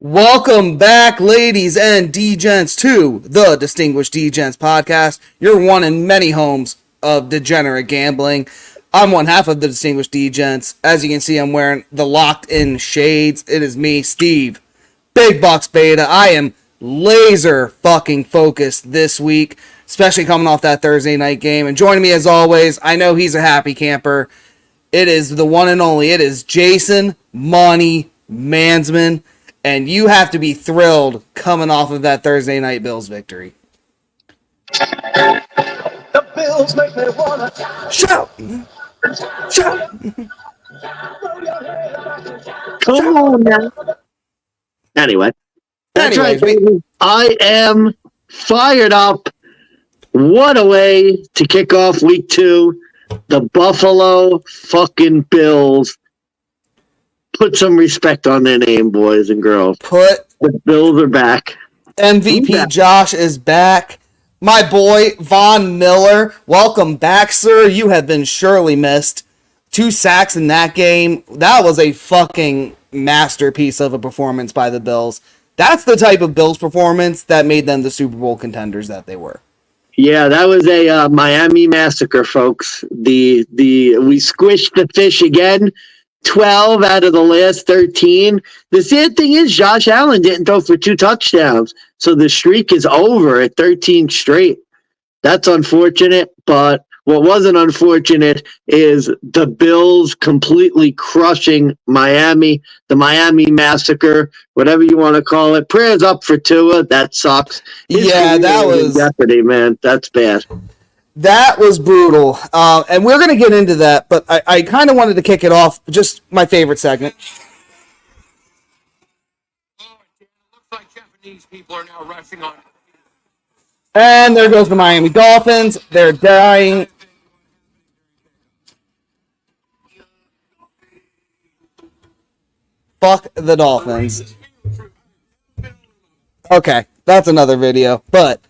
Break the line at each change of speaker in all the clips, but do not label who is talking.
Welcome back, ladies and DeGents, to the Distinguished DeGents podcast, your one in many homes of degenerate gambling. I'm one half of the Distinguished DeGents. As you can see, I'm wearing the locked-in shades. It is me, Steve, Big Bucks Beta. I am laser fucking focused this week, especially coming off that Thursday night game. And joining me as always, I know he's a happy camper. It is the one and only. It is Jason Money Mansman. And you have to be thrilled coming off of that Thursday night Bills victory.
The Bills make me wanna
shout.
Come on now. Anyway, that's right, baby. I am fired up. What a way to kick off week 2. The Buffalo fucking Bills. Put some respect on their name, boys and girls. The Bills are back.
MVP Josh is back. My boy, Von Miller, welcome back, sir. You have been surely missed. 2 sacks in that game. That was a fucking masterpiece of a performance by the Bills. That's the type of Bills performance that made them the Super Bowl contenders that they were.
Yeah, that was a Miami massacre, folks. We squished the fish again. 12 out of the last 13. The sad thing is Josh Allen didn't throw for 2 touchdowns. So the streak is over at 13 straight. That's unfortunate, but what wasn't unfortunate is the Bills completely crushing Miami, the Miami massacre, whatever you want to call it. Prayers up for Tua. That sucks.
Yeah, that was
in jeopardy, man. That's bad.
That was brutal, and we're going to get into that, but I kind of wanted to kick it off, just my favorite segment.
It looks like Japanese people are now rushing on.
And there goes the Miami Dolphins. They're dying. Fuck the Dolphins. Okay, that's another video, but...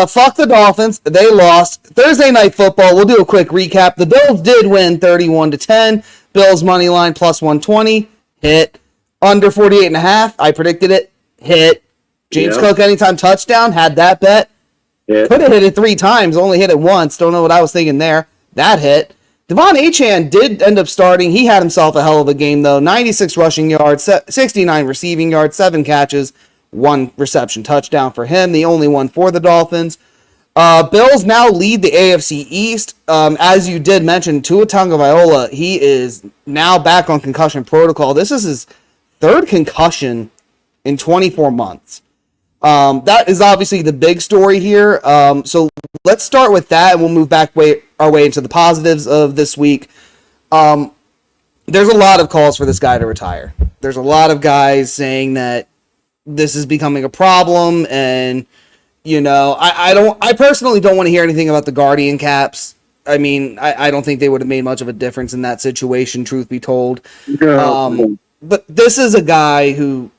fuck the Dolphins. They lost. Thursday Night Football. We'll do a quick recap. The Bills did win 31-10. Bills money line plus 120. Hit. Under 48.5. I predicted it. Hit. James Cook anytime touchdown. Had that bet.
Yeah.
Could have hit it 3 times. Only hit it once. Don't know what I was thinking there. That hit. Devon Achane did end up starting. He had himself a hell of a game, though. 96 rushing yards. 69 receiving yards. 7 catches. 1 reception touchdown for him, the only one for the Dolphins. Bills now lead the AFC East. As you did mention, Tua Tagovailoa, he is now back on concussion protocol. This is his 3rd concussion in 24 months. That is obviously the big story here. So let's start with that, and we'll move back our way into the positives of this week. There's a lot of calls for this guy to retire. There's a lot of guys saying that this is becoming a problem, and I personally don't want to hear anything about the Guardian caps. I mean, I don't think they would have made much of a difference in that situation, truth be told. But this is a guy who,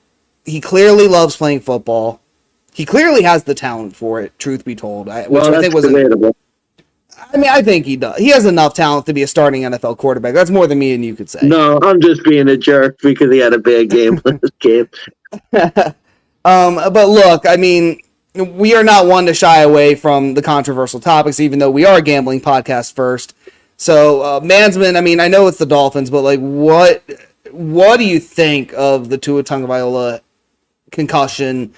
he clearly loves playing football. He clearly has the talent for it, truth be told. I think he does. He has enough talent to be a starting NFL quarterback. That's more than me and you could say.
No, I'm just being a jerk because he had a bad game last game.
But look, I mean, we are not one to shy away from the controversial topics, even though we are a gambling podcast first. So, Mansman, I mean, I know it's the Dolphins, but like, what do you think of the Tua Tagovailoa concussion?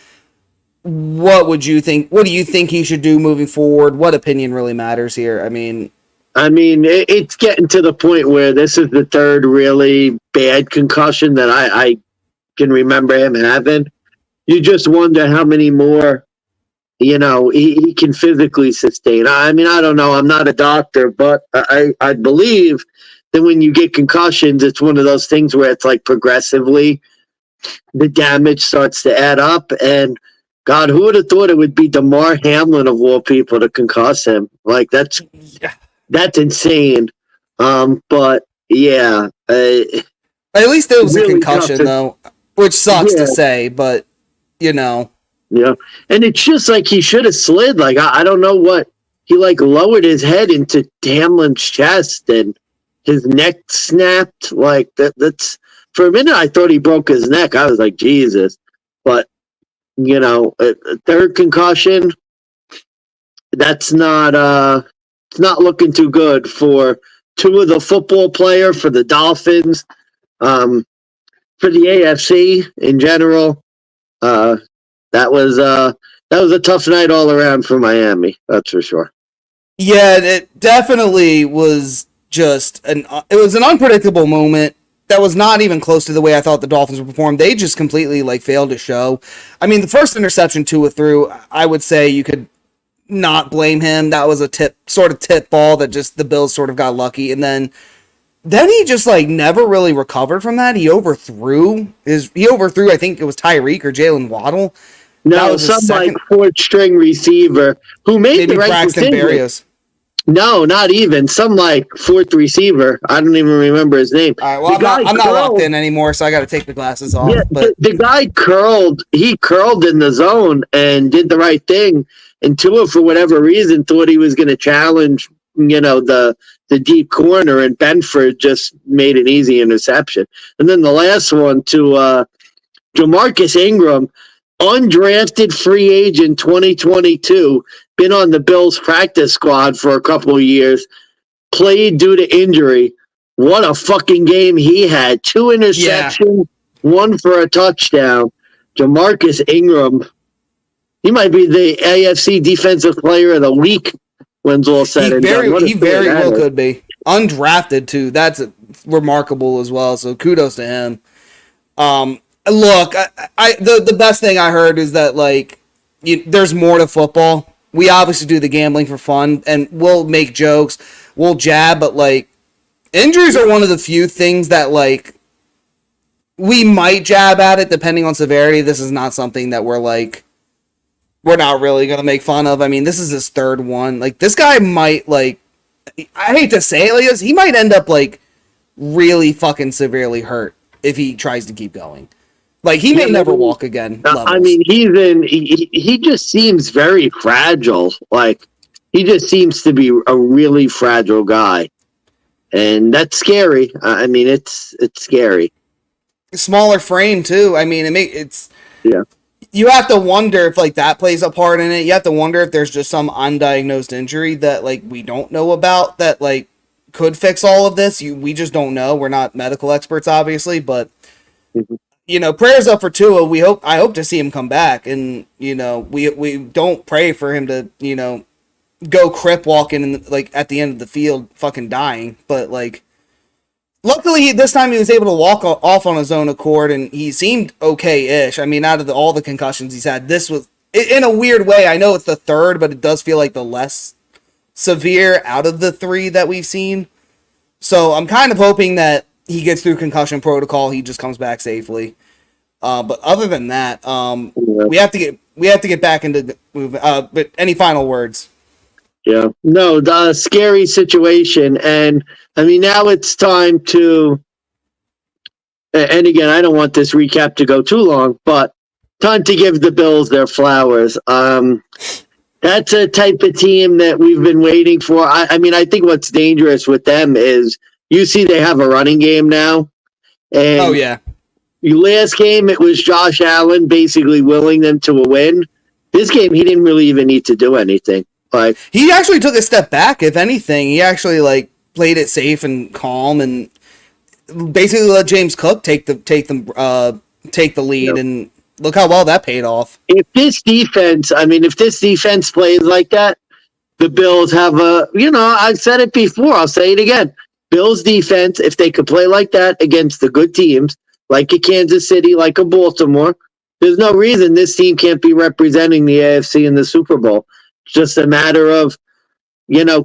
What would you think? What do you think he should do moving forward? What opinion really matters here? I mean,
it's getting to the point where this is the 3rd really bad concussion that I can remember him having. You just wonder how many more, he can physically sustain. I mean, I don't know. I'm not a doctor, but I believe that when you get concussions, it's one of those things where it's like progressively the damage starts to add up. And God, who would have thought it would be DeMar Hamlin of all people to concuss him? Like that's insane. But yeah,
at least it was really a concussion though, which sucks to say, but
Yeah, and it's just like he should have slid. Like I don't know what he like lowered his head into Hamlin's chest and his neck snapped. Like that's for a minute I thought he broke his neck. I was like, Jesus. A third concussion. That's not it's not looking too good for Tua, the football player, for the Dolphins, for the AFC in general. That was a tough night all around for Miami. That's for sure.
Yeah, it definitely was just it was an unpredictable moment that was not even close to the way I thought the Dolphins would perform. They just completely failed to show. I mean, the first interception Tua threw, I would say you could not blame him. That was a tip ball that just the Bills sort of got lucky, and then he just never really recovered from that. He overthrew I think it was Tyreek or Jalen Waddle.
No, some fourth string receiver who made
maybe
the right
Braxton
decision.
Berrios.
No, not even. Some fourth receiver. I don't even remember his name.
All right, well, I'm not locked in anymore, so I got to take the glasses off.
Yeah,
but
the guy curled. He curled in the zone and did the right thing. And Tua, for whatever reason, thought he was going to challenge, the deep corner, and Benford just made an easy interception. And then the last one to Jamarcus Ingram, undrafted free agent 2022, been on the Bills practice squad for a couple of years, played due to injury. What a fucking game he had. 2 interceptions, 1 for a touchdown. Jamarcus Ingram, he might be the AFC Defensive Player of the Week when it's all said and done.
He very well could be. Undrafted, too. That's remarkable as well, so kudos to him. Look, the best thing I heard is that, there's more to football. We obviously do the gambling for fun, and we'll make jokes, we'll jab, but, injuries are one of the few things that, we might jab at it depending on severity. This is not something that we're not really going to make fun of. I mean, this is his third one. This guy might, I hate to say it he might end up, really fucking severely hurt if he tries to keep going. He may never walk again.
I mean, he just seems very fragile. He just seems to be a really fragile guy. And that's scary. I mean, it's scary.
Smaller frame, too. I mean, it's...
Yeah.
You have to wonder if, that plays a part in it. You have to wonder if there's just some undiagnosed injury that, we don't know about that, could fix all of this. We just don't know. We're not medical experts, obviously, but... Mm-hmm. Prayers up for Tua. I hope to see him come back, and we don't pray for him to go crip walking in at the end of the field, fucking dying. But luckily this time he was able to walk off on his own accord, and he seemed okay-ish. I mean, out of all the concussions he's had, this was in a weird way. I know it's the third, but it does feel like the less severe out of the 3 that we've seen. So I'm kind of hoping that he gets through concussion protocol. He just comes back safely. But other than that, we have to get back into the movement. But any final words?
Yeah. No, the scary situation, and I mean now it's time to. And again, I don't want this recap to go too long, but time to give the Bills their flowers. That's a type of team that we've been waiting for. I mean, I think what's dangerous with them is. You see they have a running game now. And
oh, yeah.
Last game, it was Josh Allen basically willing them to a win. This game, he didn't really even need to do anything.
He actually took a step back, if anything. He actually, played it safe and calm and basically let James Cook take the lead. Yep. And look how well that paid off.
If this defense plays like that, the Bills have I've said it before, I'll say it again. Bills defense, if they could play like that against the good teams, like a Kansas City, like a Baltimore, there's no reason this team can't be representing the AFC in the Super Bowl. It's just a matter of,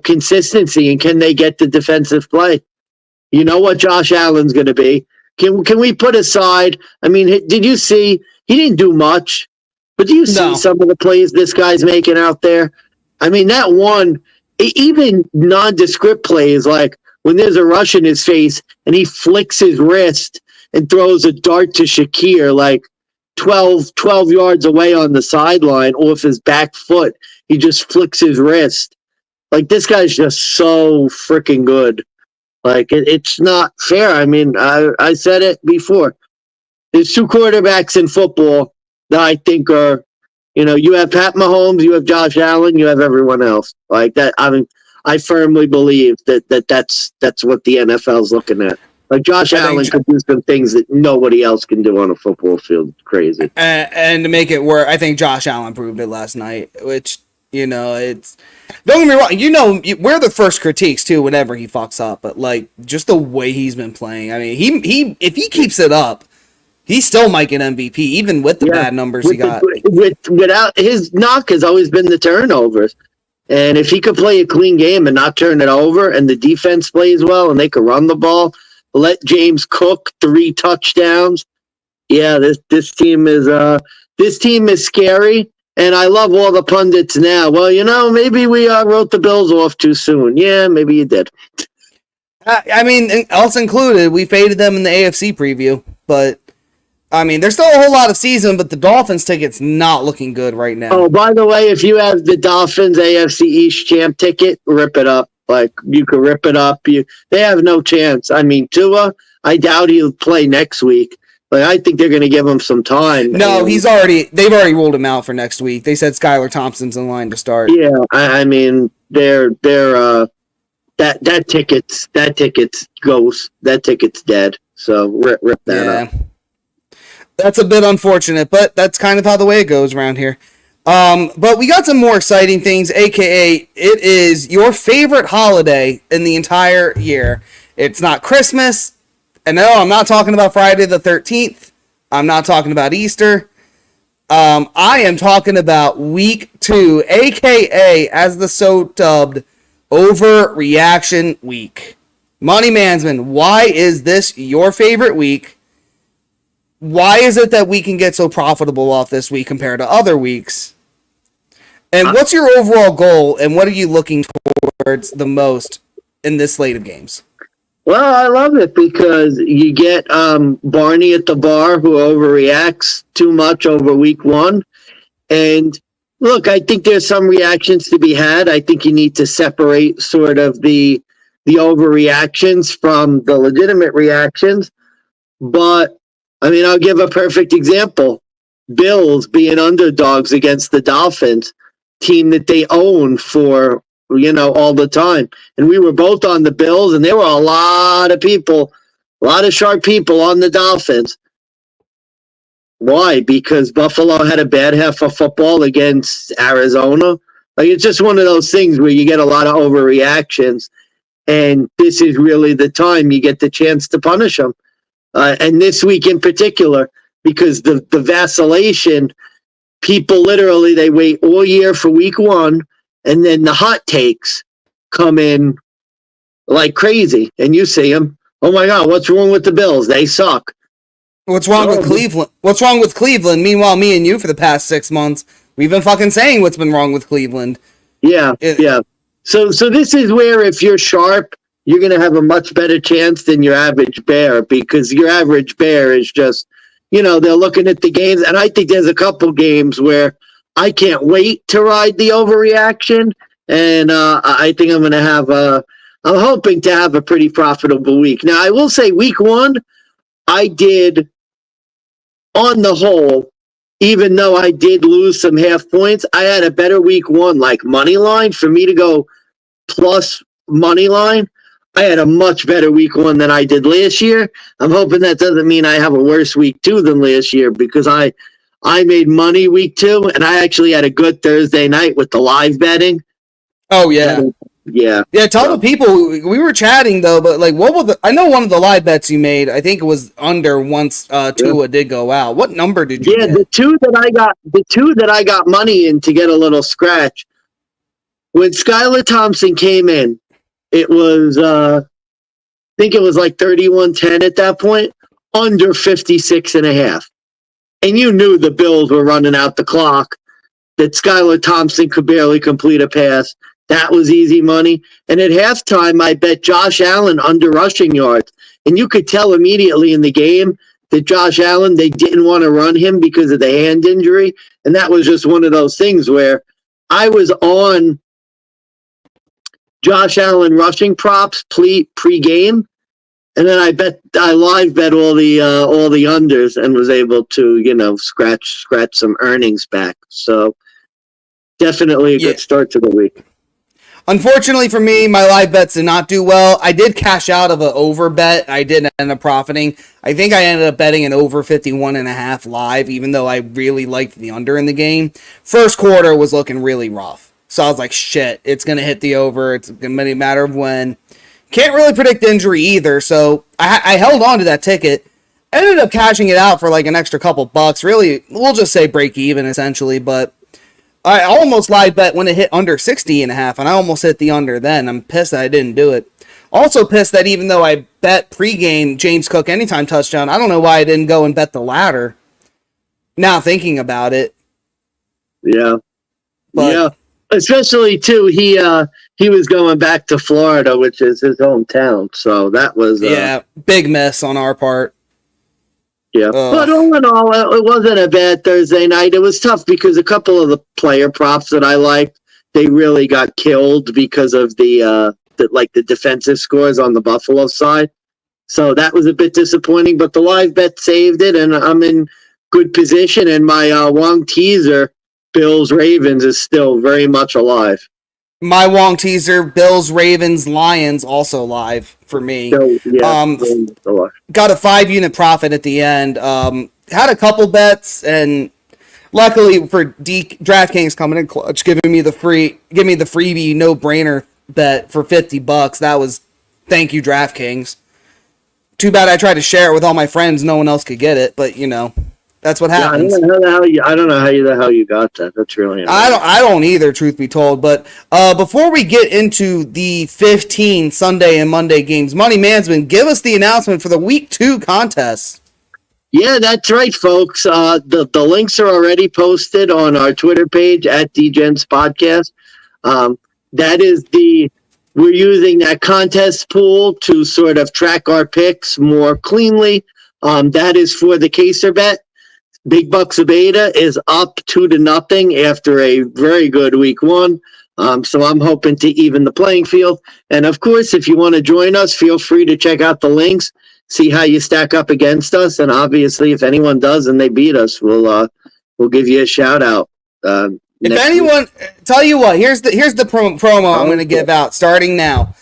consistency and can they get the defensive play? You know what Josh Allen's going to be. Can we put aside, I mean, did you see, he didn't do much, but do you see some of the plays this guy's making out there? I mean, that one, even nondescript plays like, when there's a rush in his face and he flicks his wrist and throws a dart to Shakir 12 yards away on the sideline off his back foot. He just flicks his wrist. This guy's just so freaking good. It's not fair. I mean, I said it before. There's 2 quarterbacks in football that I think are, you have Pat Mahomes, you have Josh Allen, you have everyone else like that. I mean, I firmly believe that's what the NFL's looking at. Like Josh Allen could do some things that nobody else can do on a football field. It's crazy.
And to make it work, I think Josh Allen proved it last night, which, it's... Don't get me wrong, we're the first critiques, too, whenever he fucks up, but, like, just the way he's been playing. I mean, he if he keeps it up, he still might get MVP, even with the bad numbers he got.
Without his knock has always been the turnovers. And if he could play a clean game and not turn it over, and the defense plays well, and they could run the ball, let James Cook 3 touchdowns. Yeah, this team is scary, and I love all the pundits now. Well, maybe we wrote the Bills off too soon. Yeah, maybe you did.
I mean, us included, we faded them in the AFC preview, but I mean, there's still a whole lot of season, but the Dolphins ticket's not looking good right now.
Oh, by the way, if you have the Dolphins AFC East champ ticket, rip it up. Like, you could rip it up. They have no chance. I mean, Tua, I doubt he'll play next week. Like, I think they're going to give him some time.
No, they've already ruled him out for next week. They said Skylar Thompson's in line to start.
Yeah, I mean, that ticket's ghost. That ticket's dead. So rip that up.
That's a bit unfortunate, but that's kind of how the way it goes around here. But we got some more exciting things, aka it is your favorite holiday in the entire year. It's not Christmas, and no, I'm not talking about Friday the 13th. I'm not talking about Easter. I am talking about week 2, aka as the so-dubbed Overreaction week. Money Mansman, why is this your favorite week? Why is it that we can get so profitable off this week compared to other weeks? And what's your overall goal, and what are you looking towards the most in this slate of games?
Well, I love it because you get Barney at the bar who overreacts too much over week 1. And look, I think there's some reactions to be had. I think you need to separate sort of the overreactions from the legitimate reactions. But I mean, I'll give a perfect example. Bills being underdogs against the Dolphins, team that they own for, all the time. And we were both on the Bills, and there were a lot of sharp people on the Dolphins. Why? Because Buffalo had a bad half of football against Arizona. Like, it's just one of those things where you get a lot of overreactions, and this is really the time you get the chance to punish them. And this week in particular, because the vacillation, people literally, they wait all year for week 1, and then the hot takes come in like crazy. And you see them, oh my God, what's wrong with the Bills? They suck.
What's wrong with Cleveland? What's wrong with Cleveland? Meanwhile, me and you for the past 6 months, we've been fucking saying what's been wrong with Cleveland.
Yeah. So this is where if you're sharp, you're going to have a much better chance than your average bear, because your average bear is just, they're looking at the games. And I think there's a couple games where I can't wait to ride the overreaction. And I think I'm going to have I'm hoping to have a pretty profitable week. Now, I will say week 1, I did, on the whole, even though I did lose some half points, I had a better week 1, like money line, for me to go plus money line. I had a much better week 1 than I did last year. I'm hoping that doesn't mean I have a worse week 2 than last year, because I made money week 2, and I actually had a good Thursday night with the live betting.
Oh, yeah.
Yeah.
Yeah, tell the people, we were chatting, though, but, like, I know one of the live bets you made, I think it was under once Tua did go out. What number did you get?
The two that I got money in to get a little scratch, when Skylar Thompson came in, it was, I think it was like 31-10 at that point, under 56.5. And you knew the Bills were running out the clock, that Skylar Thompson could barely complete a pass. That was easy money. And at halftime, I bet Josh Allen under rushing yards. And you could tell immediately in the game that Josh Allen, they didn't want to run him because of the hand injury. And that was just one of those things where I was on Josh Allen rushing props pre-game, And then I live bet all the unders and was able to, scratch some earnings back. So definitely a good start to the week.
Unfortunately for me, my live bets did not do well. I did cash out of an over bet. I did end up profiting. I think I ended up betting an over 51.5 live, even though I really liked the under in the game. First quarter was looking really rough. So I was like, shit, it's going to hit the over. It's going to be a matter of when. Can't really predict injury either, so I held on to that ticket. Ended up cashing it out for like an extra couple bucks. Really, we'll just say break even essentially, but I almost live bet when it hit under 60.5, and I almost hit the under then. I'm pissed that I didn't do it. Also pissed that even though I bet pregame James Cook anytime touchdown, I don't know why I didn't go and bet the latter. Now thinking about it.
Yeah. Especially too, he was going back to Florida, which is his hometown. So that was
big miss on our part.
Yeah, but all in all, it wasn't a bad Thursday night. It was tough because a couple of the player props that I liked, they really got killed because of the defensive scores on the Buffalo side. So that was a bit disappointing, but the live bet saved it, and I'm in good position. And my Wong teaser, Bills Ravens, is still very much alive.
My Wong teaser, Bills, Ravens, Lions, also live for me.
So,
got a 5-unit profit at the end. Had a couple bets, and luckily for DraftKings coming in clutch, give me the freebie no-brainer bet for $50. That was thank you, DraftKings. Too bad I tried to share it with all my friends. No one else could get it, but that's what happens.
I don't know how the hell you got that. That's really
annoying. I don't either, truth be told. But before we get into the 15 Sunday and Monday games, Money Management, give us the announcement for the Week 2 contest.
Yeah, that's right, folks. The links are already posted on our Twitter page at DeGents Podcast. We're using that contest pool to sort of track our picks more cleanly. That is for the Caser bet. Big Bucks of Beta is up 2-0 after a very good week 1. So I'm hoping to even the playing field. And of course, if you want to join us, feel free to check out the links, see how you stack up against us. And obviously, if anyone does and they beat us, we'll give you a shout out.
If anyone, tell you what, here's the promo I'm going to give out starting now.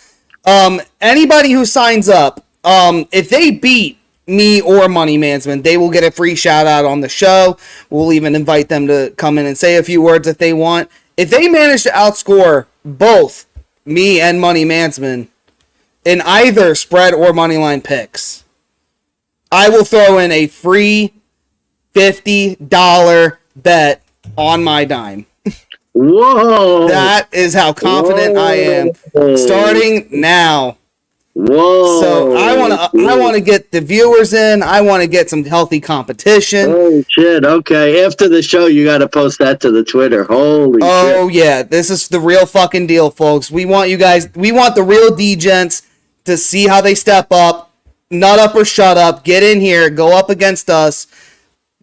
Anybody who signs up, if they beat me or Money Management, they will get a free shout out on the show. We'll even invite them to come in and say a few words if they want. If they manage to outscore both me and Money Management in either spread or money line picks, I will throw in a free $50 bet on my dime.
Whoa!
That is how confident I am. Starting now.
Whoa!
So I want to get the viewers in. I want to get some healthy competition.
Oh shit! Okay, after the show, you got to post that to the Twitter. Holy shit!
Oh yeah, this is the real fucking deal, folks. We want you guys. We want the real DeGents to see how they step up. Nut up or shut up. Get in here. Go up against us.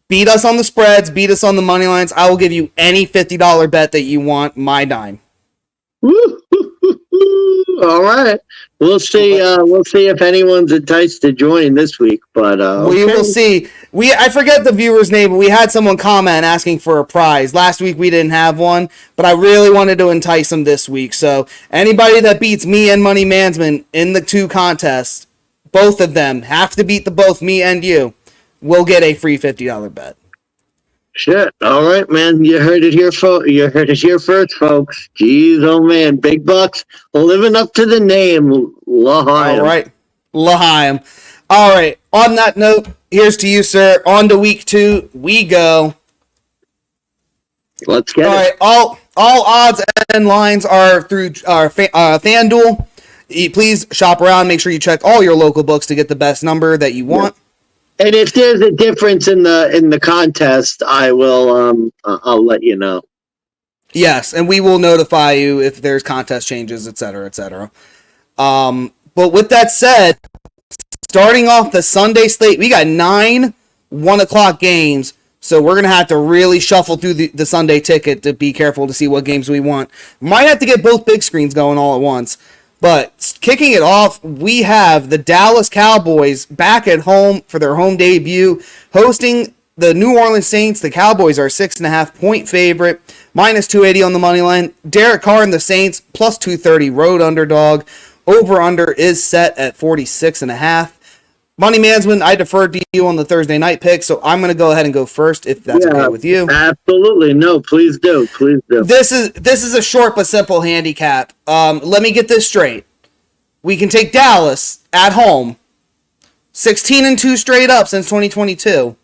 Beat us on the spreads. Beat us on the money lines. I will give you any $50 bet that you want. My dime.
All right. We'll see. We'll see if anyone's enticed to join this week. But
we will see. I forget the viewer's name, but we had someone comment asking for a prize. Last week we didn't have one, but I really wanted to entice them this week. So anybody that beats me and Money Management in the 2 contests, both of them have to beat both me and you, will get a free $50 bet.
Shit. All right, man. You heard it here, You heard it here first, folks. Jeez, oh man, Big Bucks living up to the name, L'Chaim.
All right, L'Chaim. All right. On that note, here's to you, sir. On to week 2, we go.
Let's get it.
All right. All odds and lines are through FanDuel. Please shop around. Make sure you check all your local books to get the best number that you want.
And if there's a difference in the contest, I will I'll let you know.
Yes, and we will notify you if there's contest changes, etc., etc. But with that said, starting off the Sunday slate, we got 9 1:00 games, so we're gonna have to really shuffle through the Sunday ticket to be careful to see what games we want. Might have to get both big screens going all at once. But kicking it off, we have the Dallas Cowboys back at home for their home debut, hosting the New Orleans Saints. The Cowboys are a 6.5-point favorite, minus 280 on the money line. Derek Carr and the Saints, plus 230 road underdog. Over-under is set at 46.5. Money Mansman, I deferred to you on the Thursday night pick, so I'm going to go ahead and go first if that's okay with you.
Absolutely. No, please do. Please do.
This is a short but simple handicap. Let me get this straight. We can take Dallas at home, 16-2 straight up since 2022,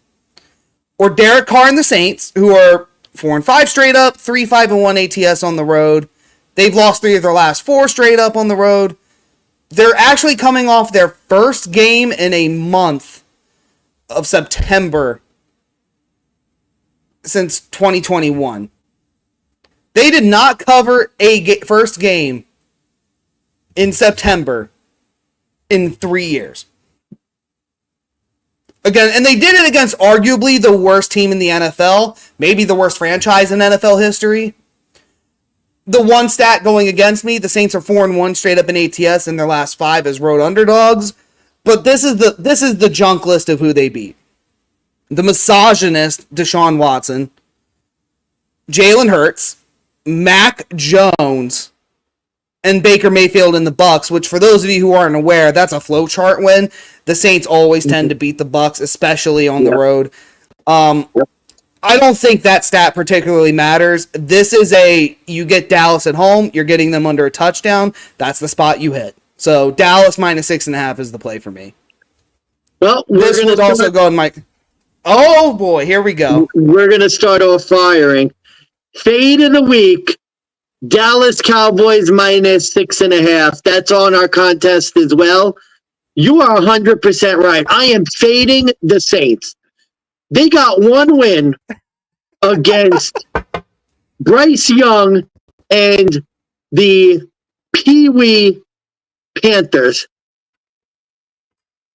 or Derek Carr and the Saints, who are 4-5 straight up, 3-5-1 ATS on the road. They've lost 3 of their last 4 straight up on the road. They're actually coming off their first game in a month of September since 2021. They did not cover a first game in September in 3 years. Again, and they did it against arguably the worst team in the NFL, maybe the worst franchise in NFL history. The one stat going against me, the Saints are 4-1 straight up in ATS in their last 5 as road underdogs. But this is the junk list of who they beat. The misogynist Deshaun Watson, Jalen Hurts, Mac Jones, and Baker Mayfield in the Bucs, which for those of you who aren't aware, that's a flowchart win. The Saints always tend to beat the Bucs, especially on the road. I don't think that stat particularly matters. This is you get Dallas at home, you're getting them under a touchdown. That's the spot you hit. So Dallas minus 6.5 is the play for me.
Well,
this would also go in my... Oh boy, here we go.
We're going to start off firing. Fade of the week, Dallas Cowboys minus 6.5. That's on our contest as well. You are 100% right. I am fading the Saints. They got one win against Bryce Young and the Pee Wee Panthers.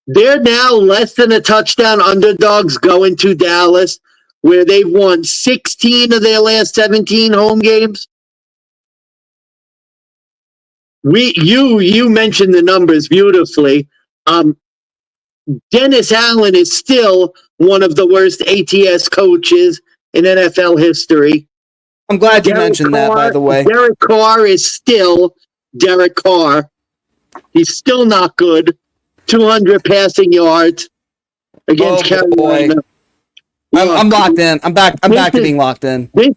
They're now less than a touchdown underdogs going to Dallas, where they've won 16 of their last 17 home games. You mentioned the numbers beautifully. Dennis Allen is still one of the worst ATS coaches in NFL history.
I'm glad you mentioned that, by the way.
Derek Carr is still Derek Carr. He's still not good. 200 passing yards against Carolina.
I'm locked in. I'm back to being locked in.
This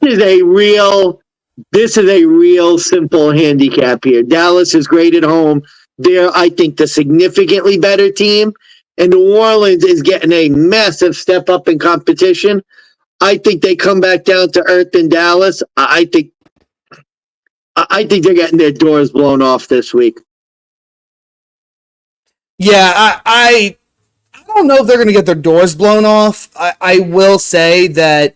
is a real simple handicap here. Dallas is great at home. They're, I think, the significantly better team. And New Orleans is getting a massive step up in competition. I think they come back down to earth in Dallas. I think they're getting their doors blown off this week.
Yeah, I don't know if they're going to get their doors blown off. I will say that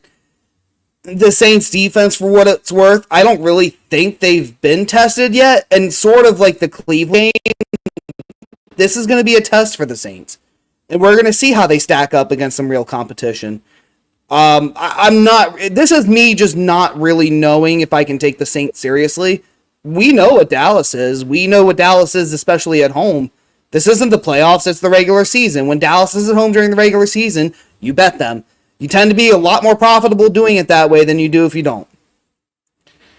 the Saints defense, for what it's worth, I don't really think they've been tested yet. And sort of like the Cleveland game, this is going to be a test for the Saints. And we're going to see how they stack up against some real competition. I'm not... This is me just not really knowing if I can take the Saints seriously. We know what Dallas is. We know what Dallas is, especially at home. This isn't the playoffs, it's the regular season. When Dallas is at home during the regular season, you bet them. You tend to be a lot more profitable doing it that way than you do if you don't.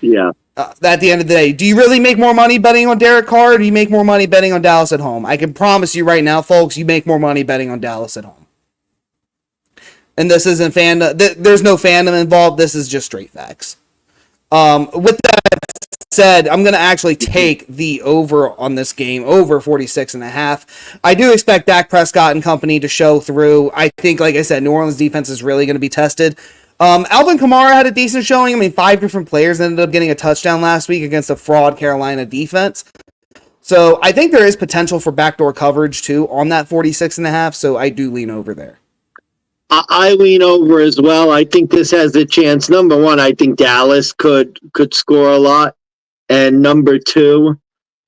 Yeah.
At the end of the day, do you really make more money betting on Derek Carr, or do you make more money betting on Dallas at home? I can promise you right now, folks, you make more money betting on Dallas at home. And this isn't there's no fandom involved. This is just straight facts. With that said, I'm going to actually take the over on this game, over 46.5. I do expect Dak Prescott and company to show through. I think, like I said, New Orleans defense is really going to be tested. Alvin Kamara had a decent showing. I mean, 5 different players ended up getting a touchdown last week against a fraud Carolina defense. So I think there is potential for backdoor coverage too on that 46.5. So I do lean over there.
I lean over as well. I think this has a chance. Number one, I think Dallas could score a lot. And number two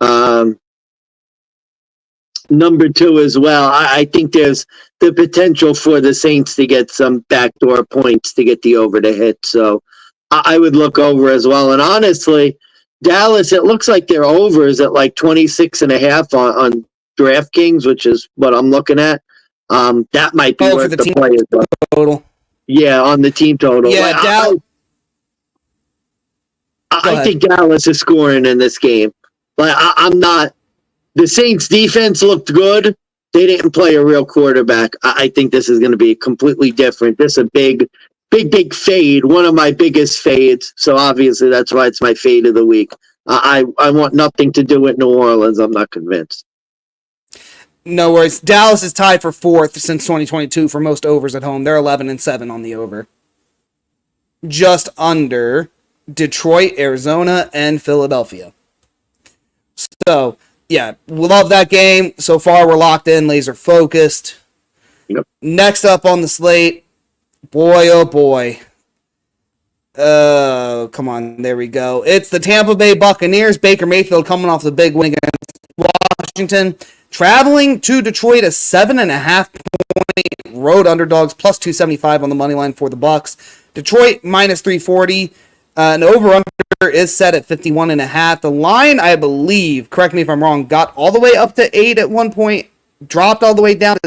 as well, I think there's the potential for the Saints to get some backdoor points to get the over to hit. So I would look over as well. And honestly, Dallas, it looks like their overs at like 26.5 on DraftKings, which is what I'm looking at. That might be
for
worth
the
the
team
play as well.
total.
Yeah, on the team total.
Yeah,
Like, I think Dallas is scoring in this game. Like I'm not. The Saints defense looked good. They didn't play a real quarterback. I think this is going to be completely different. This is a big fade. One of my biggest fades. So obviously that's why it's my fade of the week. I want nothing to do with New Orleans. I'm not convinced.
No worries. Dallas is tied for 4th since 2022 for most overs at home. They're 11-7 on the over. Just under Detroit, Arizona, and Philadelphia. So, yeah, we love that game. So far, we're locked in, laser focused.
Yep.
Next up on the slate, boy, oh boy. Come on, there we go. It's the Tampa Bay Buccaneers. Baker Mayfield coming off the big win against Washington. Traveling to Detroit, a 7.5-point road underdogs, plus 275 on the money line for the Bucs. Detroit minus 340. An over-under is set at 51.5. The line, I believe, correct me if I'm wrong, got all the way up to 8 at one point, dropped all the way down to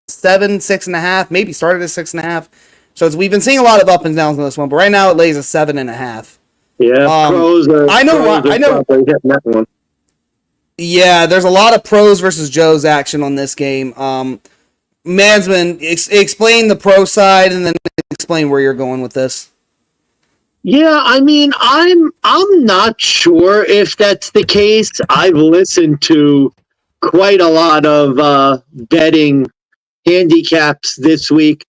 7, 6.5, maybe started at 6.5. So we've been seeing a lot of up and downs on this one, but right now it lays a 7.5.
Yeah, pros are
I know.
probably hitting that one.
Yeah, there's a lot of pros versus Joes action on this game. Mansman, explain the pro side and then explain where you're going with this.
Yeah, I mean, I'm not sure if that's the case. I've listened to quite a lot of betting handicaps this week,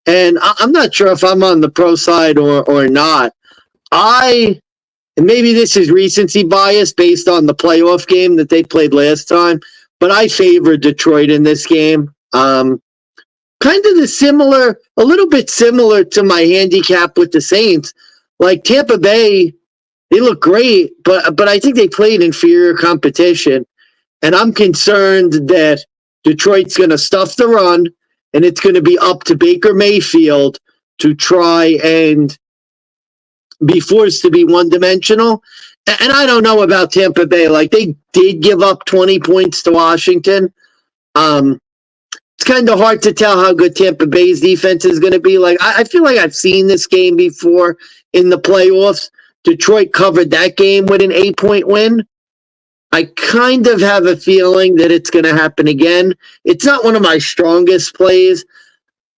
and I'm not sure if I'm on the pro side or not. And maybe this is recency bias based on the playoff game that they played last time, but I favor Detroit in this game. Kind of a little bit similar to my handicap with the Saints. Like Tampa Bay, they look great, but I think they played inferior competition, and I'm concerned that Detroit's going to stuff the run, and it's going to be up to Baker Mayfield to try and be forced to be one-dimensional. And I don't know about Tampa Bay. Like, they did give up 20 points to Washington. It's kind of hard to tell how good Tampa Bay's defense is going to be. Like, I feel like I've seen this game before in the playoffs. Detroit covered that game with an 8-point win. I kind of have a feeling that it's going to happen again. It's not one of my strongest plays.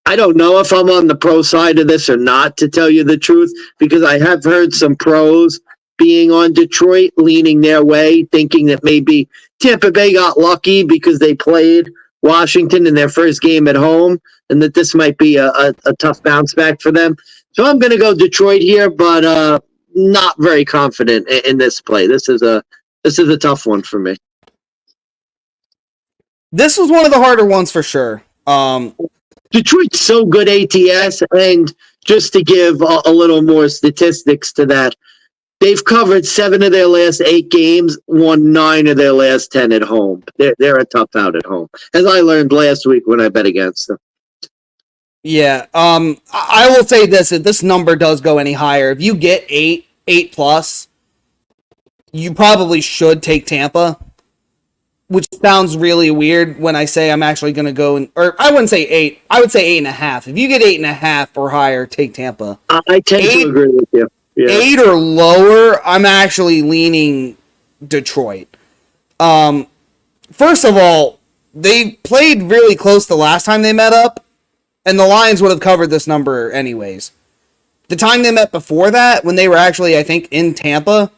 I don't know if I'm on the pro side of this or not, to tell you the truth, because I have heard some pros being on Detroit, leaning their way, thinking that maybe Tampa Bay got lucky because they played Washington in their first game at home, and that this might be a tough bounce back for them. So I'm going to go Detroit here, but not very confident in this play. This is a tough one for me.
This was one of the harder ones for sure.
Detroit's so good ATS, and just to give a little more statistics to that, they've covered 7 of their last 8 games, won 9 of their last 10 at home. They're a tough out at home, as I learned last week when I bet against them.
Yeah, I will say this: if this number does go any higher, if you get 8 plus, you probably should take Tampa. Which sounds really weird when I say I'm actually going to go or I wouldn't say 8. I would say 8.5. If you get 8.5 or higher, take Tampa.
I tend to agree with you. Yeah.
8 or lower, I'm actually leaning Detroit. First of all, they played really close the last time they met up, and the Lions would have covered this number anyways. The time they met before that, when they were actually, I think, in Tampa,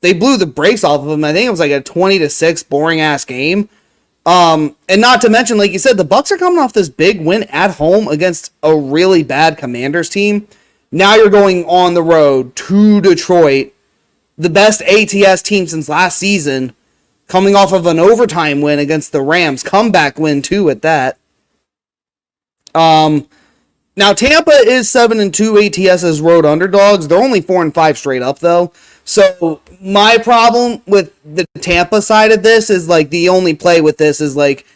they blew the brakes off of them. I think it was like a 20-6 boring-ass game. And not to mention, like you said, the Bucs are coming off this big win at home against a really bad Commanders team. Now you're going on the road to Detroit, the best ATS team since last season, coming off of an overtime win against the Rams. Comeback win, too, at that. Now, Tampa is 7-2 ATS as road underdogs. They're only 4-5 straight up, though. So my problem with the Tampa side of this is, like, the only play with this is, like,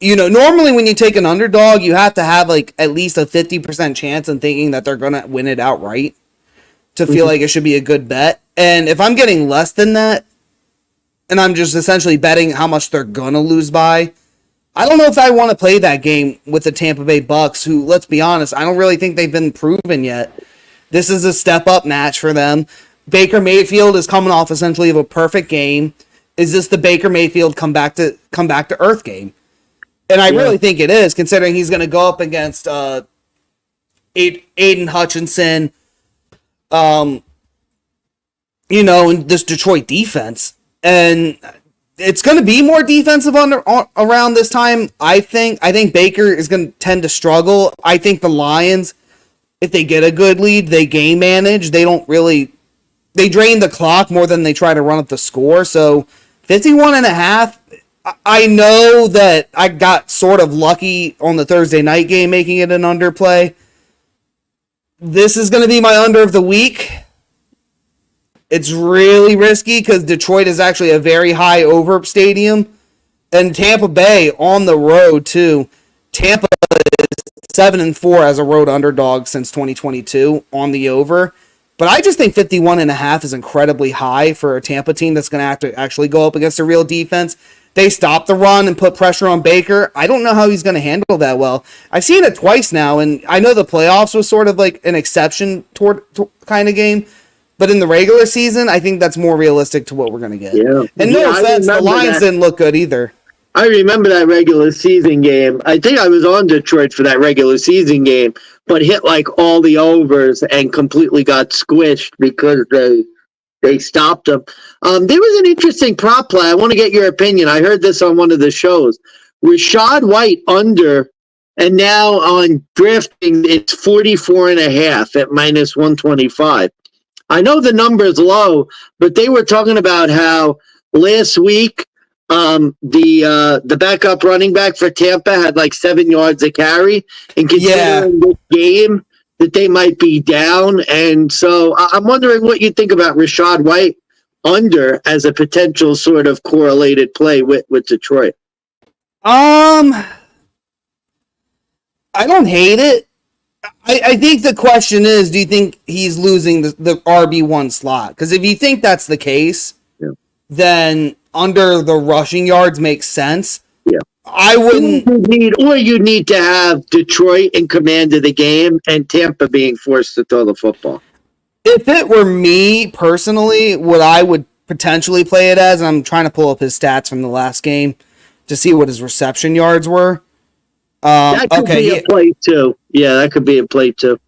you know, normally when you take an underdog, you have to have, like, at least a 50% chance in thinking that they're going to win it outright to feel like it should be a good bet. And if I'm getting less than that, and I'm just essentially betting how much they're going to lose by, I don't know if I want to play that game with the Tampa Bay Bucks, who, let's be honest, I don't really think they've been proven yet. This is a step-up match for them. Baker Mayfield is coming off essentially of a perfect game. Is this the Baker Mayfield come back to earth game? And I really think it is, considering he's going to go up against Aiden Hutchinson, and this Detroit defense. And it's going to be more defensive around this time, I think. I think Baker is going to tend to struggle. I think the Lions, if they get a good lead, they game manage. They drain the clock more than they try to run up the score. So 51.5, I know that I got sort of lucky on the Thursday night game making it an underplay. This is going to be my under of the week. It's really risky because Detroit is actually a very high over stadium. And Tampa Bay on the road, too. Tampa is 7-4 as a road underdog since 2022 on the over. But I just think 51.5 is incredibly high for a Tampa team that's going to have to actually go up against a real defense. They stop the run and put pressure on Baker. I don't know how he's going to handle that well. I've seen it twice now, and I know the playoffs was sort of like an exception toward kind of game. But in the regular season, I think that's more realistic to what we're going to get. Yeah. And no offense, the Lions didn't look good either.
I remember that regular season game. I think I was on Detroit for that regular season game, but hit like all the overs and completely got squished because they stopped them. There was an interesting prop play. I want to get your opinion. I heard this on one of the shows. Rashad White under, and now on drifting, it's 44.5 at minus 125. I know the number is low, but they were talking about how last week the backup running back for Tampa had like 7 yards a carry, and considering this game that they might be down. And so I'm wondering what you think about Rashad White under as a potential sort of correlated play with Detroit.
I don't hate it. I think the question is, do you think he's losing the RB1 slot? Because if you think that's the case, then under the rushing yards makes sense. Yeah. I wouldn't...
You need to have Detroit in command of the game and Tampa being forced to throw the football.
If it were me personally, what I would potentially play it as, and I'm trying to pull up his stats from the last game to see what his reception yards were.
That could be a play too. Yeah, that could be a play too.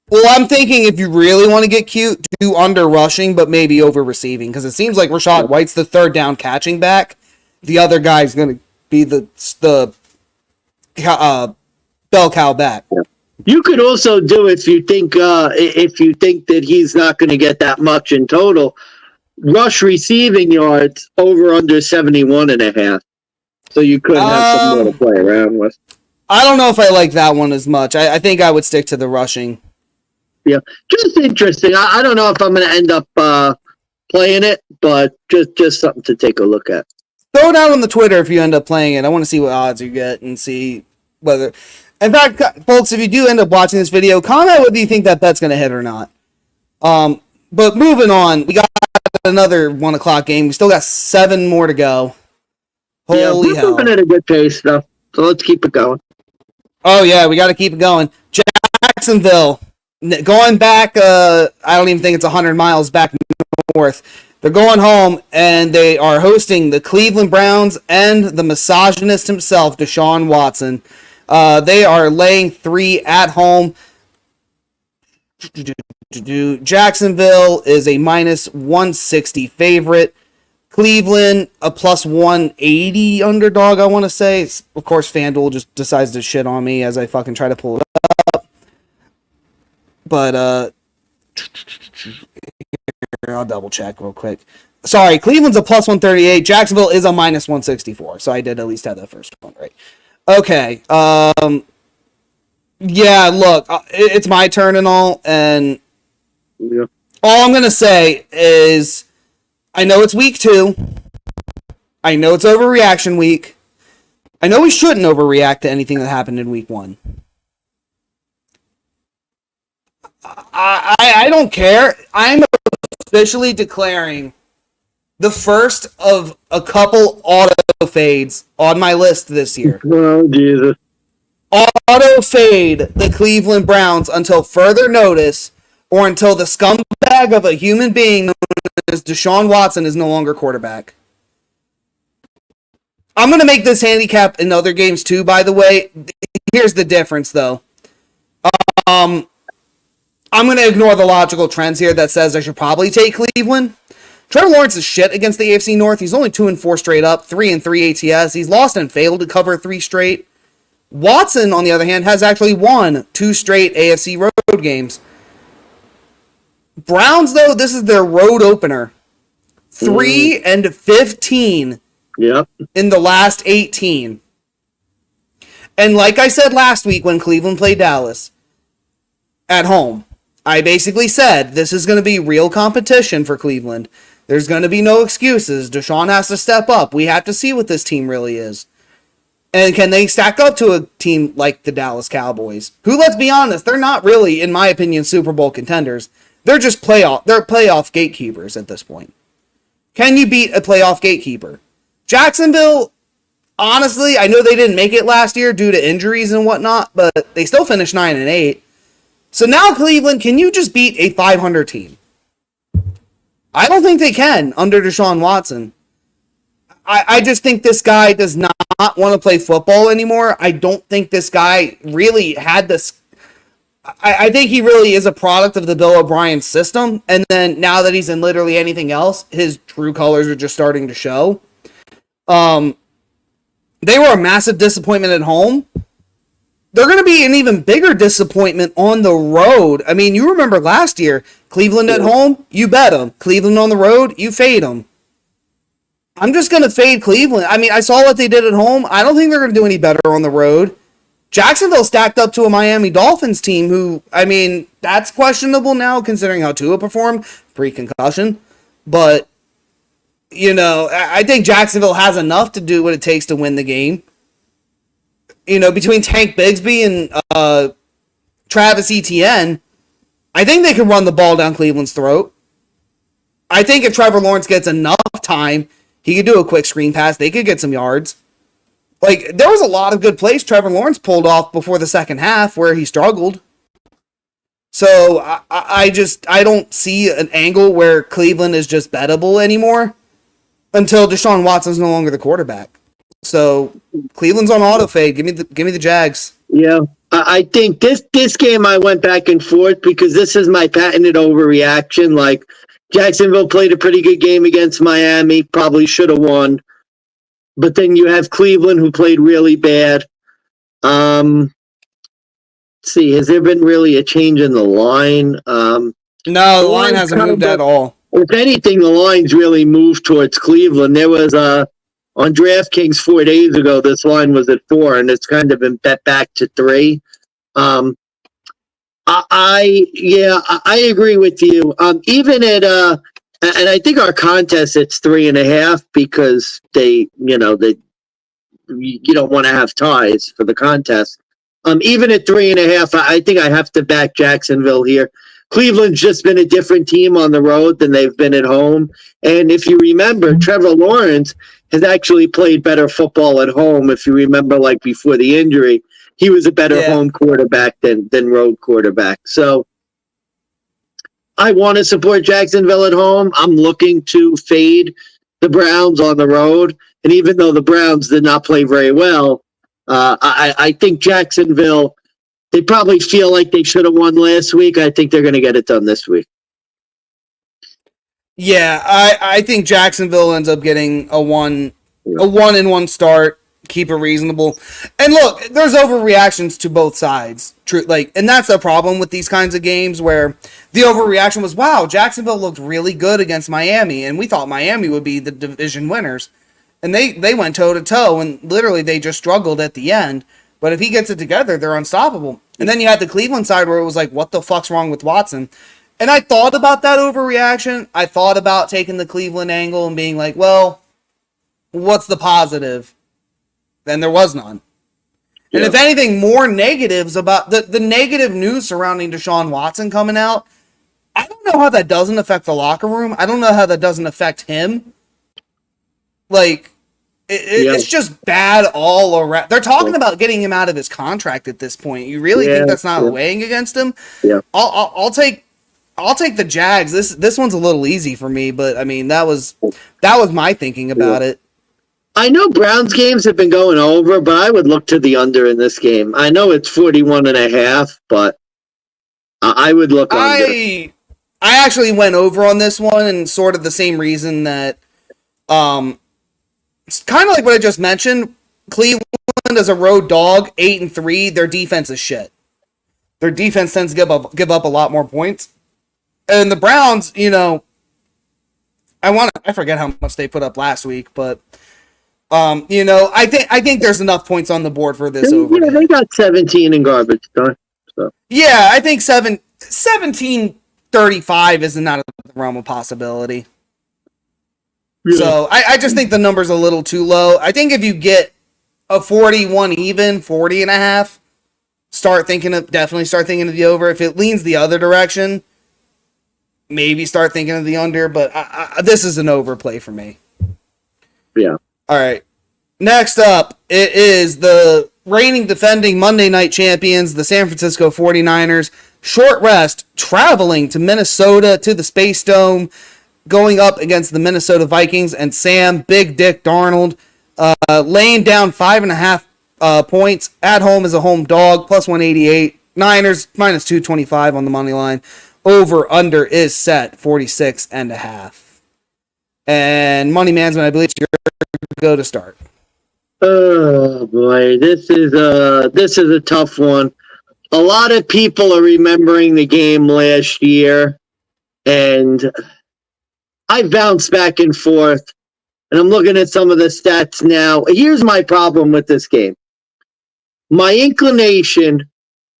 Well, I'm thinking if you really want to get cute, do under rushing, but maybe over receiving, because it seems like Rashad White's the third down catching back. The other guy's going to be the bell cow back. Yeah.
You could also do if you think that he's not going to get that much in total, rush receiving yards over under 71.5. So you could have some more to play around with.
I don't know if I like that one as much. I think I would stick to the rushing.
Yeah, just interesting. I don't know if I'm going to end up playing it, but just something to take a look at.
Throw it out on the Twitter if you end up playing it. I want to see what odds you get and see whether... In fact, folks, if you do end up watching this video, comment whether you think that bet's going to hit or not. But moving on, we got another 1 o'clock game. We still got 7 more to go. Holy hell.
We're moving at a good pace, though, so let's keep it going.
Oh, yeah, we got to keep it going. Jacksonville, going back, I don't even think it's 100 miles back north. They're going home, and they are hosting the Cleveland Browns and the misogynist himself, Deshaun Watson. They are laying 3 at home. Jacksonville is a minus 160 favorite. Cleveland, a plus 180 underdog, I want to say. Of course, FanDuel just decides to shit on me as I fucking try to pull it up. But, I'll double check real quick. Sorry, Cleveland's a plus 138. Jacksonville is a minus 164. So I did at least have that first one right. Okay. Yeah, look, it's my turn and all. And all I'm going to say is... I know it's week 2. I know it's overreaction week. I know we shouldn't overreact to anything that happened in week 1. I don't care. I'm a officially declaring the first of a couple auto fades on my list this year.
Oh, Jesus.
Auto fade the Cleveland Browns until further notice or until the scumbag of a human being known as Deshaun Watson is no longer quarterback. I'm going to make this handicap in other games too, by the way. Here's the difference, though. I'm going to ignore the logical trends here that says I should probably take Cleveland. Trevor Lawrence is shit against the AFC North. He's only 2-4 straight up, 3-3 ATS. He's lost and failed to cover 3 straight. Watson, on the other hand, has actually won 2 straight AFC road games. Browns, though, this is their road opener. 3-15 in the last 18. And like I said last week when Cleveland played Dallas at home, I basically said this is going to be real competition for Cleveland. There's going to be no excuses. Deshaun has to step up. We have to see what this team really is. And can they stack up to a team like the Dallas Cowboys, who, let's be honest, they're not really, in my opinion, Super Bowl contenders. They're just playoff gatekeepers at this point. Can you beat a playoff gatekeeper? Jacksonville, honestly, I know they didn't make it last year due to injuries and whatnot, but they still finished 9-8. So now Cleveland, can you just beat a 500 team? I don't think they can under Deshaun Watson. I just think this guy does not want to play football anymore. I don't think this guy really had this. I think he really is a product of the Bill O'Brien system. And then now that he's in literally anything else, his true colors are just starting to show. They were a massive disappointment at home. They're going to be an even bigger disappointment on the road. I mean, you remember last year, Cleveland at home, you bet them. Cleveland on the road, you fade them. I'm just going to fade Cleveland. I mean, I saw what they did at home. I don't think they're going to do any better on the road. Jacksonville stacked up to a Miami Dolphins team who, I mean, that's questionable now considering how Tua performed pre-concussion. But, you know, I think Jacksonville has enough to do what it takes to win the game. You know, between Tank Bigsby and Travis Etienne, I think they can run the ball down Cleveland's throat. I think if Trevor Lawrence gets enough time, he could do a quick screen pass. They could get some yards. Like, there was a lot of good plays Trevor Lawrence pulled off before the second half where he struggled. So, I don't see an angle where Cleveland is just bettable anymore until Deshaun Watson's no longer the quarterback. So, Cleveland's on auto fade. Give me the Jags.
Yeah. I think this game I went back and forth because this is my patented overreaction. Like, Jacksonville played a pretty good game against Miami, probably should have won. But then you have Cleveland who played really bad. Let's see, has there been really a change in the line?
No, the line hasn't moved at all.
If anything, the line's really moved towards Cleveland. There was on DraftKings 4 days ago, this line was at 4, and it's kind of been bet back to 3. I agree with you. Even at and I think our contest it's 3.5 because you don't want to have ties for the contest. Even at 3.5, I think I have to back Jacksonville here. Cleveland's just been a different team on the road than they've been at home. And if you remember, Trevor Lawrence has actually played better football at home. If you remember, like before the injury, he was a better home quarterback than road quarterback. So I want to support Jacksonville at home. I'm looking to fade the Browns on the road. And even though the Browns did not play very well, I think Jacksonville, they probably feel like they should have won last week. I think they're going to get it done this week.
Yeah, I think Jacksonville ends up getting a 1-1 start. Keep it reasonable. And look, there's overreactions to both sides. True, and that's the problem with these kinds of games where the overreaction was, wow, Jacksonville looked really good against Miami, and we thought Miami would be the division winners. And they went toe-to-toe, and literally they just struggled at the end. But if he gets it together, they're unstoppable. And then you had the Cleveland side where it was like, what the fuck's wrong with Watson? And I thought about that overreaction. I thought about taking the Cleveland angle and being like, well, what's the positive? Then there was none. And if anything, more negatives about the negative news surrounding Deshaun Watson coming out I don't know how that doesn't affect the locker room. I don't know how that doesn't affect him. Like, it's just bad all around. They're talking about getting him out of his contract at this point. You really think that's not weighing against him?
Yeah.
I'll take the Jags. This one's a little easy for me, but I mean that was my thinking about it.
I know Browns games have been going over, but I would look to the under in this game. I know it's 41.5, but I would look under.
I actually went over on this one, and sort of the same reason that, it's kind of like what I just mentioned. Cleveland is a road dog, 8-3. Their defense is shit. Their defense tends to give up a lot more points, and the Browns, I forget how much they put up last week, but I think there's enough points on the board for this over.
Yeah, they got 17 in garbage time. So.
Yeah, I think 17-35 is not a realm of possibility. Yeah. So I just think the number's a little too low. I think if you get a 41 even, 40.5, definitely start thinking of the over. If it leans the other direction, maybe start thinking of the under, but this is an overplay for me.
Yeah.
All right. Next up, it is the reigning defending Monday night champions, the San Francisco 49ers. Short rest, traveling to Minnesota to the Space Dome, going up against the Minnesota Vikings, and Sam Big Dick Darnold laying down 5.5 points. At home as a home dog, plus 188. Niners, minus 225 on the money line. Over under is set, 46.5. And Money Management, I believe, it's your go to start.
Oh boy, this is a tough one. A lot of people are remembering the game last year, and I bounce back and forth, and I'm looking at some of the stats now. Here's my problem with this game. My inclination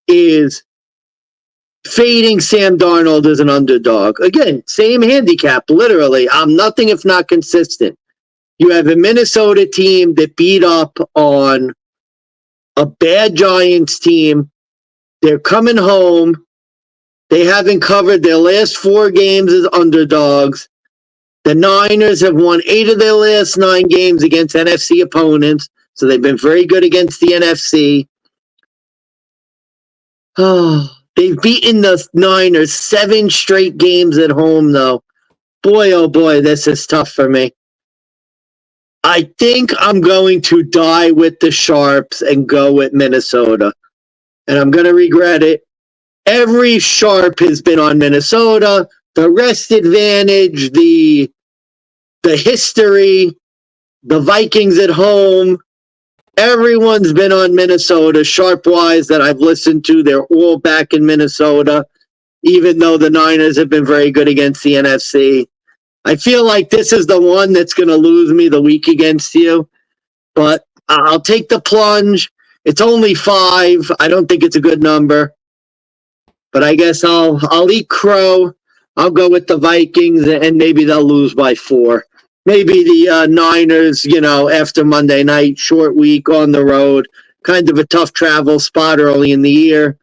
is fading Sam Darnold as an underdog. Again, same handicap, literally. I'm nothing if not consistent. You have a Minnesota team that beat up on a bad Giants team. They're coming home. They haven't covered their last 4 games as underdogs. The Niners have won 8 of their last 9 games against NFC opponents, so they've been very good against the NFC. Oh, they've beaten the Niners 7 straight games at home, though. Boy, oh boy, this is tough for me. I think I'm going to die with the Sharps and go with Minnesota. And I'm going to regret it. Every Sharp has been on Minnesota. The rest advantage, the history, the Vikings at home. Everyone's been on Minnesota, Sharp-wise, that I've listened to. They're all back in Minnesota, even though the Niners have been very good against the NFC. I feel like this is the one that's going to lose me the week against you. But I'll take the plunge. It's only 5. I don't think it's a good number. But I guess I'll eat crow. I'll go with the Vikings, and maybe they'll lose by 4. Maybe the Niners, after Monday night, short week on the road, kind of a tough travel spot early in the year.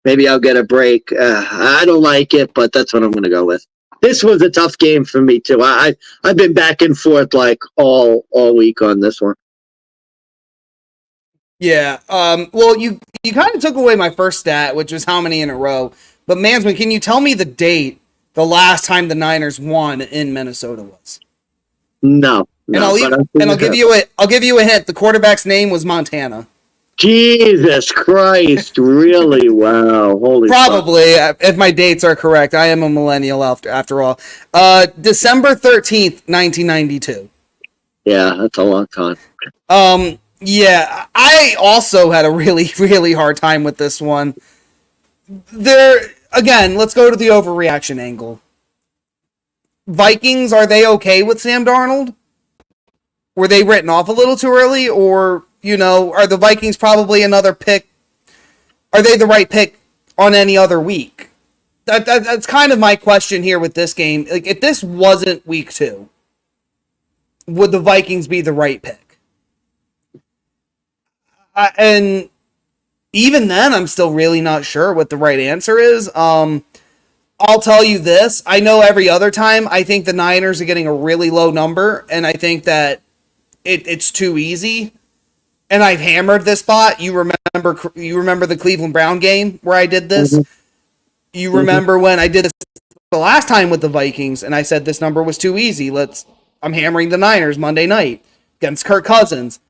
Maybe I'll get a break. I don't like it, but that's what I'm going to go with. This was a tough game for me, too. I've been back and forth like all week on this one.
Yeah. Well, you kind of took away my first stat, which was how many in a row. But Mansman, can you tell me the date the last time the Niners won in Minnesota was?
No.
And I'll give you a hint. The quarterback's name was Montana.
Jesus Christ! Really? Wow! Holy.
Probably, if my dates are correct. I am a millennial after all. December 13th, 1992.
Yeah, that's a long time.
Yeah, I also had a really, really hard time with this one. Again, let's go to the overreaction angle. Vikings, are they okay with Sam Darnold? Were they written off a little too early? Or, are the Vikings probably another pick? Are they the right pick on any other week? That's kind of my question here with this game. Like, if this wasn't week 2, would the Vikings be the right pick? And even then, I'm still really not sure what the right answer is. I'll tell you this. I know every other time I think the Niners are getting a really low number, and I think that it's too easy. And I've hammered this spot. You remember the Cleveland Brown game where I did this?
Mm-hmm.
You remember when I did this the last time with the Vikings, and I said this number was too easy. I'm hammering the Niners Monday night against Kirk Cousins.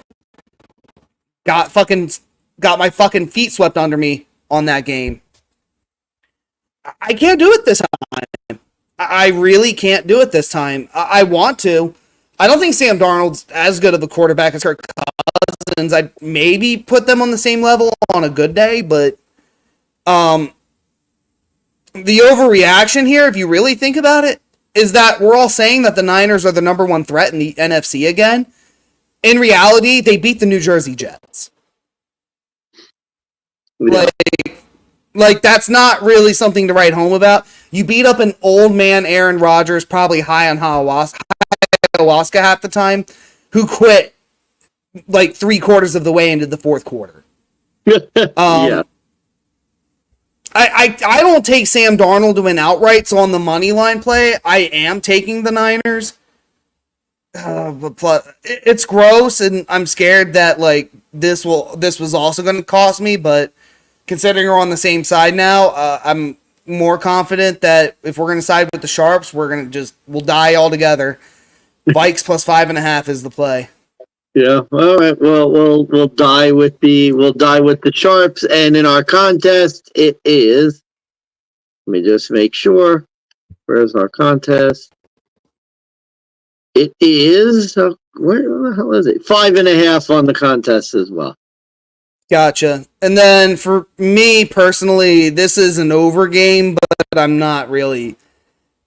Got my fucking feet swept under me on that game. I can't do it this time. I really can't do it this time. I want to. I don't think Sam Darnold's as good of a quarterback as Kirk Cousins. I'd maybe put them on the same level on a good day, but the overreaction here, if you really think about it, is that we're all saying that the Niners are the number one threat in the NFC again. In reality, they beat the New Jersey Jets.
Yeah.
Like that's not really something to write home about. You beat up an old man Aaron Rodgers, probably high on ayahuasca half the time, who quit like 3/4 of the way into the fourth quarter.
Yeah.
I don't take Sam Darnold to win outright, so on the money line play, I am taking the Niners. But plus, it's gross, and I'm scared that like this was also going to cost me. But considering we're on the same side now, I'm more confident that if we're going to side with the Sharps, we'll die all together. Vikes plus 5.5 is the play.
Yeah. All right. Well, we'll die with the Sharps, and in our contest, it is. Let me just make sure. Where's our contest? It is. Where the hell is it? 5.5 on the contest as well.
Gotcha. And then for me personally, this is an over game, but I'm not really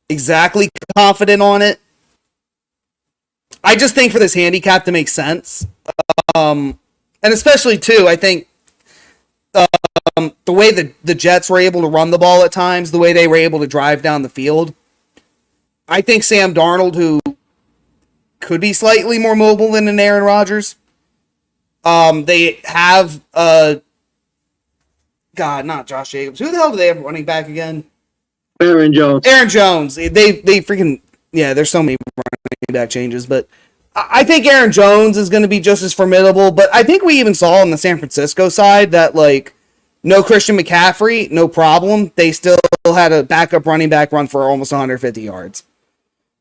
exactly confident on it. I just think for this handicap to make sense. And especially, too, I think the way the Jets were able to run the ball at times, the way they were able to drive down the field, I think Sam Darnold, who could be slightly more mobile than an Aaron Rodgers, they have, not Josh Jacobs. Who the hell do they have running back again?
Aaron Jones.
They freaking, yeah, there's so many running back changes, but I think Aaron Jones is going to be just as formidable, but I think we even saw on the San Francisco side that, like, no Christian McCaffrey, no problem. They still had a backup running back run for almost 150 yards.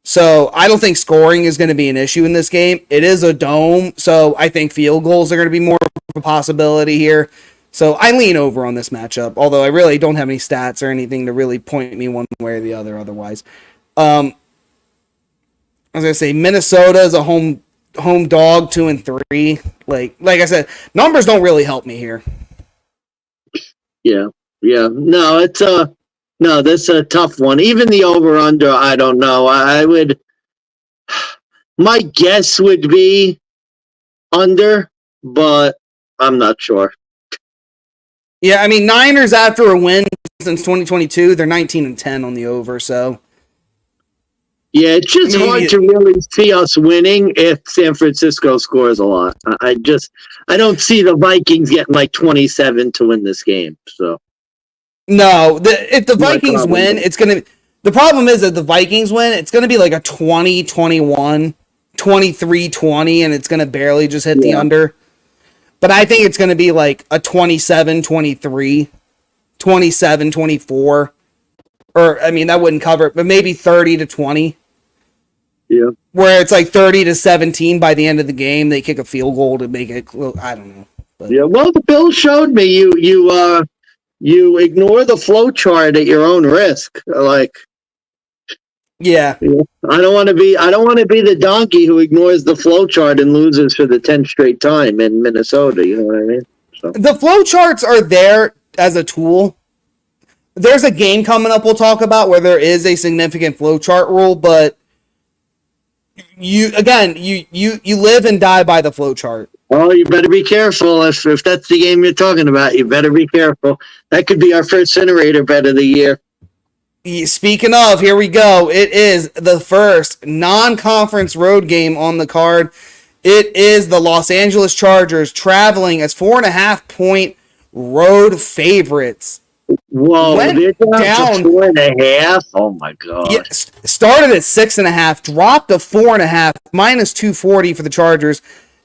So I don't think scoring is going to be an issue in this game. It is a dome, so I think field goals are going to be more of a possibility here. So I lean over on this matchup, although I really don't have any stats or anything to really point me one way or the other otherwise. I was going to say Minnesota is a home dog, 2-3. Like I said, numbers don't really help me here.
Yeah. No, this is a tough one. Even the over-under, I don't know. My guess would be under, but I'm not sure.
Yeah, I mean, Niners after a win since 2022, they're 19-10 on the over, so.
Yeah, it's just hard to really see us winning if San Francisco scores a lot. I don't see the Vikings getting like 27 to win this game. So
no, if the Vikings win, it's gonna. The problem is that the Vikings win, it's gonna be like a 20-21, 23-20, and it's gonna barely just hit the under. But I think it's gonna be like a 27-23, 27-24, or I mean that wouldn't cover it, but maybe 30-20.
Yeah.
Where it's like 30-17 by the end of the game, they kick a field goal to make it. I don't know. But. Yeah.
Well, the Bills showed me you ignore the flow chart at your own risk. Like.
Yeah.
I don't want to be the donkey who ignores the flow chart and loses for the 10th straight time in Minnesota. You know what I mean? So. The
flow charts are there as a tool. There's a game coming up we'll talk about where there is a significant flow chart rule, but you live and die by the flow chart.
Oh, you better be careful. If that's the game you're talking about, you better be careful. That could be our first incinerator bet of the year.
Speaking of, here we go. It is the first non-conference road game on the card. It is the Los Angeles Chargers traveling as 4.5-point road favorites
Whoa,
went
they're down
down.
to 4.5. Oh my god.
Yeah, started at 6.5, dropped to 4.5, minus 240 for the Chargers.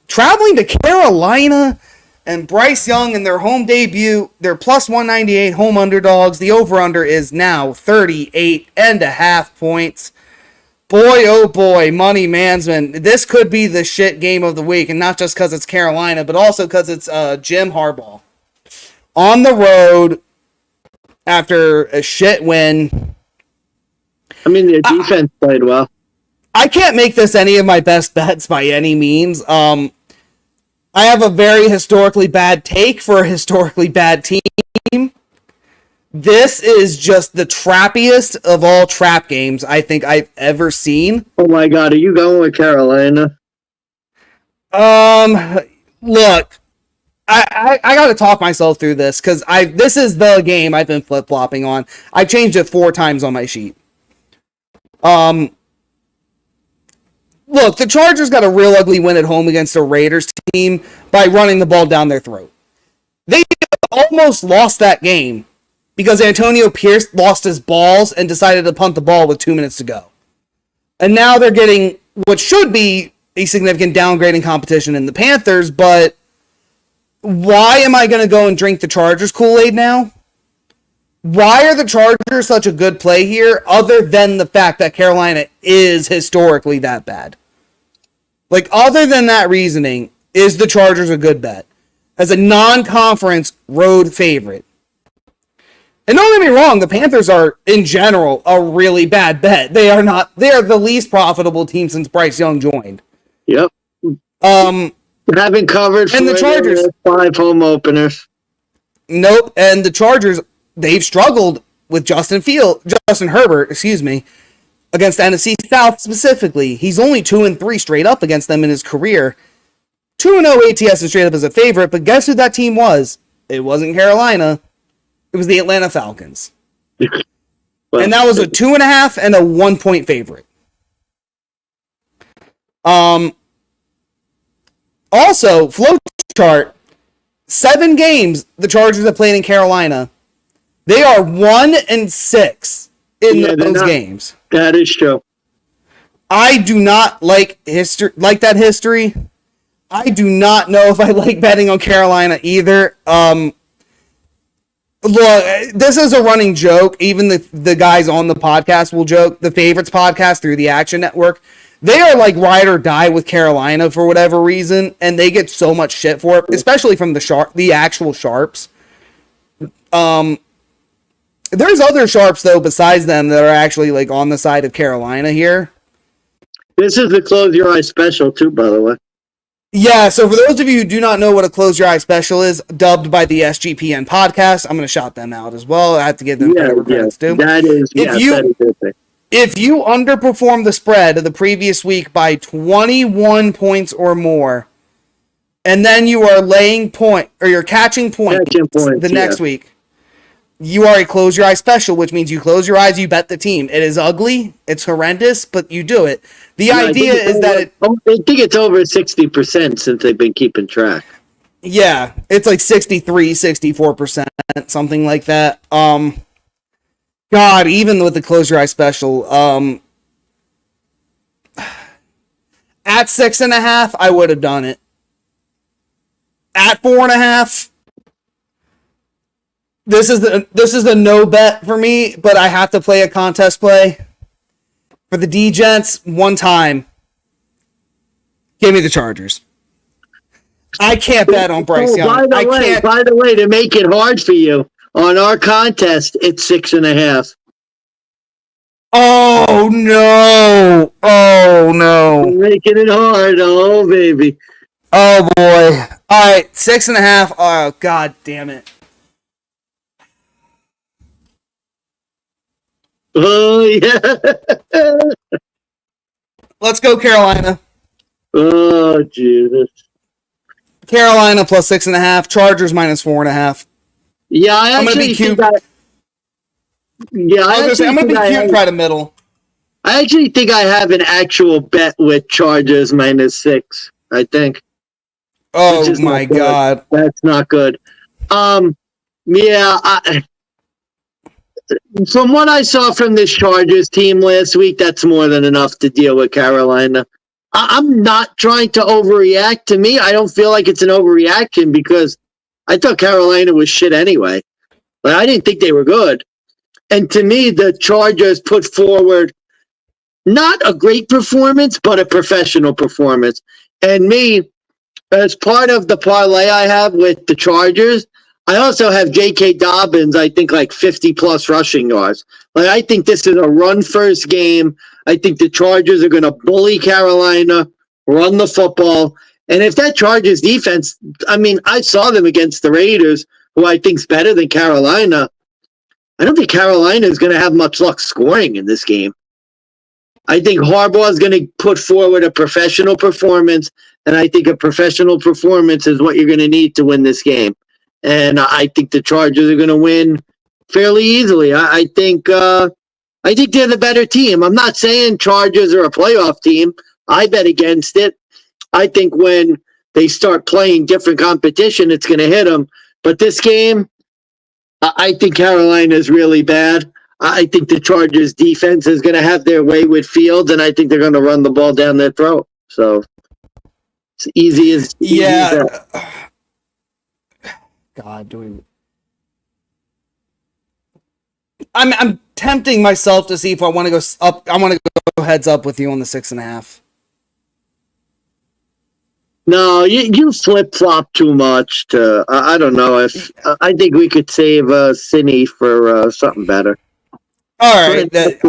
Traveling to Carolina and Bryce Young in their home debut, they're plus 198 home underdogs. The over-under is now 38.5 points. Boy, oh boy, Money Mansman. This could be the shit game of the week, and not just because it's Carolina, but also because it's Jim Harbaugh. On the road after a shit win.
I mean, their defense played well.
I can't make this any of my best bets by any means. I have a very historically bad take for a historically bad team. This is just the trappiest of all trap games I think I've ever seen.
Oh my god, are you going with Carolina?
Look, I got to talk myself through this because this is the game I've been flip flopping on. I changed it 4 times on my sheet. Look, the Chargers got a real ugly win at home against the Raiders team by running the ball down their throat. They almost lost that game because Antonio Pierce lost his balls and decided to punt the ball with 2 minutes to go. And now they're getting what should be a significant downgrade in competition in the Panthers, but why am I going to go and drink the Chargers Kool-Aid now? Why are the Chargers such a good play here other than the fact that Carolina is historically that bad? Like, other than that reasoning, is the Chargers a good bet? As a non-conference road favorite. And don't get me wrong, the Panthers are, in general, a really bad bet. They are the least profitable team since Bryce Young joined.
Yep. Haven't covered
and the Chargers
5 home openers.
Nope. And the Chargers, they've struggled with Justin Herbert, against the NFC South specifically. He's only 2-3 straight up against them in his career. 2-0 ATS is straight up as a favorite, but guess who that team was? It wasn't Carolina. It was the Atlanta Falcons.
Well,
and that was a 2.5 and a 1 point favorite. Also, flow chart, 7 games the Chargers have played in Carolina. They are 1-6 in those games.
That is true.
I do not like that history. I do not know if I like betting on Carolina either. Look, this is a running joke. Even the guys on the podcast will joke. The Favorites podcast through the Action Network, they are like ride or die with Carolina for whatever reason, and they get so much shit for it, especially from the actual sharps. There's other sharps though besides them that are actually like on the side of Carolina here.
This is the Close Your Eyes special too, by the way.
Yeah, so for those of you who do not know what a Close Your Eyes special is, dubbed by the SGPN podcast, I'm going to shout them out as well. I have to give them credits due.
That is,
if you underperform the spread of the previous week by 21 points or more, and then you are you're catching points the next week, you are a Close Your Eyes special, which means you close your eyes, you bet the team. It is ugly, it's horrendous, but you do it. The idea is that
I think it's over 60% since they've been keeping track.
Yeah, it's like 63, 64%, something like that. God, even with the Close Your Eyes special, at 6.5, I would have done it. At 4.5, this is a no bet for me, but I have to play a contest play. For the DeGents, one time, give me the Chargers. I can't bet on Bryce Young.
By the way, to make it hard for you, on our contest, it's 6.5.
Oh, no. Oh, no.
Making it hard. Oh, baby.
Oh, boy. All right, 6.5. Oh, God damn it.
Oh, yeah.
Let's go, Carolina.
Oh, Jesus.
Carolina plus 6.5. Chargers minus 4.5.
Yeah,
I'm going to be cute. I'm going to be cute and try to middle.
I actually think I have an actual bet with Chargers minus 6, I think.
Oh, my God.
That's not good. Yeah, From what I saw from this Chargers team last week, that's more than enough to deal with Carolina. I'm not trying to overreact. To me, I don't feel like it's an overreaction because I thought Carolina was shit anyway. Like, I didn't think they were good. And to me, the Chargers put forward not a great performance, but a professional performance. And me, as part of the parlay I have with the Chargers, I also have J.K. Dobbins, I think like 50-plus rushing yards. Like, I think this is a run-first game. I think the Chargers are going to bully Carolina, run the football. And if that Chargers defense, I mean, I saw them against the Raiders, who I think is better than Carolina. I don't think Carolina is going to have much luck scoring in this game. I think Harbaugh is going to put forward a professional performance, and I think a professional performance is what you're going to need to win this game. And I think the Chargers are going to win fairly easily. I think they're the better team. I'm not saying Chargers are a playoff team. I bet against it. I think when they start playing different competition, it's going to hit them. But this game, I think Carolina is really bad. I think the Chargers defense is going to have their way with Fields, and I think they're going to run the ball down their throat. So it's easy as that.
God, I'm tempting myself to see if I want to go up. I want to go heads up with you on the 6.5.
No, you flip flop too much. I don't know if I think we could save Cine for something better.
All right,
I get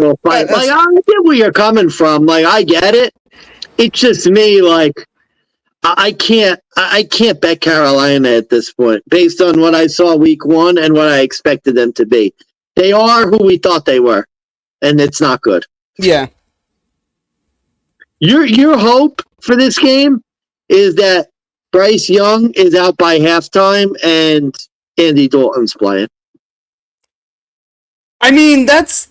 where you're coming from. Like, I get it. It's just me. Like, I can't bet Carolina at this point based on what I saw week 1 and what I expected them to be. They are who we thought they were, and it's not good.
Yeah.
Your hope for this game is that Bryce Young is out by halftime and Andy Dalton's playing.
But that's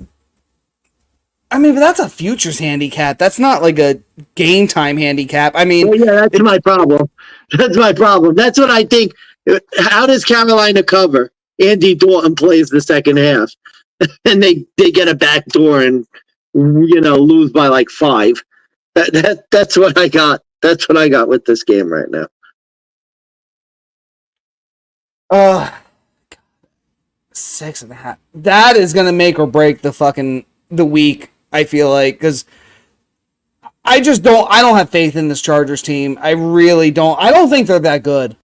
a futures handicap. That's not like a game time handicap.
Well, yeah, that's my problem. That's my problem. That's what I think. How does Carolina cover? Andy Dalton plays the second half, and they get a backdoor and lose by like 5. That's what I got. That's what I got with this game right now.
6.5. That is gonna make or break the week. I feel like, because I don't have faith in this Chargers team. I really don't. I don't think they're that good.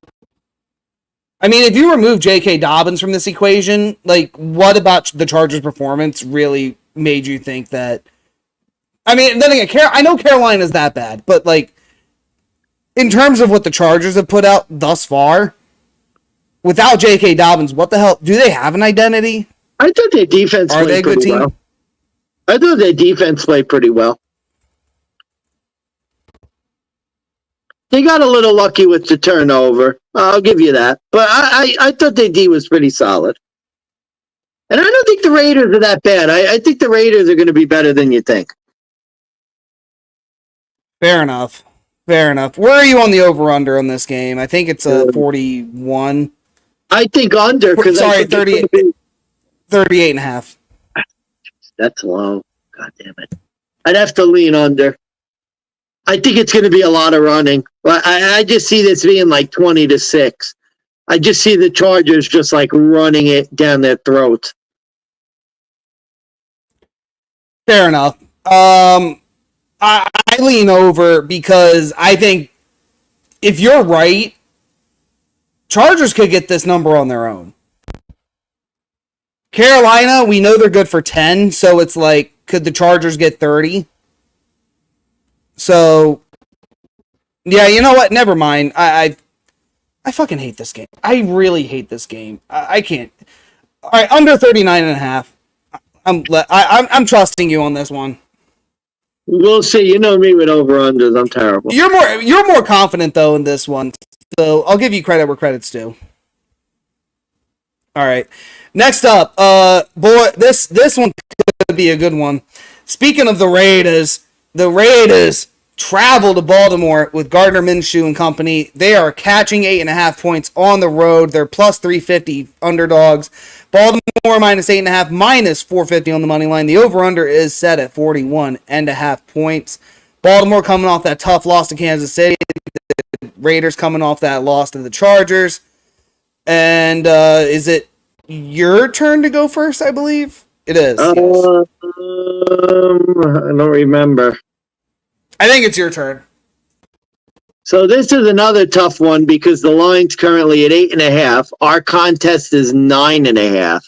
I mean, if you remove J.K. Dobbins from this equation, like, what about the Chargers' performance really made you think that? I mean, then again, I know Carolina's that bad, but like, in terms of what the Chargers have put out thus far, without J.K. Dobbins, what the hell? Do they have an identity?
I thought their defense
Are they a good team?
well. I thought their defense played pretty well. They got a little lucky with the turnover. I'll give you that. But I thought their D was pretty solid. And I don't think the Raiders are that bad. I think the Raiders are going to be better than you think.
Fair enough. Where are you on the over-under on this game? I think it's a 41.
I think under.
Sorry, 38.5.
That's low. God damn it. I'd have to lean under. I think it's going to be a lot of running. I just see this being like 20-6. I just see the Chargers just like running it down their throats.
Fair enough. I lean over because I think if you're right, Chargers could get this number on their own. Carolina, we know they're good for 10, so it's like, could the Chargers get 30? So, yeah, you know what? Never mind. I fucking hate this game. I really hate this game. I can't. All right, under 39.5. I'm trusting you on this one.
We'll see. You know me with over-unders. I'm terrible.
You're more confident, though, in this one. So I'll give you credit where credit's due. All right. Next up, this one could be a good one. Speaking of the Raiders travel to Baltimore with Gardner Minshew and company. They are catching 8.5 points on the road. They're plus 350 underdogs. Baltimore minus 8.5, minus 450 on the money line. The over-under is set at 41.5 points. Baltimore coming off that tough loss to Kansas City. The Raiders coming off that loss to the Chargers. And is it your turn to go first, I believe? It is. Yes.
I don't remember.
I think it's your turn.
So this is another tough one because the line's currently at 8.5. Our contest is 9.5.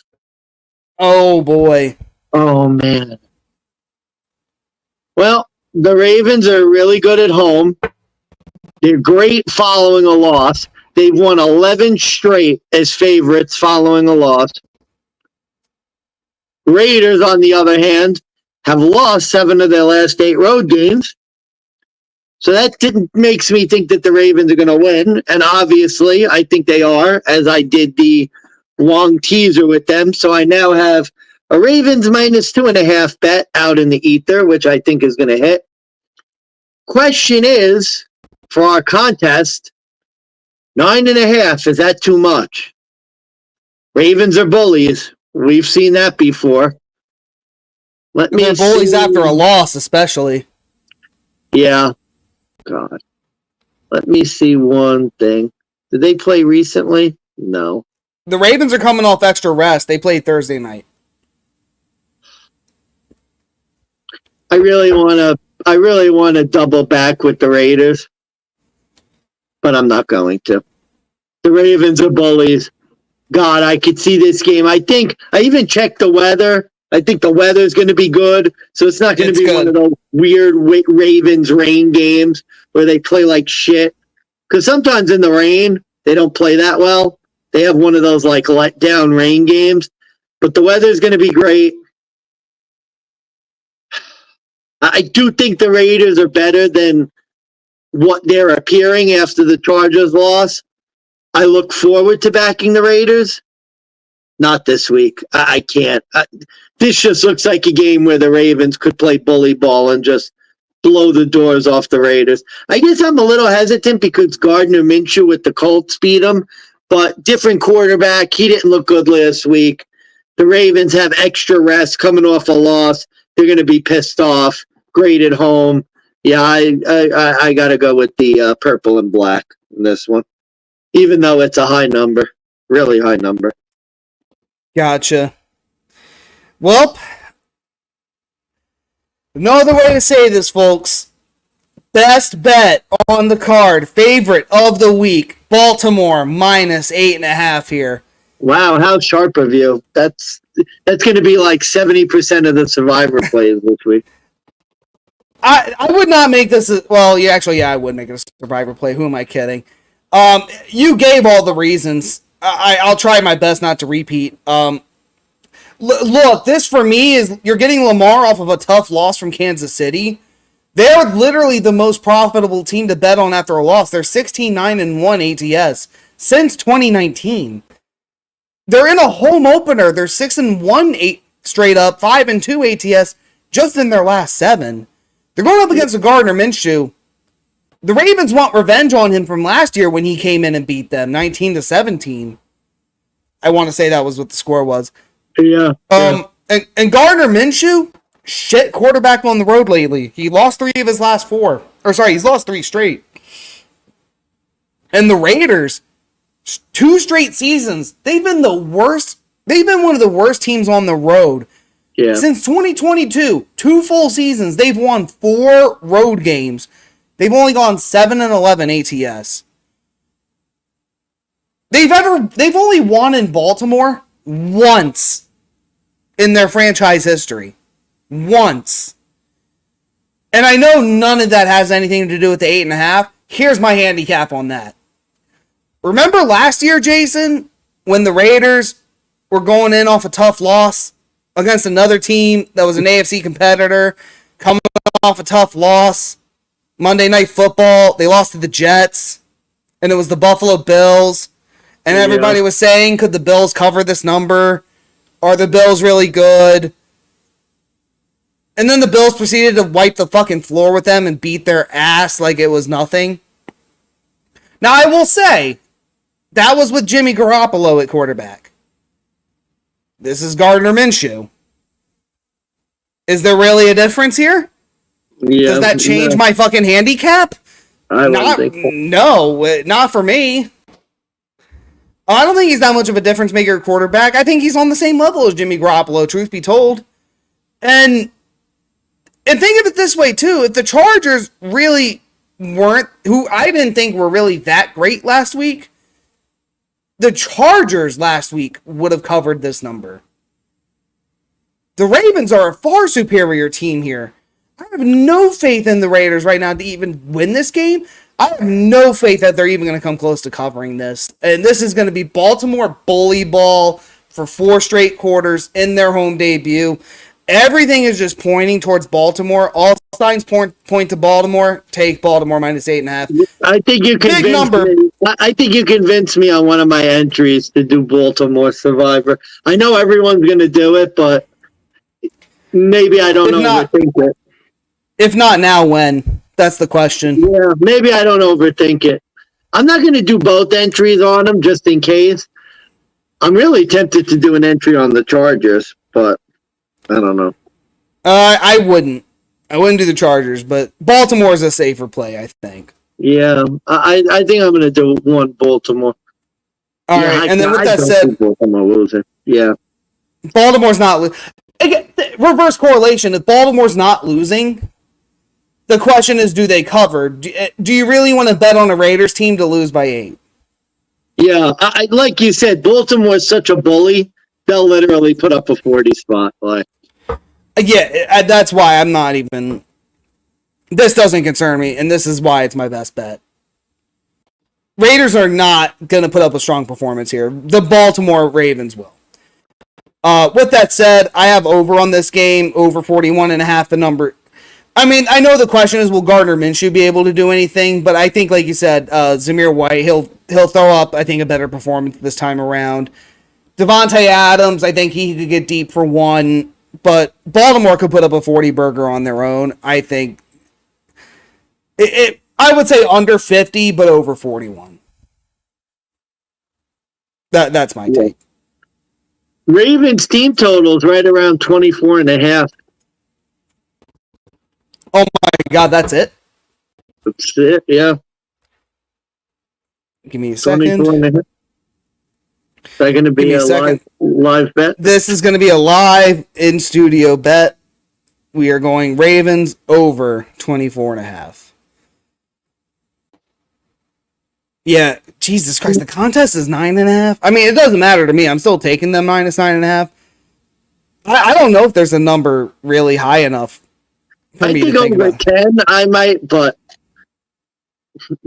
Oh, boy.
Oh, man. Well, the Ravens are really good at home. They're great following a loss. They've won 11 straight as favorites following a loss. Raiders, on the other hand, have lost 7 of their last 8 road games. So that makes me think that the Ravens are going to win. And obviously, I think they are, as I did the long teaser with them. So I now have a Ravens minus 2.5 bet out in the ether, which I think is going to hit. Question is, for our contest, 9.5, is that too much? Ravens are bullies. We've seen that before.
They're bullies after a loss, especially.
Yeah. God. Let me see one thing. Did they play recently? No.
The Ravens are coming off extra rest. They played Thursday night.
I really want to double back with the Raiders, but I'm not going to. The Ravens are bullies. God, I could see this game. I think I even checked the weather. I think the weather is going to be good, so it's not going to be one of those weird Ravens rain games where they play like shit. Because sometimes in the rain, they don't play that well. They have one of those like let down rain games, but the weather is going to be great. I do think the Raiders are better than what they're appearing after the Chargers loss. I look forward to backing the Raiders. Not this week. I can't. This just looks like a game where the Ravens could play bully ball and just blow the doors off the Raiders. I guess I'm a little hesitant because Gardner Minshew with the Colts beat him, but different quarterback. He didn't look good last week. The Ravens have extra rest coming off a loss. They're going to be pissed off. Great at home. Yeah, I got to go with the purple and black in this one, even though it's a high number, really high number.
Gotcha. Well, no other way to say this, folks. Best bet on the card, favorite of the week, Baltimore minus 8.5 here.
Wow, how sharp of you. That's going to be like 70% of the Survivor plays this week.
I would not make this, I would make it a Survivor play. Who am I kidding? You gave all the reasons. I'll try my best not to repeat. Look, this for me is, you're getting Lamar off of a tough loss from Kansas City. They're literally the most profitable team to bet on after a loss. They're 16-9-1 ATS since 2019. They're in a home opener. They're 6-1 straight up, 5-2 ATS just in their last 7. They're going up against a Gardner Minshew. The Ravens want revenge on him from last year when he came in and beat them 19-17. I want to say that was what the score was.
Yeah.
And Gardner Minshew, shit quarterback on the road lately. He lost 3 of his last 4. He's lost 3 straight. And the Raiders, 2 straight seasons, they've been the worst. They've been one of the worst teams on the road.
Yeah.
Since 2022, 2 full seasons, they've won 4 road games. They've only gone 7-11 ATS. They've only won in Baltimore once in their franchise history. Once. And I know none of that has anything to do with the 8.5. Here's my handicap on that. Remember last year, Jason, when the Raiders were going in off a tough loss against another team that was an AFC competitor, coming off a tough loss? Monday Night Football, they lost to the Jets, and it was the Buffalo Bills, and everybody was saying, could the Bills cover this number? Are the Bills really good? And then the Bills proceeded to wipe the fucking floor with them and beat their ass like it was nothing. Now, I will say, that was with Jimmy Garoppolo at quarterback. This is Gardner Minshew. Is there really a difference here?
Yeah,
Does that change my fucking handicap?
I don't think so.
No, not for me. I don't think he's that much of a difference maker at quarterback. I think he's on the same level as Jimmy Garoppolo, truth be told. And think of it this way, too. If the Chargers really weren't, who I didn't think were really that great last week, the Chargers last week would have covered this number. The Ravens are a far superior team here. I have no faith in the Raiders right now to even win this game. I have no faith that they're even going to come close to covering this. And this is going to be Baltimore bully ball for 4 straight quarters in their home debut. Everything is just pointing towards Baltimore. All signs point to Baltimore. Take Baltimore minus 8.5.
I think you
Big number.
me. I think you convinced me on one of my entries to do Baltimore Survivor. I know everyone's going to do it, but maybe I don't overthink it.
If not now, when? That's the question.
Yeah, maybe I don't overthink it. I'm not going to do both entries on them just in case. I'm really tempted to do an entry on the Chargers, but I don't know.
I wouldn't. I wouldn't do the Chargers, but Baltimore is a safer play, I think.
Yeah, I think I'm going to do one Baltimore.
All right, and then with that said,
Baltimore losing. Yeah,
Baltimore's not again. Reverse correlation. If Baltimore's not losing, the question is, do they cover? Do you really want to bet on a Raiders team to lose by 8?
Yeah, I like you said, Baltimore's such a bully. They'll literally put up a 40 spot. Like,
yeah, that's why I'm not even. This doesn't concern me, and this is why it's my best bet. Raiders are not going to put up a strong performance here. The Baltimore Ravens will. With that said, I have over on this game, over 41.5, the number. I mean, I know the question is, will Gardner Minshew be able to do anything? But I think, like you said, Zamir White, he'll throw up, I think, a better performance this time around. Devontae Adams, I think he could get deep for 1. But Baltimore could put up a 40 burger on their own. I think I would say under 50, but over 41. That's my take.
Ravens team totals right around 24.5.
Oh my God, that's it?
That's it, yeah.
Give me a second.
24.5. Is that going to be a live bet?
This is going to be a live in-studio bet. We are going Ravens over 24.5. Yeah, Jesus Christ, the contest is 9.5. I mean, it doesn't matter to me. I'm still taking them minus 9.5. I don't know if there's a number really high enough for me to think
over
about.
10, I might, but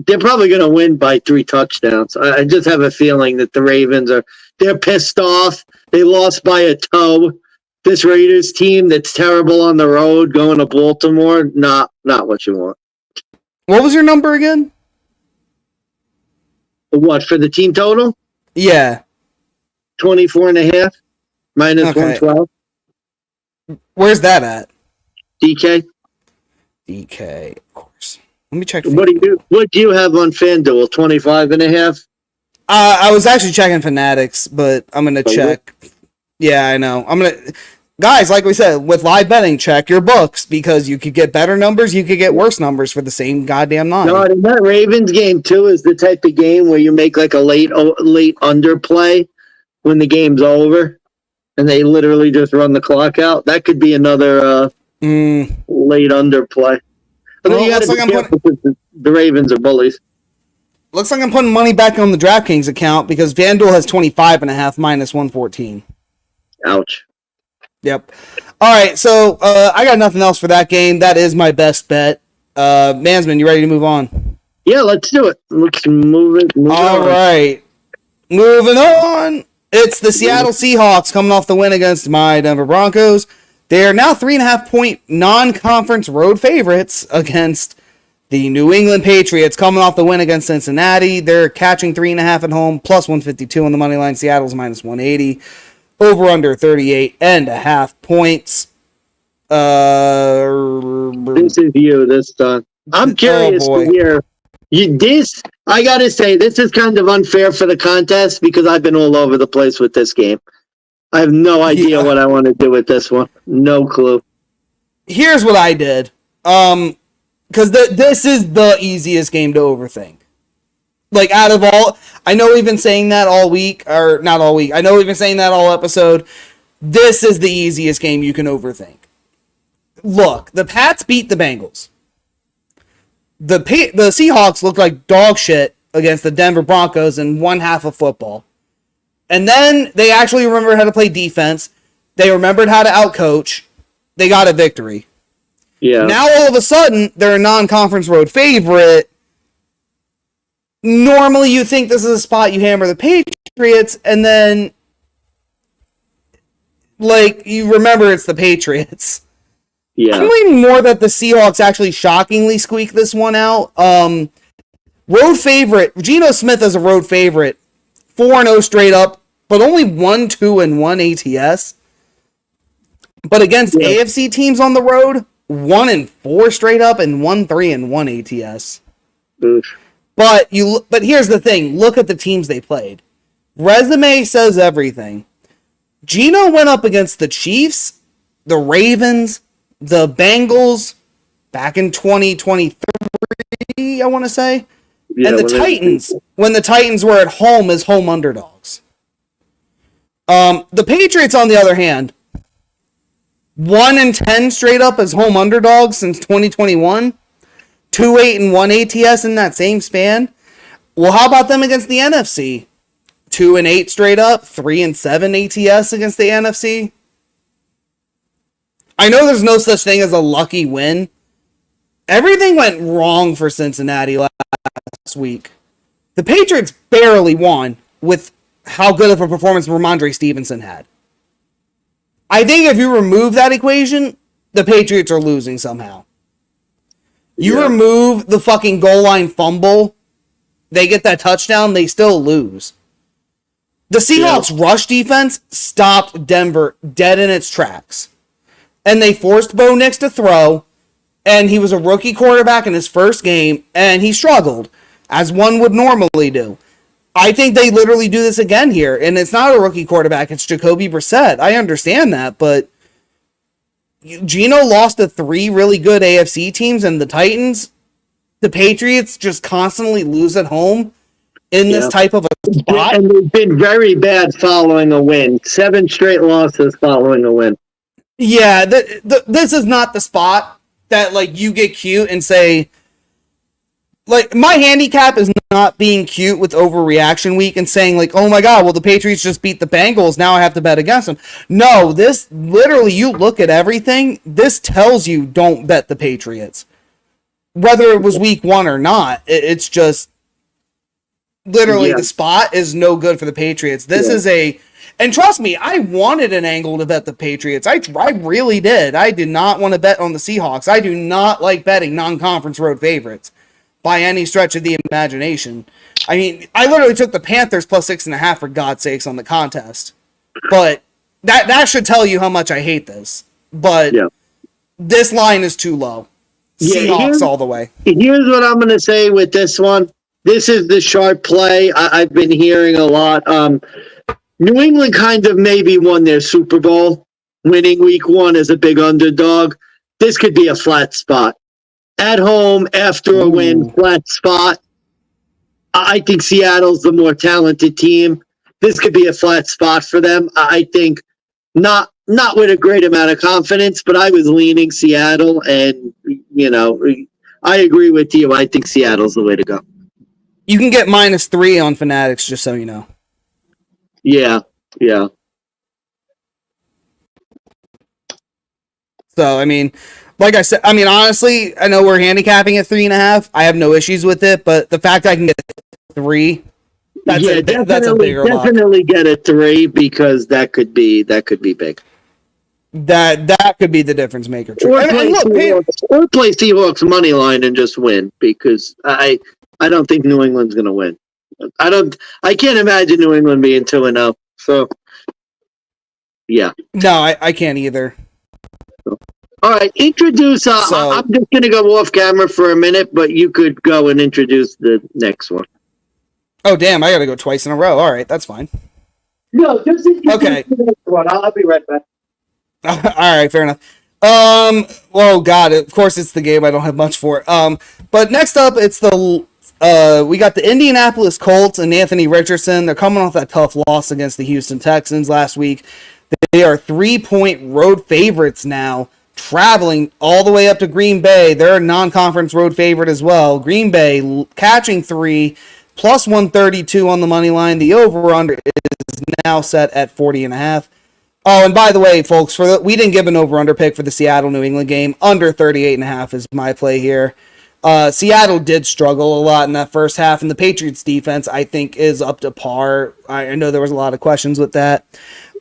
they're probably going to win by 3 touchdowns. I just have a feeling that the Ravens they're pissed off. They lost by a toe. This Raiders team that's terrible on the road going to Baltimore, not what you want.
What was your number again?
What, for the team total?
Yeah.
24.5 minus 112.
Where's that at?
DK.
DK, of course. Let me check.
What do you have on FanDuel? 25.5?
I was actually checking Fanatics, but I'm gonna check. Yeah, I know. Guys, like we said, with live betting, check your books because you could get better numbers, you could get worse numbers for the same goddamn 9.
No, and that Ravens game too is the type of game where you make like a late underplay when the game's over, and they literally just run the clock out. That could be another late underplay. Well, you gotta be careful because the Ravens are bullies.
Looks like I'm putting money back on the DraftKings account because FanDuel has 25.5 minus 114.
Ouch.
Yep. All right, so I got nothing else for that game. That is my best bet. Mansman, you ready to move on?
Yeah, let's do it. Let's move it.
All right. Moving on. It's the Seattle Seahawks coming off the win against my Denver Broncos. They are now 3.5-point non-conference road favorites against the New England Patriots coming off the win against Cincinnati. They're catching 3.5 at home, plus 152 on the money line. Seattle's minus 180. Over under 38.5 points.
This is you this time. I'm curious to hear. I gotta say, this is kind of unfair for the contest because I've been all over the place with this game. I have no idea what I want to do with this one. No clue.
Here's what I did. Because this is the easiest game to overthink. Like, out of all, I know we've been saying that all week, or not all week. I know we've been saying that all episode. This is the easiest game you can overthink. Look, the Pats beat the Bengals. The Seahawks looked like dog shit against the Denver Broncos in one half of football. And then they actually remembered how to play defense. They remembered how to outcoach. They got a victory.
Yeah.
Now all of a sudden, they're a non-conference road favorite. Normally you think this is a spot you hammer the Patriots, and then like you remember it's the Patriots.
Yeah.
I'm leaning more that the Seahawks actually shockingly squeak this one out. Road favorite. Geno Smith is a road favorite. 4-0 straight up, but only 1-2-1 ATS. But against AFC teams on the road, 1-4 straight up and 1-3-1 ATS.
Oof.
But here's the thing. Look at the teams they played. Resume says everything. Geno went up against the Chiefs, the Ravens, the Bengals back in 2023, I want to say. Yeah, and the Titans, when the Titans were at home as home underdogs. The Patriots, on the other hand, 1-10 straight up as home underdogs since 2021. 2-8-1 ATS in that same span. Well, how about them against the NFC? 2-8 straight up, 3-7 ATS against the NFC. I know there's no such thing as a lucky win. Everything went wrong for Cincinnati last week. The Patriots barely won with how good of a performance Ramondre Stevenson had. I think if you remove that equation, the Patriots are losing somehow. You remove the fucking goal line fumble, they get that touchdown, they still lose. The Seahawks rush defense stopped Denver dead in its tracks. And they forced Bo Nix to throw, and he was a rookie quarterback in his first game, and he struggled, as one would normally do. I think they literally do this again here, and it's not a rookie quarterback, it's Jacoby Brissett. I understand that, but Geno lost to 3 really good AFC teams, and the Titans, the Patriots just constantly lose at home in this type of a spot.
And they've been very bad following a win. 7 straight losses following a win.
Yeah, this is not the spot that, like, you get cute and say, like, my handicap is not being cute with overreaction week and saying, like, oh my god, well, the Patriots just beat the Bengals, now I have to bet against them. No, this, literally, you look at everything, this tells you don't bet the Patriots. Whether it was week 1 or not, it's just, literally, the spot is no good for the Patriots. This is and trust me, I wanted an angle to bet the Patriots. I really did. I did not want to bet on the Seahawks. I do not like betting non-conference road favorites by any stretch of the imagination. I mean, I literally took the Panthers plus 6.5 for God's sakes on the contest. But that should tell you how much I hate this. But this line is too low. Seahawks all the way.
Here's what I'm going to say with this one. This is the sharp play I've been hearing a lot. New England kind of maybe won their Super Bowl, winning week 1 as a big underdog. This could be a flat spot. At home, after a win, flat spot. I think Seattle's the more talented team. This could be a flat spot for them. I think not with a great amount of confidence, but I was leaning Seattle, and, you know, I agree with you. I think Seattle's the way to go.
You can get -3 on Fanatics, just so you know.
Yeah.
So, I mean, like I said, I mean, honestly, I know we're handicapping at 3.5. I have no issues with it, but the fact I can get 3, that's a bigger lock.
Definitely get a 3 because that could be big.
That could be the difference maker.
Or play Seahawks money line and just win, because I don't think New England's going to win. I can't imagine New England being 2-0. So, yeah.
No, I can't either.
All right, introduce.
So-
I'm just going to go off camera for a minute, but you could go and introduce the next one.
Oh, damn, I got to go twice in a row. All right, that's fine.
No, just introduce
Okay.
the next one. I'll be right back.
All right, fair enough. Well, God, of course it's the game I don't have much for. But next up, it's we got the Indianapolis Colts and Anthony Richardson. They're coming off that tough loss against the Houston Texans last week. They are 3-point road favorites now, traveling all the way up to Green Bay. They're a non-conference road favorite as well. Green Bay catching 3, plus 132 on the money line. The over-under is now set at 40.5. Oh, and by the way, folks, we didn't give an over-under pick for the Seattle-New England game. Under 38.5 is my play here. Seattle did struggle a lot in that first half, and the Patriots defense, I think, is up to par. I know there was a lot of questions with that.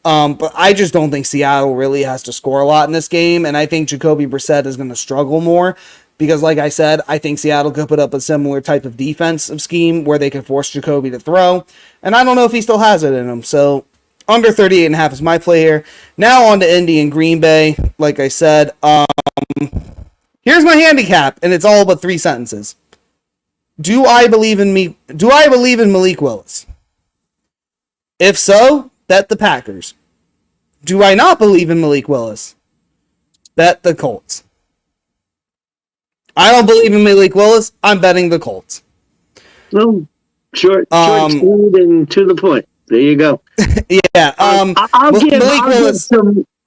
But I just don't think Seattle really has to score a lot in this game, and I think Jacoby Brissett is going to struggle more because, like I said, I think Seattle could put up a similar type of defensive scheme where they could force Jacoby to throw, and I don't know if he still has it in him, so under 38.5 is my play here. Now on to Indy and Green Bay. Like I said, here's my handicap, and it's all but 3 sentences. Do I believe in Malik Willis? If so, bet the Packers. Do I not believe in Malik Willis? Bet the Colts. I don't believe in Malik Willis. I'm betting the Colts.
Well, short, sweet, and to the point. There you go.
Yeah.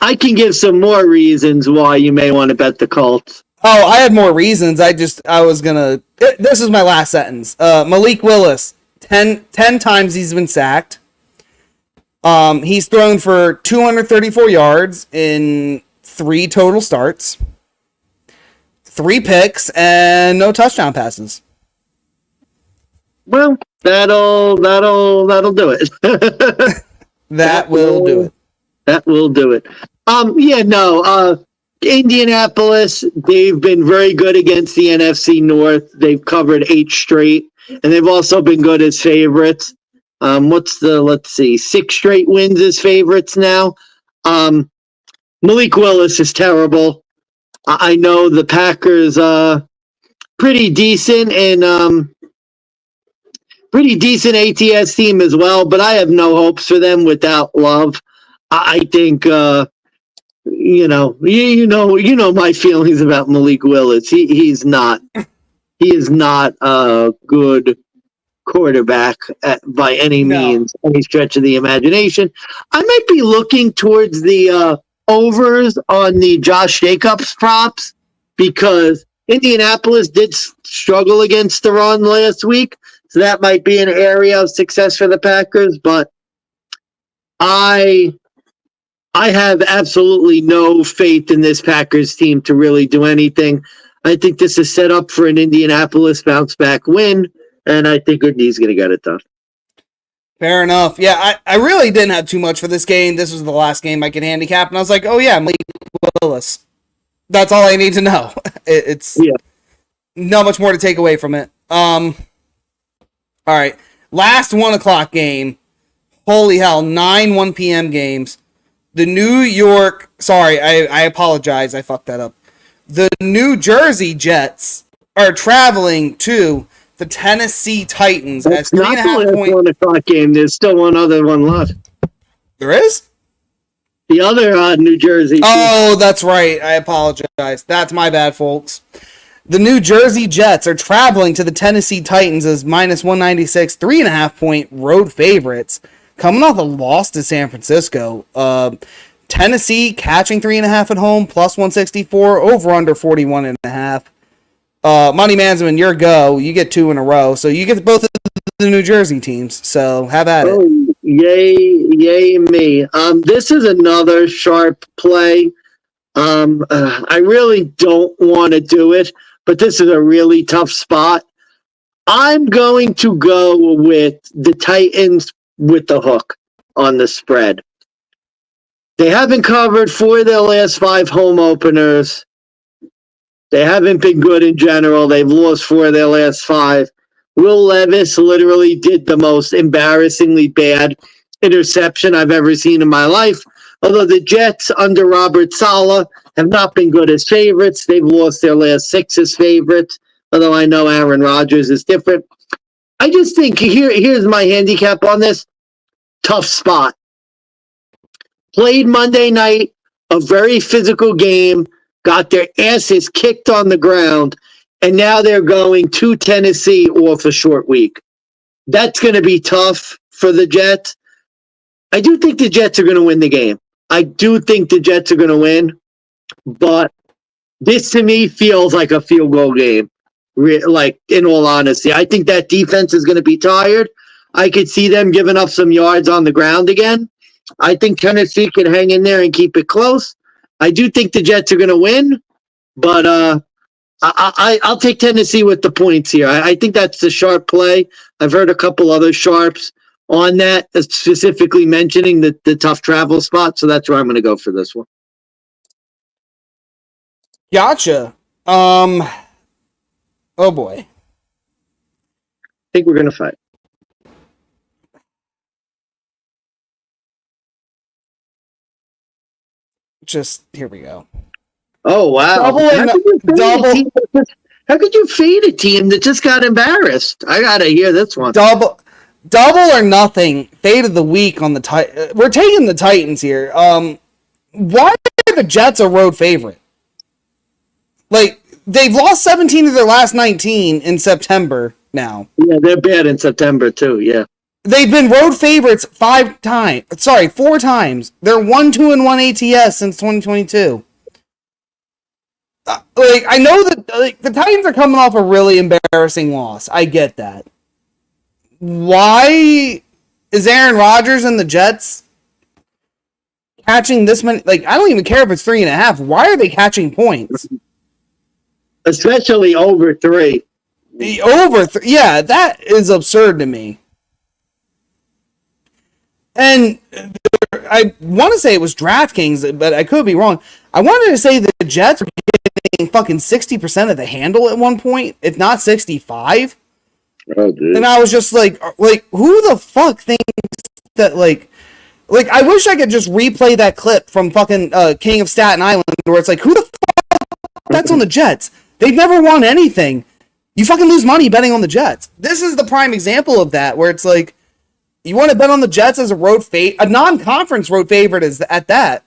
I can give some more reasons why you may want to bet the Colts.
Oh, I had more reasons. This is my last sentence. Malik Willis, 10 times he's been sacked. He's thrown for 234 yards in 3 total starts, 3 picks, and no touchdown passes.
Well, that'll do it.
That will do it.
That will do it. Indianapolis, they've been very good against the NFC North. They've covered 8 straight, and they've also been good as favorites. 6 straight wins as favorites now. Malik Willis is terrible. I know the Packers pretty decent and pretty decent ATS team as well, but I have no hopes for them without Love. I think you know my feelings about Malik Willis. He is not a good quarterback by any means, any stretch of the imagination. I might be looking towards the overs on the Josh Jacobs props because Indianapolis did struggle against the run last week, so that might be an area of success for the Packers. But I have absolutely no faith in this Packers team to really do anything. I think this is set up for an Indianapolis bounce back win, and I think Indy's going to get it done.
Fair enough. Yeah, I really didn't have too much for this game. This was the last game I could handicap, and I was like, oh yeah, Malik Willis. That's all I need to know. It's not much more to take away from it. All right, last 1 o'clock game. Holy hell, 9 1 p.m. games. The I apologize, I fucked that up. The New Jersey Jets are traveling to the Tennessee Titans as 3.5 point.
1 o'clock game. There's still one other one left.
There is?
The other New Jersey team.
Oh, that's right. I apologize. That's my bad, folks. The New Jersey Jets are traveling to the Tennessee Titans as minus 196, 3.5 point road favorites, coming off a loss to San Francisco. Tennessee catching 3.5 at home, plus 164, over under 41.5. Money Mansman, your go. You get 2 in a row, so you get both of the New Jersey teams. So have at it.
Yay me. This is another sharp play. I really don't want to do it, but this is a really tough spot. I'm going to go with the Titans with the hook on the spread. They haven't covered 4 of their last 5 home openers. They haven't been good in general. They've lost 4 of their last 5. Will Levis literally did the most embarrassingly bad interception I've ever seen in my life. Although the Jets under Robert Saleh have not been good as favorites. They've lost their last 6 as favorites, although I know Aaron Rodgers is different. I just think here's my handicap on this. Tough spot. Played Monday night, a very physical game, got their asses kicked on the ground, and now they're going to Tennessee off a short week. That's going to be tough for the Jets. I do think the Jets are going to win the game. I do think the Jets are going to win, but this to me feels like a field goal game. Like, in all honesty, I think that defense is going to be tired. I could see them giving up some yards on the ground again. I think Tennessee can hang in there and keep it close. I do think the Jets are going to win, but I'll take Tennessee with the points here. I think that's the sharp play. I've heard a couple other sharps on that, specifically mentioning the tough travel spot, so that's where I'm going to go for this one.
Gotcha. Oh boy.
I think we're going to fight.
Just, here we go.
Oh, wow. How could you fade a team that just got embarrassed? I got to hear this one.
Double or nothing. Fade of the week on the Titans. We're taking the Titans here. Why are the Jets a road favorite? Like, they've lost 17 of their last 19 in September now.
Yeah, they're bad in September, too, yeah.
They've been road favorites 4 times. They're 1-2-1 ATS since 2022. I know that the Titans are coming off a really embarrassing loss. I get that. Why is Aaron Rodgers and the Jets catching this many? I don't even care if it's 3.5. Why are they catching points?
Especially over 3.
Yeah, that is absurd to me. And I want to say it was DraftKings, but I could be wrong. I wanted to say the Jets were getting fucking 60% of the handle at one point, if not 65.
Oh, dude.
And I was just like, who the fuck thinks that, I wish I could just replay that clip from fucking King of Staten Island, where it's like, who the fuck bets on the Jets? They've never won anything. You fucking lose money betting on the Jets. This is the prime example of that, where it's like, you want to bet on the Jets as a non-conference road favorite is at that.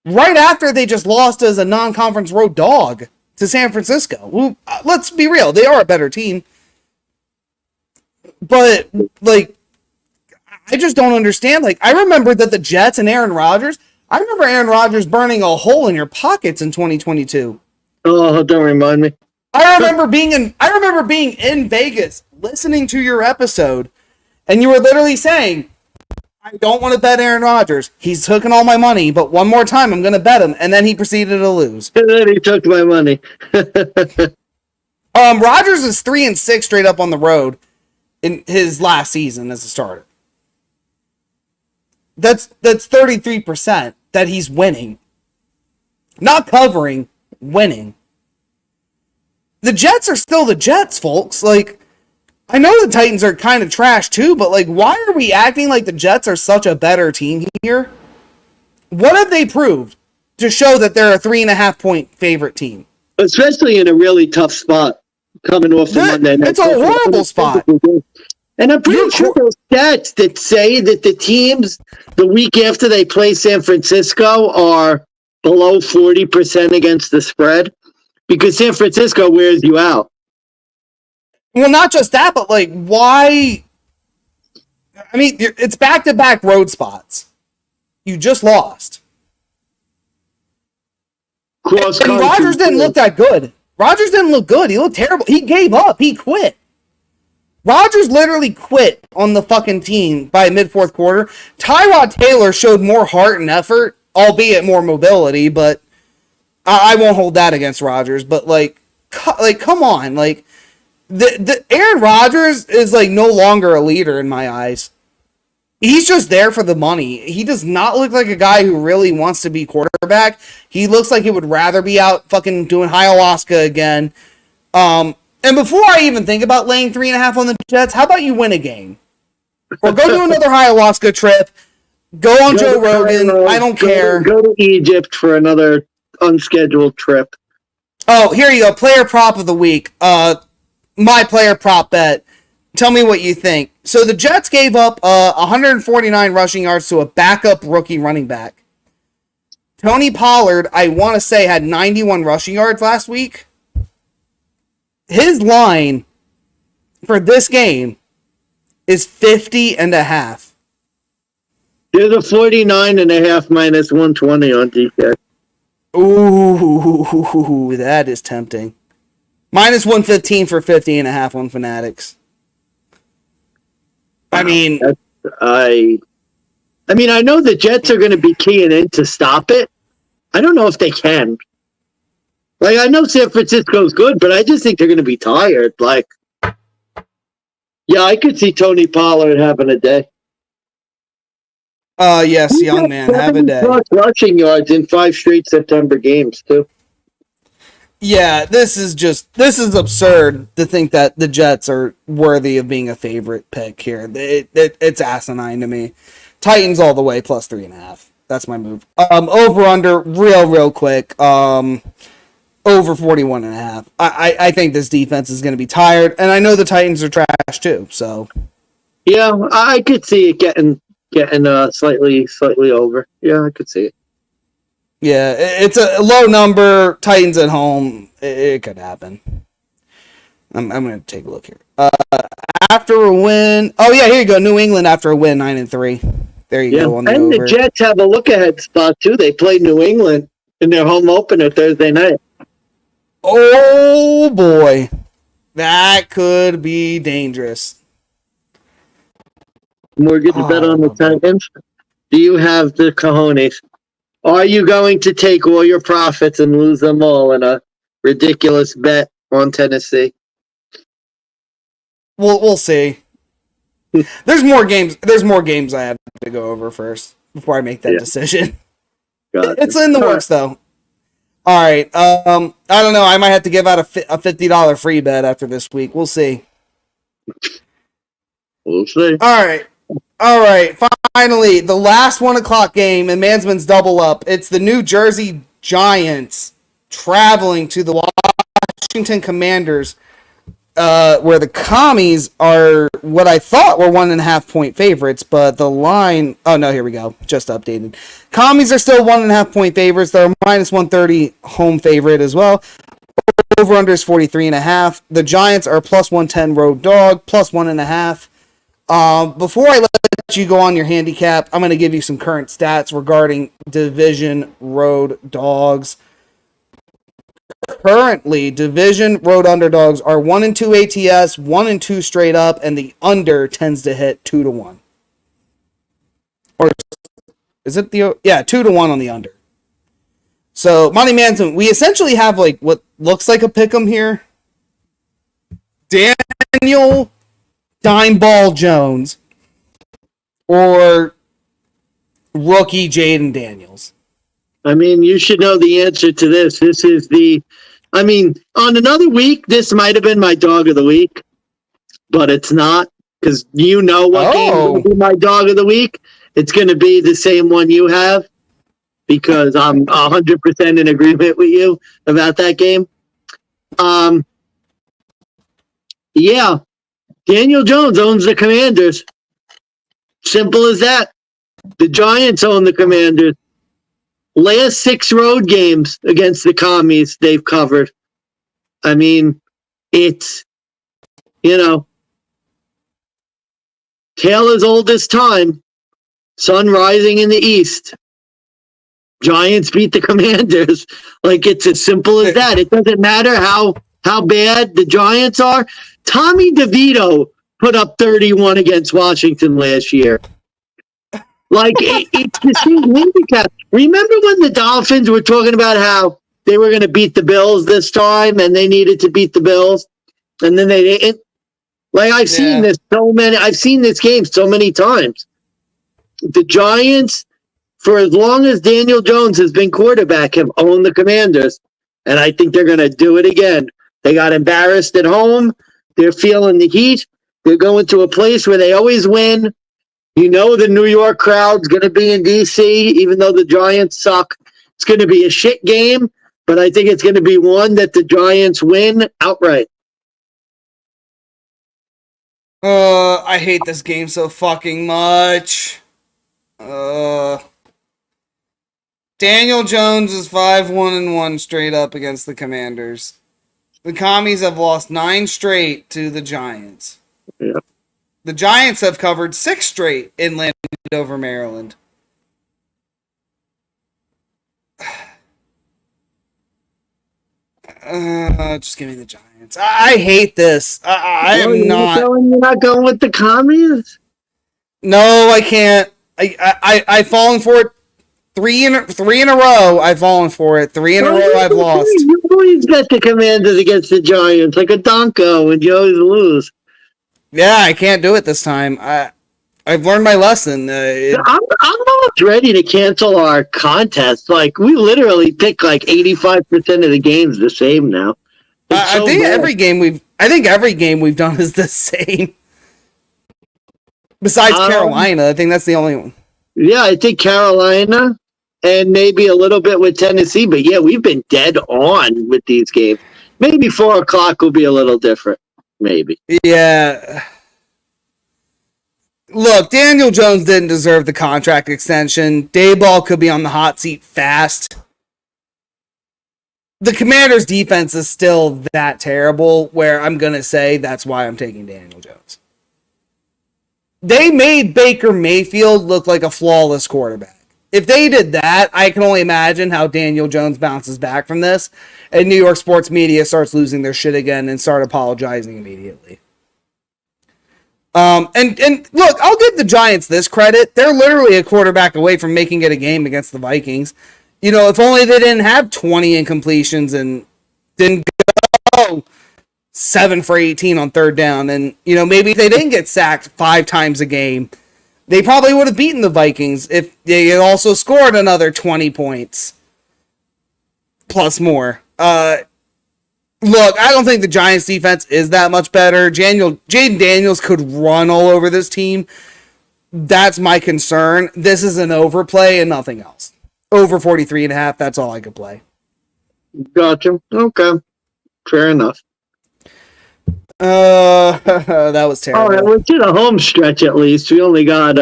Right after they just lost as a non-conference road dog to San Francisco. Let's be real, they are a better team. But, I just don't understand. I remember that the Jets and Aaron Rodgers, I remember Aaron Rodgers burning a hole in your pockets in 2022.
Oh, don't remind me.
I remember being in Vegas, listening to your episode, and you were literally saying, I don't want to bet Aaron Rodgers. He's taking all my money, but one more time I'm going to bet him. And then he proceeded to lose.
And then he took my money.
Rodgers is 3-6 straight up on the road in his last season as a starter. That's 33% that he's winning. Not covering, winning. The Jets are still the Jets, folks. I know the Titans are kind of trash too, but why are we acting like the Jets are such a better team here? What have they proved to show that they're a 3.5-point favorite team?
Especially in a really tough spot coming off the Monday night.
It's a horrible spot.
And I'm pretty sure those stats that say that the teams the week after they play San Francisco are below 40% against the spread, because San Francisco wears you out.
Well, not just that, but why? I mean, it's back-to-back road spots. You just lost. And Rodgers didn't look that good. Rodgers didn't look good. He looked terrible. He gave up. He quit. Rodgers literally quit on the fucking team by mid-fourth quarter. Tyrod Taylor showed more heart and effort, albeit more mobility, but I won't hold that against Rodgers. But, come on. The Aaron Rodgers is no longer a leader in my eyes. He's just there for the money. He does not look like a guy who really wants to be quarterback. He looks like he would rather be out fucking doing ayahuasca again. And before I even think about laying 3.5 on the Jets, how about you win a game? Or go do another ayahuasca trip. Go on Joe Rogan. I don't care.
Go to Egypt for another unscheduled trip.
Oh, here you go. Player prop of the week. My player prop bet. Tell me what you think. So the Jets gave up 149 rushing yards to a backup rookie running back. Tony Pollard, I want to say, had 91 rushing yards last week. His line for this game is 50.5.
There's a 49.5 minus 120 on DK.
Ooh, that is tempting. Minus 115 for 50.5 on Fanatics. I mean,
I know the Jets are going to be keying in to stop it. I don't know if they can. Like, I know San Francisco's good, but I just think they're going to be tired. Like, yeah, I could see Tony Pollard having a day.
yes, young man, have a day.
Plus rushing yards in 5 straight September games, too.
Yeah, this is absurd to think that the Jets are worthy of being a favorite pick here. It's asinine to me. Titans all the way, plus 3.5. That's my move. Over under, real quick. Over 41.5. I think this defense is going to be tired, and I know the Titans are trash too. So
yeah, I could see it getting slightly over. Yeah, I could see it.
yeah, it's a low number. Titans at home. It could happen. I'm going to take a look here. After a win. Oh yeah, here you go. New England after a win, 9-3. There you go. On the
and
over.
the Jets have a look-ahead spot too. They play New England in their home opener Thursday night.
Oh boy, that could be dangerous.
Mortgage bet on the Titans. Do you have the cojones? Are you going to take all your profits and lose them all in a ridiculous bet on Tennessee?
We'll see. There's more games. There's more games I have to go over first before I make that decision.
Gotcha.
It's in the works though. All right. I don't know. I might have to give out a $50 free bet after this week. We'll see.
We'll see.
All right. Finally, the last 1:00 game in Mansman's double up. It's the New Jersey Giants traveling to the Washington Commanders, where the Commies are what I thought were 1.5 point favorites, but the line. Oh no, here we go. Just updated. Commies are still 1.5 point favorites. They're minus 130 home favorite as well. Over under is 43.5. The Giants are plus 110 road dog, plus 1.5. Before I let you go on your handicap, I'm going to give you some current stats regarding division road dogs. Currently, division road underdogs are 1-2 ATS, 1-2 straight up, and the under tends to hit 2-1. Or is it 2-1 on the under? So, Monty Manson, we essentially have like what looks like a pick'em here. Daniel Dimeball Jones or rookie Jaden Daniels.
I mean, you should know the answer to this. This is on another week, this might have been my dog of the week, but it's not, because you know what game is going to be my dog of the week. It's going to be the same one you have, because I'm 100% in agreement with you about that game. Yeah, Daniel Jones owns the Commanders. Simple as that. The Giants own the Commanders. Last 6 road games against the Commies, they've covered. I mean, it's, tale as old as time. Sun rising in the east. Giants beat the Commanders. Like, it's as simple as that. It doesn't matter how bad the Giants are. Tommy DeVito put up 31 against Washington last year. Like, it's the same handicap. Remember when the Dolphins were talking about how they were going to beat the Bills this time and they needed to beat the Bills, and then they didn't? Like, I've seen this game so many times. The Giants, for as long as Daniel Jones has been quarterback, have owned the Commanders, and I think they're going to do it again. They got embarrassed at home. They're feeling the heat. They're going to a place where they always win. The New York crowd's going to be in D.C., even though the Giants suck. It's going to be a shit game, but I think it's going to be one that the Giants win outright.
I hate this game so fucking much. Daniel Jones is 5-1-1 straight up against the Commanders. The Commies have lost 9 straight to the Giants.
Yeah.
The Giants have covered 6 straight in Landover, Maryland. Just give me the Giants. I hate this. I am not.
You're not going with the Commies?
No, I can't. I've fallen for it. Three in a row. I've fallen for it. 3 in a row. I've lost.
You always bet the Commanders against the Giants like a donko, and you always lose.
Yeah, I can't do it this time. I've learned my lesson.
I'm almost ready to cancel our contest. Like, we literally pick like 85% of the games the same now.
I think every game we've done is the same. Besides Carolina, I think that's the only one.
Yeah, I think Carolina and maybe a little bit with Tennessee, but yeah, we've been dead on with these games. Maybe 4 o'clock will be a little different. Maybe.
Yeah. Look, Daniel Jones didn't deserve the contract extension. Dayball could be on the hot seat fast. The Commanders' defense is still that terrible where I'm going to say that's why I'm taking Daniel Jones. They made Baker Mayfield look like a flawless quarterback. If they did that, I can only imagine how Daniel Jones bounces back from this and New York sports media starts losing their shit again and start apologizing immediately. And look, I'll give the Giants this credit. They're literally a quarterback away from making it a game against the Vikings. You know, if only they didn't have 20 incompletions and didn't go 7 for 18 on third down. And, you know, maybe if they didn't get sacked 5 times a game, they probably would have beaten the Vikings if they had also scored another 20 points. Plus more. Look, I don't think the Giants defense is that much better. Jaden Daniels could run all over this team. That's my concern. This is an overplay and nothing else. Over 43.5, that's all I could play.
Gotcha. Okay. Fair enough.
That was terrible.
All right, we're to the home stretch at least. We only got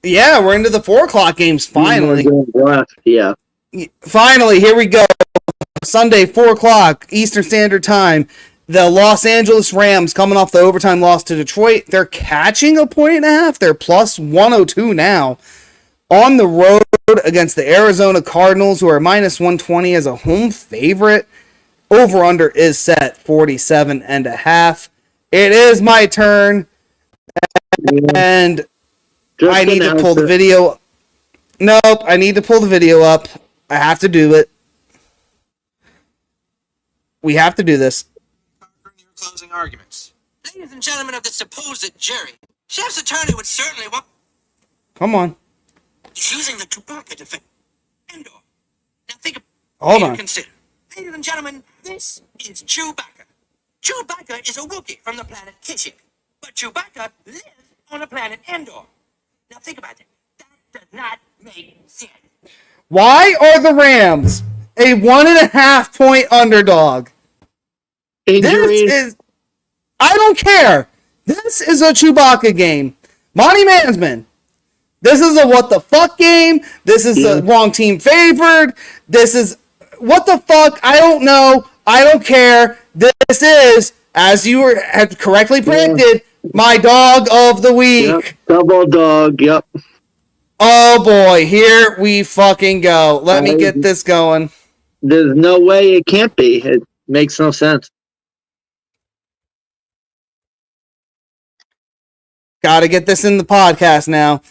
yeah, we're into the 4 o'clock games finally.
Left. Yeah.
Finally, here we go. Sunday, 4 o'clock Eastern Standard Time. The Los Angeles Rams coming off the overtime loss to Detroit. They're catching 1.5. They're plus 102 now. On the road against the Arizona Cardinals, who are minus 120 as a home favorite. Over-under is set 47.5. It is my turn. And I need to pull the video. Nope, I need to pull the video up. I have to do it. We have to do this.
Your closing arguments.
Ladies and gentlemen of the supposed jury, Chef's attorney would certainly want...
Come on.
He's using the Chewbacca defense. Endor. Now think of...
Hold on.
Consider. Ladies and gentlemen, this is Chewbacca. Chewbacca is a Wookiee from the planet Kashyyyk. But Chewbacca lives on the planet Endor. Now think about it. That does not make sense.
Why are the Rams a 1.5 point underdog?
Injuries.
I don't care. This is a Chewbacca game. Monty Mansman. This is a what the fuck game. This is the wrong team favored. This is what the fuck. I don't know. I don't care. This is, as you had correctly predicted, my dog of the week.
Yep. Double dog. Yep.
Oh boy, here we fucking go. Let me get this going.
There's no way it can't be. It makes no sense.
Gotta get this in the podcast now.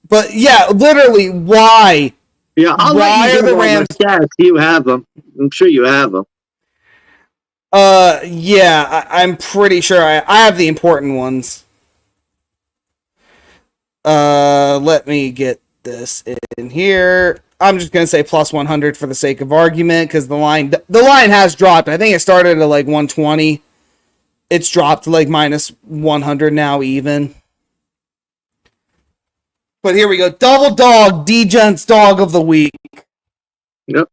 But yeah, literally, why?
Yeah,
why are the Rams?
Stats. You have them. I'm sure you have them.
Yeah, I'm pretty sure I have the important ones. Let me get this in here. I'm just gonna say plus 100 for the sake of argument because the line has dropped. I think it started at like 120. It's dropped to like minus 100 now even. But here we go. Double dog, DeGents dog of the week.
Yep.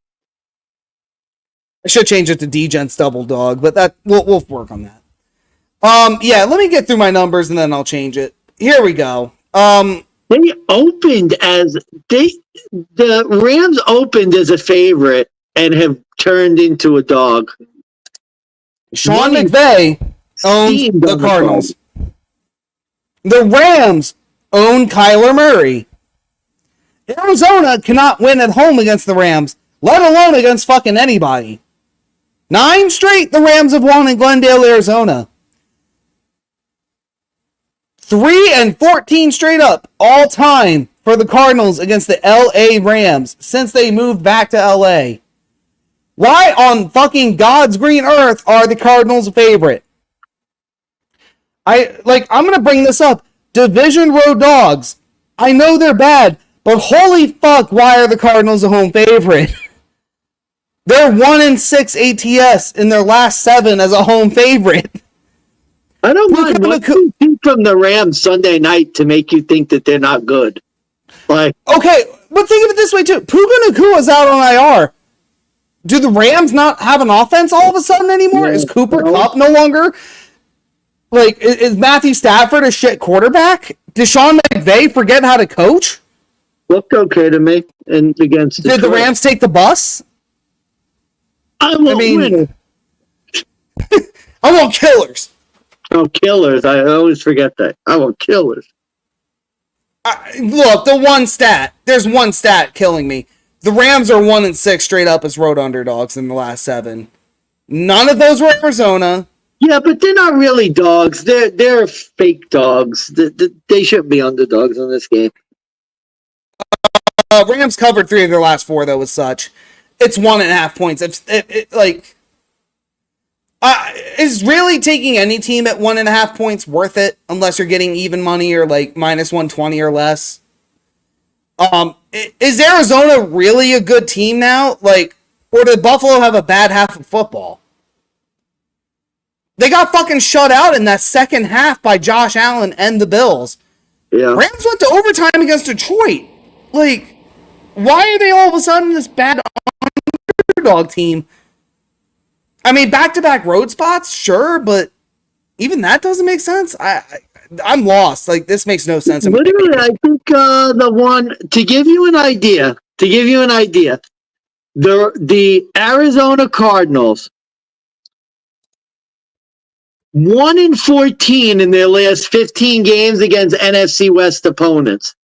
I should change it to DeGents double dog, but that we'll work on that. Yeah, let me get through my numbers and then I'll change it. Here we go.
They opened as the Rams opened as a favorite and have turned into a dog.
Sean McVay owns the Cardinals. The Rams own Kyler Murray. Arizona cannot win at home against the Rams, let alone against fucking anybody. 9 straight the Rams have won in Glendale, Arizona. 3-14 straight up all time for the Cardinals against the LA Rams since they moved back to LA. Why on fucking God's green earth are the Cardinals a favorite? I'm going to bring this up. Division road dogs. I know they're bad, but holy fuck, why are the Cardinals a home favorite? They're 1-6 ATS in their last 7 as a home favorite.
I don't mind what you see from the Rams Sunday night to make you think that they're not good. Like,
okay, but think of it this way too. Puka Nakua's out on IR. Do the Rams not have an offense all of a sudden anymore?
Yeah,
is Cooper Kupp no longer? Like, is Matthew Stafford a shit quarterback? Did Sean McVay forget how to coach?
Looked okay to me and against
Did the Rams take the bus?
I want
killers.
Oh, killers. I always forget that. I want killers.
Look, there's one stat killing me. The Rams are 1-6 straight up as road underdogs in the last 7. None of those were Arizona.
Yeah, but they're not really dogs. They're fake dogs. They shouldn't be underdogs in this game.
Rams covered 3 of their last 4 though. As such, it's 1.5 points. Is really taking any team at 1.5 points worth it unless you're getting even money or like minus 120 or less? Is Arizona really a good team now? Like, or did Buffalo have a bad half of football? They got fucking shut out in that second half by Josh Allen and the Bills.
Yeah.
Rams went to overtime against Detroit. Like, why are they all of a sudden this bad underdog team? I mean, back-to-back road spots, sure, but even that doesn't make sense. I'm lost. Like, this makes no sense.
Literally, I think the one to give you an idea, the Arizona Cardinals 1-14 in their last 15 games against NFC West opponents.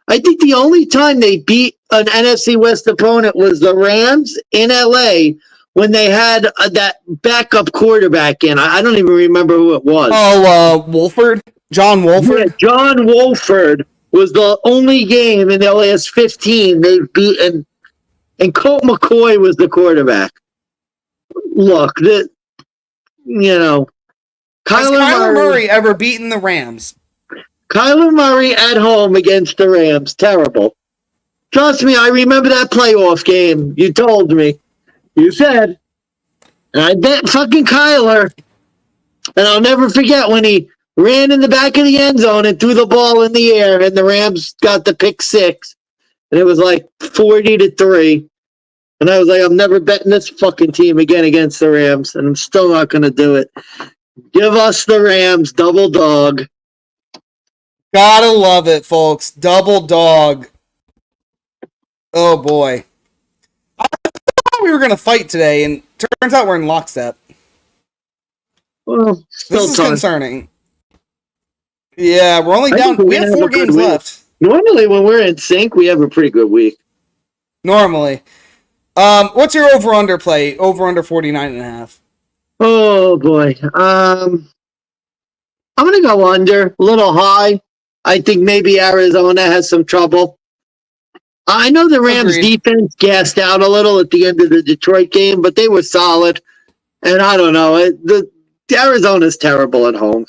I think the only time they beat an NFC West opponent was the Rams in LA when they had that backup quarterback in. I don't even remember who it was.
Oh, Wolford? John Wolford?
Yeah, John Wolford was the only game in their last 15 they've beaten, and Colt McCoy was the quarterback. Look, Kyler
Murray ever beaten the Rams?
Kyler Murray at home against the Rams, terrible. Trust me, I remember that playoff game. You told me. You said. And I bet fucking Kyler. And I'll never forget when he ran in the back of the end zone and threw the ball in the air, and the Rams got the pick 6. And it was like 40-3. And I was like, I'm never betting this fucking team again against the Rams. And I'm still not going to do it. Give us the Rams, double dog.
Gotta love it, folks. Double dog. Oh, boy. I thought we were going to fight today, and turns out we're in lockstep.
Well,
this is concerning. Yeah, we're only down. We have 4 games left.
Normally, when we're in sync, we have a pretty good week.
Normally. What's your over-under play? Over-under 49.5.
Oh, boy. I'm going to go under. A little high. I think maybe Arizona has some trouble. I know the Rams defense gassed out a little at the end of the Detroit game, but they were solid. And I don't know. Arizona's terrible at home.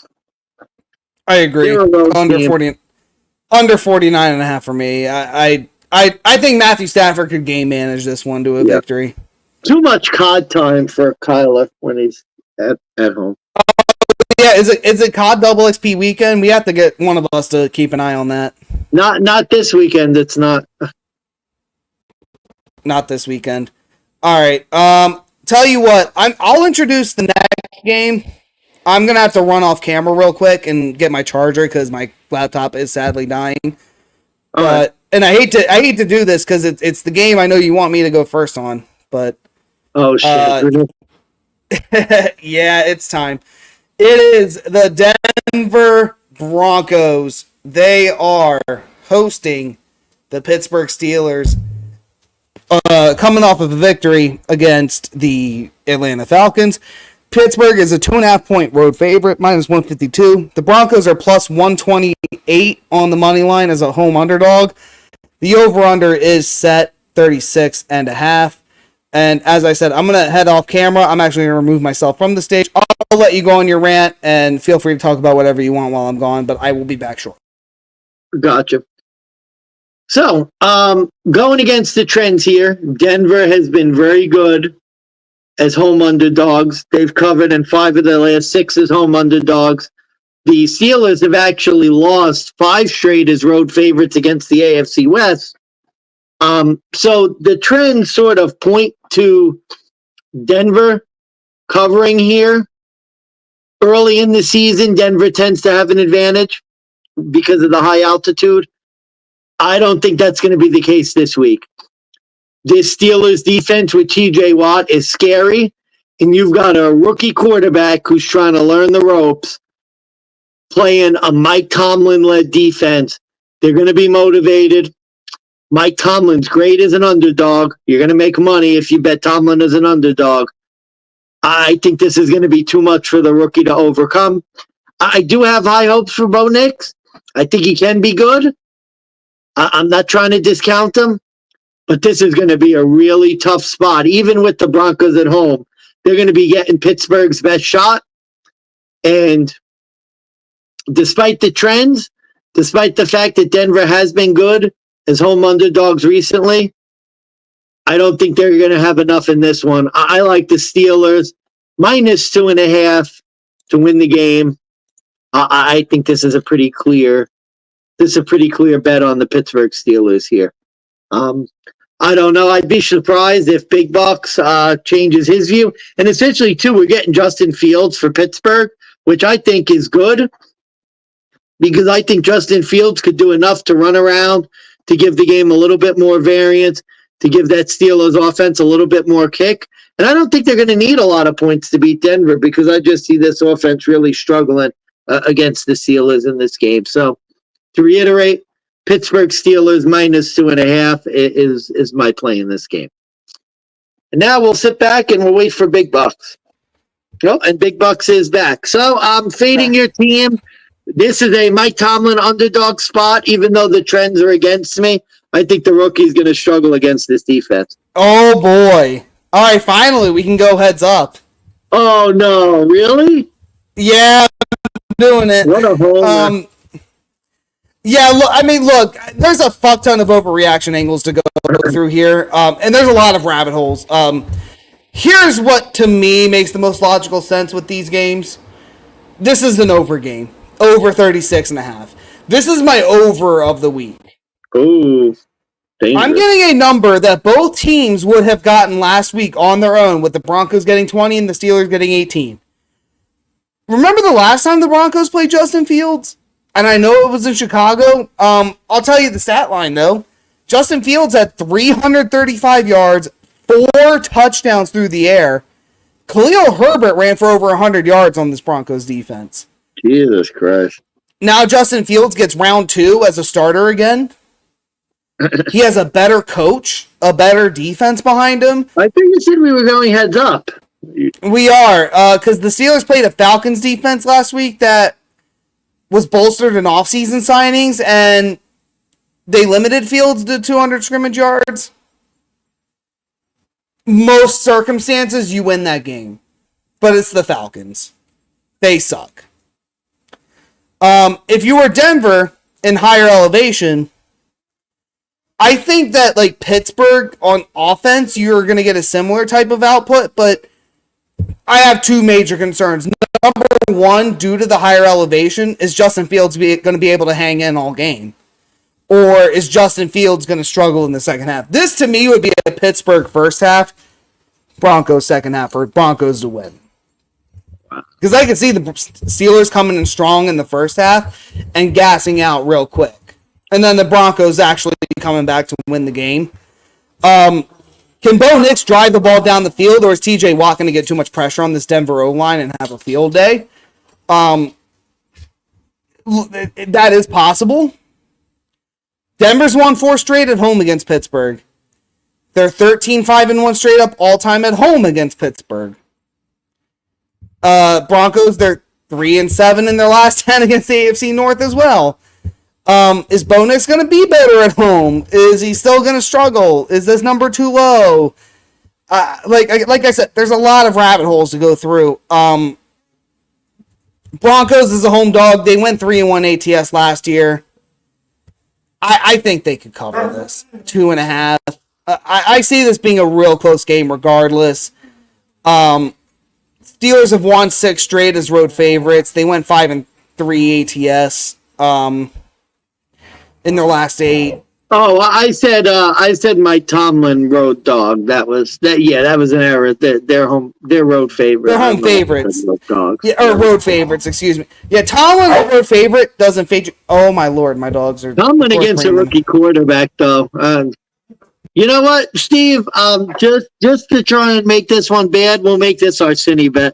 I agree. Under 49.5 for me. I think Matthew Stafford could game manage this one to a victory.
Too much COD time for Kyler when he's at home.
Yeah, is it COD double XP weekend? We have to get one of us to keep an eye on that.
Not this weekend. It's not.
Not this weekend. All right. Tell you what, I'll introduce the next game. I'm gonna have to run off camera real quick and get my charger because my laptop is sadly dying. But and I hate to do this because it's the game I know you want me to go first on. But
Oh shit!
yeah, it's time. It is the Denver Broncos. They are hosting the Pittsburgh Steelers, coming off of a victory against the Atlanta Falcons. Pittsburgh is a 2.5 point road favorite, minus 152. The Broncos are plus 128 on the money line as a home underdog. The over-under is set 36.5. And as I said, I'm going to head off camera. I'm actually going to remove myself from the stage. I'll let you go on your rant and feel free to talk about whatever you want while I'm gone, but I will be back shortly.
Gotcha. So, going against the trends here, Denver has been very good as home underdogs. They've covered in 5 of their last 6 as home underdogs. The Steelers have actually lost 5 straight as road favorites against the AFC West. So the trends sort of point to Denver covering here. Early in the season, Denver tends to have an advantage because of the high altitude. I don't think that's going to be the case this week. This Steelers defense with TJ Watt is scary, and you've got a rookie quarterback who's trying to learn the ropes, playing a Mike Tomlin-led defense. They're going to be motivated. Mike Tomlin's great as an underdog. You're going to make money if you bet Tomlin as an underdog. I think this is going to be too much for the rookie to overcome. I do have high hopes for Bo Nix. I think he can be good. I'm not trying to discount him, but this is going to be a really tough spot. Even with the Broncos at home, they're going to be getting Pittsburgh's best shot. And despite the trends, despite the fact that Denver has been good as home underdogs recently, I don't think they're going to have enough in this one. I like the Steelers minus 2.5 to win the game. I think this is a pretty clear bet on the Pittsburgh Steelers here. I don't know. I'd be surprised if Big Bucks changes his view. And essentially, too, we're getting Justin Fields for Pittsburgh, which I think is good because I think Justin Fields could do enough to run around, to give the game a little bit more variance, to give that Steelers offense a little bit more kick. And I don't think they're going to need a lot of points to beat Denver because I just see this offense really struggling against the Steelers in this game. So to reiterate, Pittsburgh Steelers minus 2.5 is my play in this game. And now we'll sit back and we'll wait for Big Bucks. Oh, and Big Bucks is back. So I'm fading your team. This is a Mike Tomlin underdog spot, even though the trends are against me. I think the rookie's going to struggle against this defense.
Oh, boy. All right, finally, we can go heads up.
Oh, no. Really?
Yeah, I'm doing it.
What a homer.
Yeah, look, there's a fuck ton of overreaction angles to go through here, and there's a lot of rabbit holes. Here's what, to me, makes the most logical sense with these games. This is an over game. Over 36.5. This is my over of the week.
Ooh, dangerous.
I'm getting a number that both teams would have gotten last week on their own, with the Broncos getting 20 and the Steelers getting 18. Remember the last time the Broncos played Justin Fields? And I know it was in Chicago. I'll tell you the stat line, though. Justin Fields had 335 yards, 4 touchdowns through the air. Khalil Herbert ran for over 100 yards on this Broncos defense.
Jesus Christ.
Now Justin Fields gets round 2 as a starter again. He has a better coach, a better defense behind him.
I think you said we were going heads up.
We are, because the Steelers played a Falcons defense last week that was bolstered in offseason signings, and they limited Fields to 200 scrimmage yards. Most circumstances, you win that game. But it's the Falcons. They suck. If you were Denver in higher elevation, I think that, like, Pittsburgh on offense, you're going to get a similar type of output, but I have 2 major concerns. Number 1, due to the higher elevation, is Justin Fields going to be able to hang in all game? or is Justin Fields going to struggle in the second half? This, to me, would be a Pittsburgh first half, Broncos second half, or Broncos to win. Because I can see the Steelers coming in strong in the first half and gassing out real quick. And then the Broncos actually coming back to win the game. Can Bo Nix drive the ball down the field, or is TJ Watt going to get too much pressure on this Denver O-line and have a field day? That is possible. Denver's won 4 straight at home against Pittsburgh. They're 13-5-1 straight up all-time at home against Pittsburgh. Broncos, they're 3-7 in their last 10 against the AFC North as well. Is Bo Nix going to be better at home? Is he still going to struggle? Is this number too low? Like I said, there's a lot of rabbit holes to go through. Broncos is a home dog. They went 3-1 ATS last year. I think they could cover this 2.5. I see this being a real close game regardless. Steelers have won 6 straight as road favorites. They went 5-3 ATS in their last 8.
Oh, I said Mike Tomlin road dog. That was an error. They're road favorite.
They're home favorites.
Road dogs.
Yeah, or road favorites, excuse me. Yeah, Tomlin, road favorite, doesn't fade. Oh my lord, my dogs are
Tomlin against a rookie quarterback though. You know what, Steve? Just to try and make this one bad, we'll make this our Cine bet.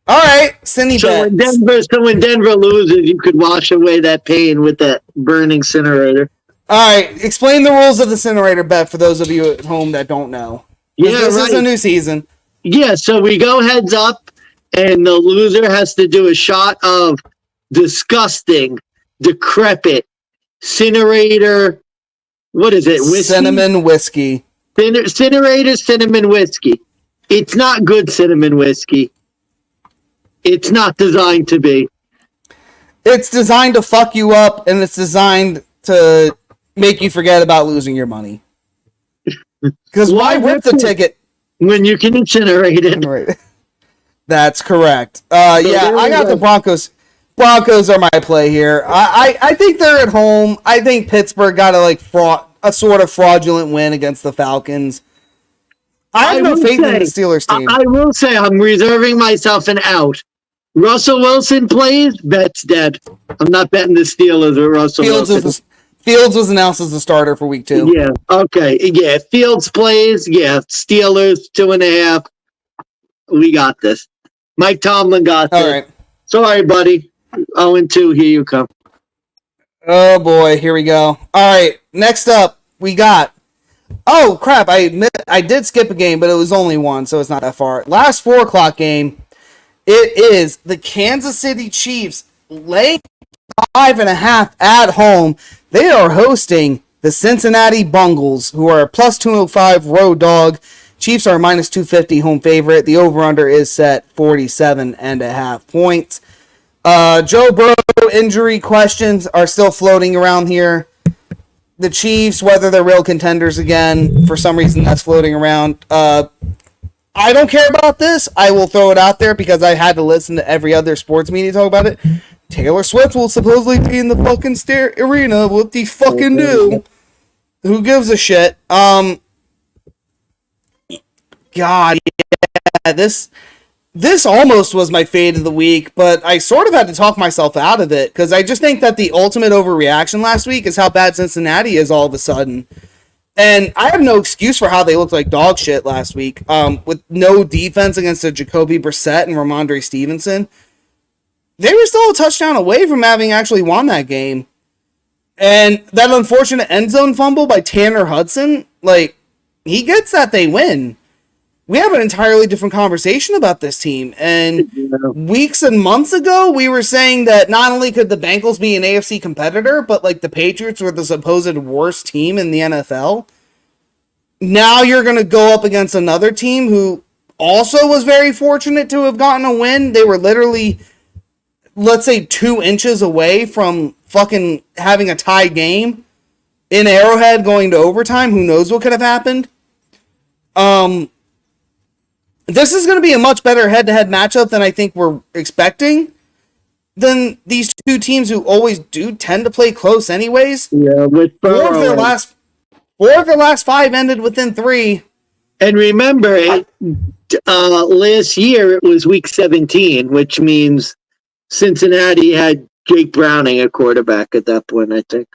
All right, Cine
bet.
bet.
When Denver loses, you could wash away that pain with that burning incinerator.
All right, explain the rules of the incinerator bet for those of you at home that don't know.
Yeah,
this is a new season.
Yeah, so we go heads up, and the loser has to do a shot of disgusting, decrepit, incinerator. What is it? Whiskey?
Cinnamon whiskey.
Incinerator cinnamon whiskey. It's not good cinnamon whiskey. It's not designed to be.
It's designed to fuck you up, and it's designed to make you forget about losing your money. Because why rip the ticket
when you can incinerate it?
Right. That's correct. Yeah, I got the Broncos. Broncos are my play here. I think they're at home. I think Pittsburgh got a sort of fraudulent win against the Falcons. I have no faith in the Steelers team.
I will say I'm reserving myself an out. Russell Wilson plays, bet's dead. I'm not betting the Steelers or Russell Wilson.
Fields was announced as the starter for week 2.
Yeah, okay. Yeah, Fields plays. Yeah, Steelers, 2.5. We got this. Mike Tomlin got this.
All right.
Sorry, buddy. 0-2, here you come.
Oh, boy. Here we go. All right. Next up, we got... Oh, crap. I admit I did skip a game, but it was only one, so it's not that far. Last 4 o'clock game, it is the Kansas City Chiefs laying 5.5 at home. They are hosting the Cincinnati Bengals, who are a plus 205 road dog. Chiefs are minus 250 home favorite. The over-under is set 47.5 points. Joe Burrow injury questions are still floating around here. The Chiefs, whether they're real contenders again, for some reason that's floating around. I don't care about this. I will throw it out there because I had to listen to every other sports media talk about it. Taylor Swift will supposedly be in the fucking arena. What the fucking do? Who gives a shit? God, yeah, this almost was my fade of the week, but I sort of had to talk myself out of it because I just think that the ultimate overreaction last week is how bad Cincinnati is all of a sudden. And I have no excuse for how they looked like dog shit last week. With no defense against a Jacoby Brissett and Ramondre Stevenson. They were still a touchdown away from having actually won that game. And that unfortunate end zone fumble by Tanner Hudson, like, he gets that they win. We have an entirely different conversation about this team. And weeks and months ago, we were saying that not only could the Bengals be an AFC competitor, but like the Patriots were the supposed worst team in the NFL. Now you're going to go up against another team who also was very fortunate to have gotten a win. They were literally, let's say, 2 inches away from fucking having a tie game in Arrowhead going to overtime. Who knows what could have happened? This is going to be a much better head-to-head matchup than I think we're expecting. than these two teams who always do tend to play close anyways.
Yeah, with
Four of their
Burrow.
last 5 ended within 3.
And remember, last year it was week 17, which means Cincinnati had Jake Browning at quarterback at that point, I think.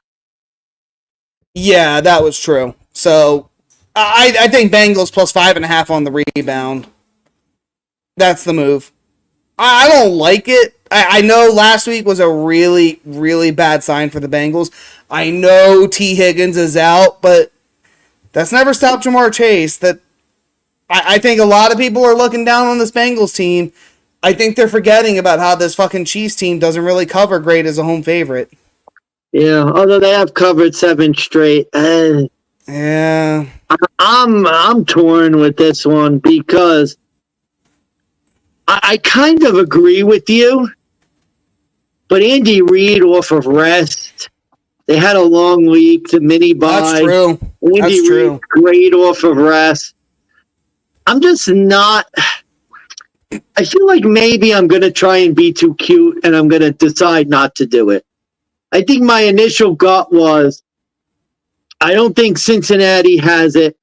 Yeah, that was true. So I think Bengals plus 5.5 on the rebound. That's the move. I don't like it. I know last week was a really, really bad sign for the Bengals. I know T. Higgins is out, but that's never stopped Jamar Chase. That I think a lot of people are looking down on this Bengals team. I think they're forgetting about how this fucking Chiefs team doesn't really cover great as a home favorite.
Yeah, although they have covered 7 straight.
Yeah.
I'm torn with this one because I kind of agree with you, but Andy Reid off of rest. They had a long week, the mini bye.
That's true.
Andy Reid great off of rest. I'm just not. I feel like maybe I'm going to try and be too cute and I'm going to decide not to do it. I think my initial gut was I don't think Cincinnati has it.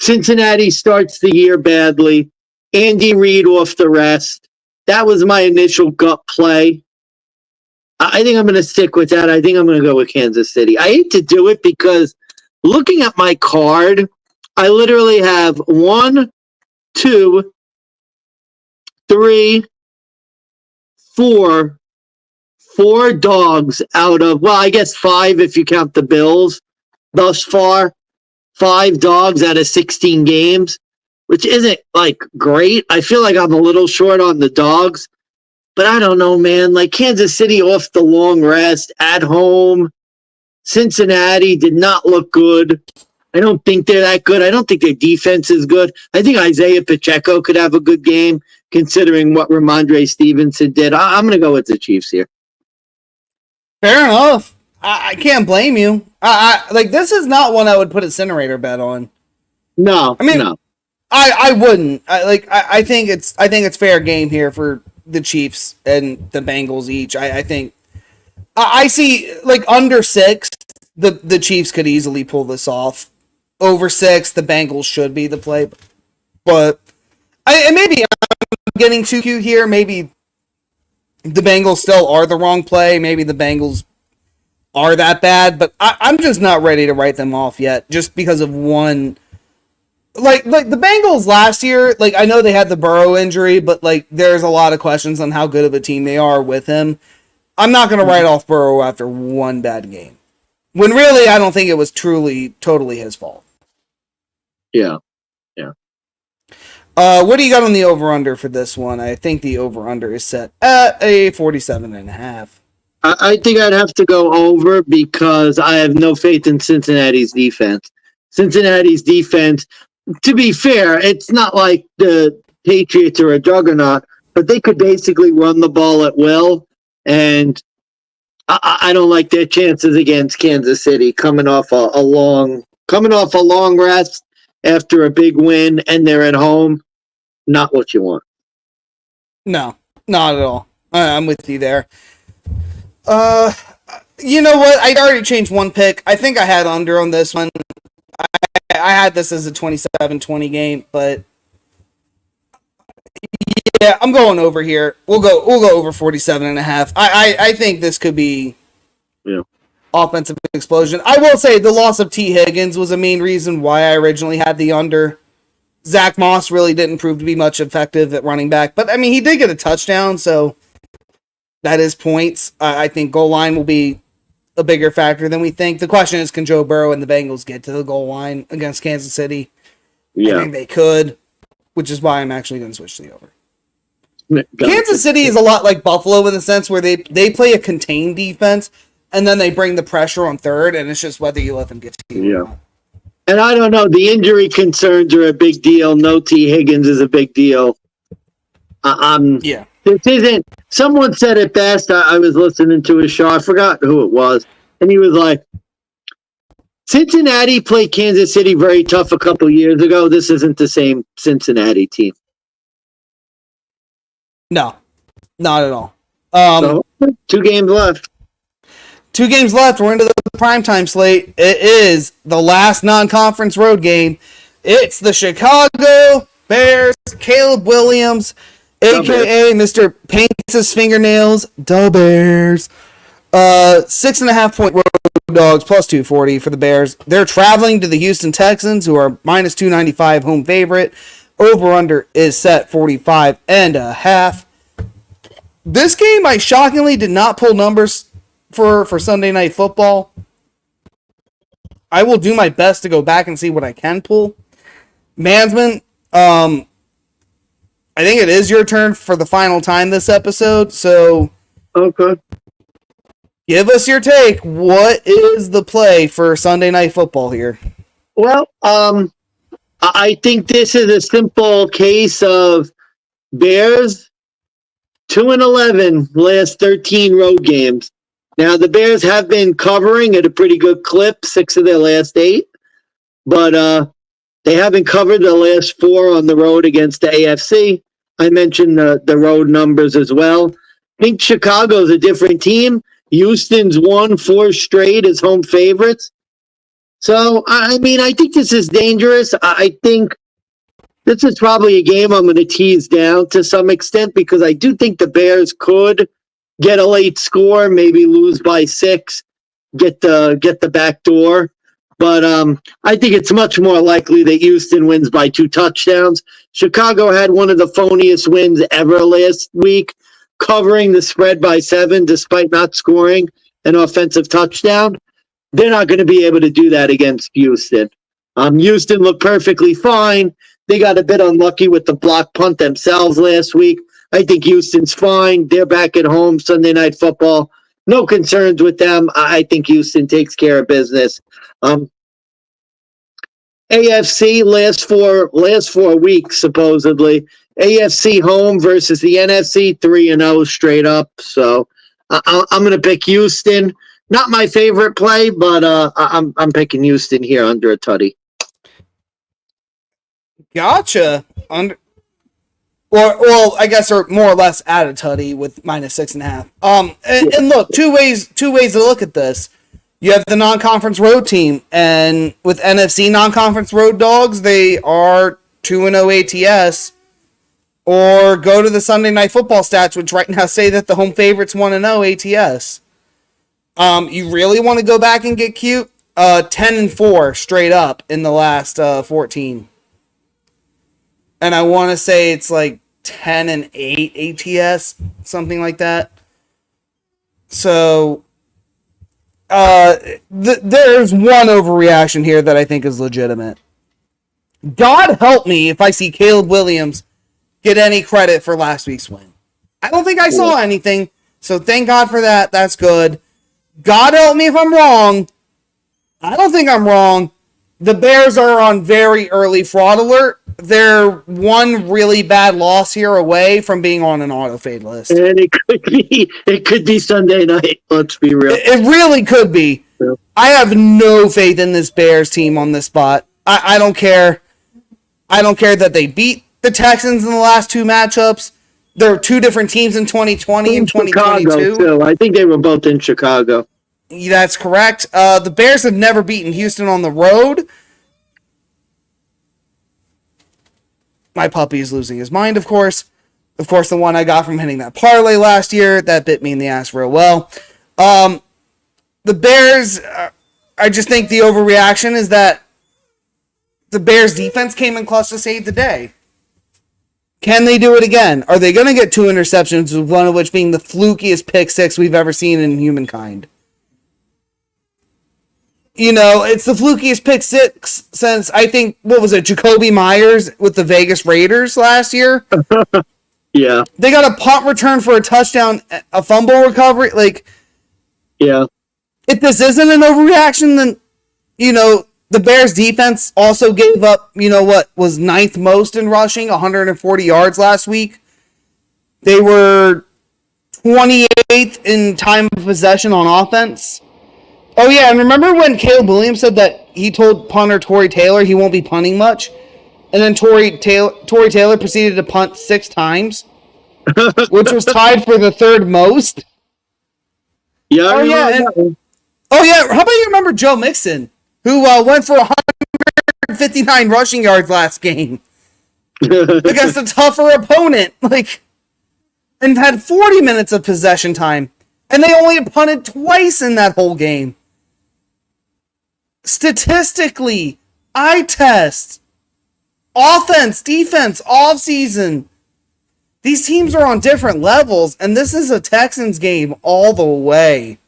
Cincinnati starts the year badly. Andy Reid off the rest. That was my initial gut play. I think I'm going to stick with that. I think I'm going to go with Kansas City. I hate to do it because looking at my card, I literally have 1, 2, 3, 4 dogs out of, well, I guess 5 if you count the Bills thus far. 5 dogs out of 16 games, which isn't like great. I feel like I'm a little short on the dogs, but I don't know, man. Like Kansas City off the long rest at home. Cincinnati did not look good. I don't think they're that good. I don't think their defense is good. I think Isaiah Pacheco could have a good game considering what Ramondre Stevenson did. I'm going to go with the Chiefs here.
Fair enough. I can't blame you. Like this is not one I would put incinerator bet on.
No,
I mean,
no.
I wouldn't. I think it's fair game here for the Chiefs and the Bengals each. I think I see like under 6, the Chiefs could easily pull this off. Over 6, the Bengals should be the play. But and maybe I'm getting too cute here. Maybe the Bengals still are the wrong play. Maybe the Bengals are that bad, but I'm just not ready to write them off yet, just because of one. Like the Bengals last year, like I know they had the Burrow injury, but like there's a lot of questions on how good of a team they are with him. I'm not going to write off Burrow after one bad game, when really I don't think it was totally his fault.
Yeah.
What do you got on the over-under for this one? I think the over-under is set at a 47.5.
I think I'd have to go over because I have no faith in Cincinnati's defense. Cincinnati's defense, to be fair, it's not like the Patriots are a juggernaut, but they could basically run the ball at will. And I don't like their chances against Kansas City coming off a long rest after a big win, and they're at home. Not what you want.
No, not at all. I'm with you there. You know what? I'd already changed one pick. I think I had under on this one. I had this as a 27-20 game, but yeah, I'm going over here. We'll go over 47.5. I think this could be offensive explosion. I will say the loss of T. Higgins was a main reason why I originally had the under. Zach Moss really didn't prove to be much effective at running back, but I mean he did get a touchdown, so that is points. I think goal line will be a bigger factor than we think. The question is, can Joe Burrow and the Bengals get to the goal line against Kansas City?
Yeah.
I think they could, which is why I'm actually going to switch to the over. Kansas City is a lot like Buffalo in the sense where they play a contained defense, and then they bring the pressure on third, and it's just whether you let them get to you or not.
And I don't know, the injury concerns are a big deal. No T. Higgins is a big deal.
Yeah.
This isn't. Someone said it best. I was listening to a show. I forgot who it was, and he was like, "Cincinnati played Kansas City very tough a couple years ago. This isn't the same Cincinnati team."
No, not at all.
So, 2 games left.
2 games left. We're into the primetime slate. It is the last non-conference road game. It's the Chicago Bears. Caleb Williams, a.k.a. Mr. Paints His Fingernails, the Bears. 6.5-point road dogs, plus 240 for the Bears. They're traveling to the Houston Texans, who are minus 295 home favorite. Over-under is set 45.5. This game, I shockingly did not pull numbers for Sunday Night Football. I will do my best to go back and see what I can pull. Mansman, I think it is your turn for the final time this episode, so
Okay.
give us your take. What is the play for Sunday Night Football here?
Well, I think this is a simple case of Bears 2-11 last 13 road games. Now, the Bears have been covering at a pretty good clip, 6 of their last 8, but they haven't covered the last 4 on the road against the AFC. I mentioned the road numbers as well. I think Chicago's a different team. Houston's won 4 straight as home favorites. So, I mean, I think this is dangerous. I think this is probably a game I'm going to tease down to some extent because I do think the Bears could get a late score, maybe lose by 6, get the back door. But I think it's much more likely that Houston wins by 2 touchdowns. Chicago had one of the phoniest wins ever last week, covering the spread by 7 despite not scoring an offensive touchdown. They're not going to be able to do that against Houston. Houston looked perfectly fine. They got a bit unlucky with the block punt themselves last week. I think Houston's fine. They're back at home Sunday Night Football. No concerns with them. I think Houston takes care of business. AFC last four weeks supposedly. AFC home versus the NFC 3-0 straight up. So I'm going to pick Houston. Not my favorite play, but I'm picking Houston here under a tutty.
Gotcha. Well, I guess they're more or less at a tutty with minus 6.5. And look, two ways to look at this. You have the non-conference road team, and with NFC non-conference road dogs, they are 2-0 ATS. Or go to the Sunday Night Football stats, which right now say that the home favorite's 1-0 ATS. You really want to go back and get cute? 10-4 straight up in the last 14. And I want to say it's like 10-8 ATS, something like that. So there's one overreaction here that I think is legitimate. God help me if I see Caleb Williams get any credit for last week's win. I don't think I saw anything, so thank God for that. That's good. God help me if I'm wrong. I don't think I'm wrong. The Bears are on very early fraud alert. They're one really bad loss here away from being on an auto fade list.
And it could be Sunday night. Let's be real.
It really could be. Yeah. I have no faith in this Bears team on this spot. I don't care. I don't care that they beat the Texans in the last 2 matchups. There are 2 different teams in 2020 and 2022.
Chicago, too. I think they were both in Chicago.
That's correct. The Bears have never beaten Houston on the road. My puppy is losing his mind, of course. Of course, the one I got from hitting that parlay last year, that bit me in the ass real well. The Bears, I just think the overreaction is that the Bears defense came in clutch to save the day. Can they do it again? Are they going to get 2 interceptions, one of which being the flukiest pick 6 we've ever seen in humankind? You know, it's the flukiest pick 6 since, I think, what was it, Jacoby Myers with the Vegas Raiders last year?
Yeah.
They got a punt return for a touchdown, a fumble recovery. Like,
yeah.
If this isn't an overreaction, then, you know, the Bears defense also gave up, you know, what was 9th most in rushing, 140 yards last week. They were 28th in time of possession on offense. Oh, yeah, and remember when Caleb Williams said that he told punter Tory Taylor he won't be punting much? And then Tory Taylor proceeded to punt 6 times? which was tied for the third most.
Yeah, I
Oh yeah,
remember
and,
that one.
oh yeah. How about you remember Joe Mixon, who went for 159 rushing yards last game against a tougher opponent, and had 40 minutes of possession time, and they only punted twice in that whole game. Statistically, eye test, offense, defense, off season. These teams are on different levels, and this is a Texans game all the way.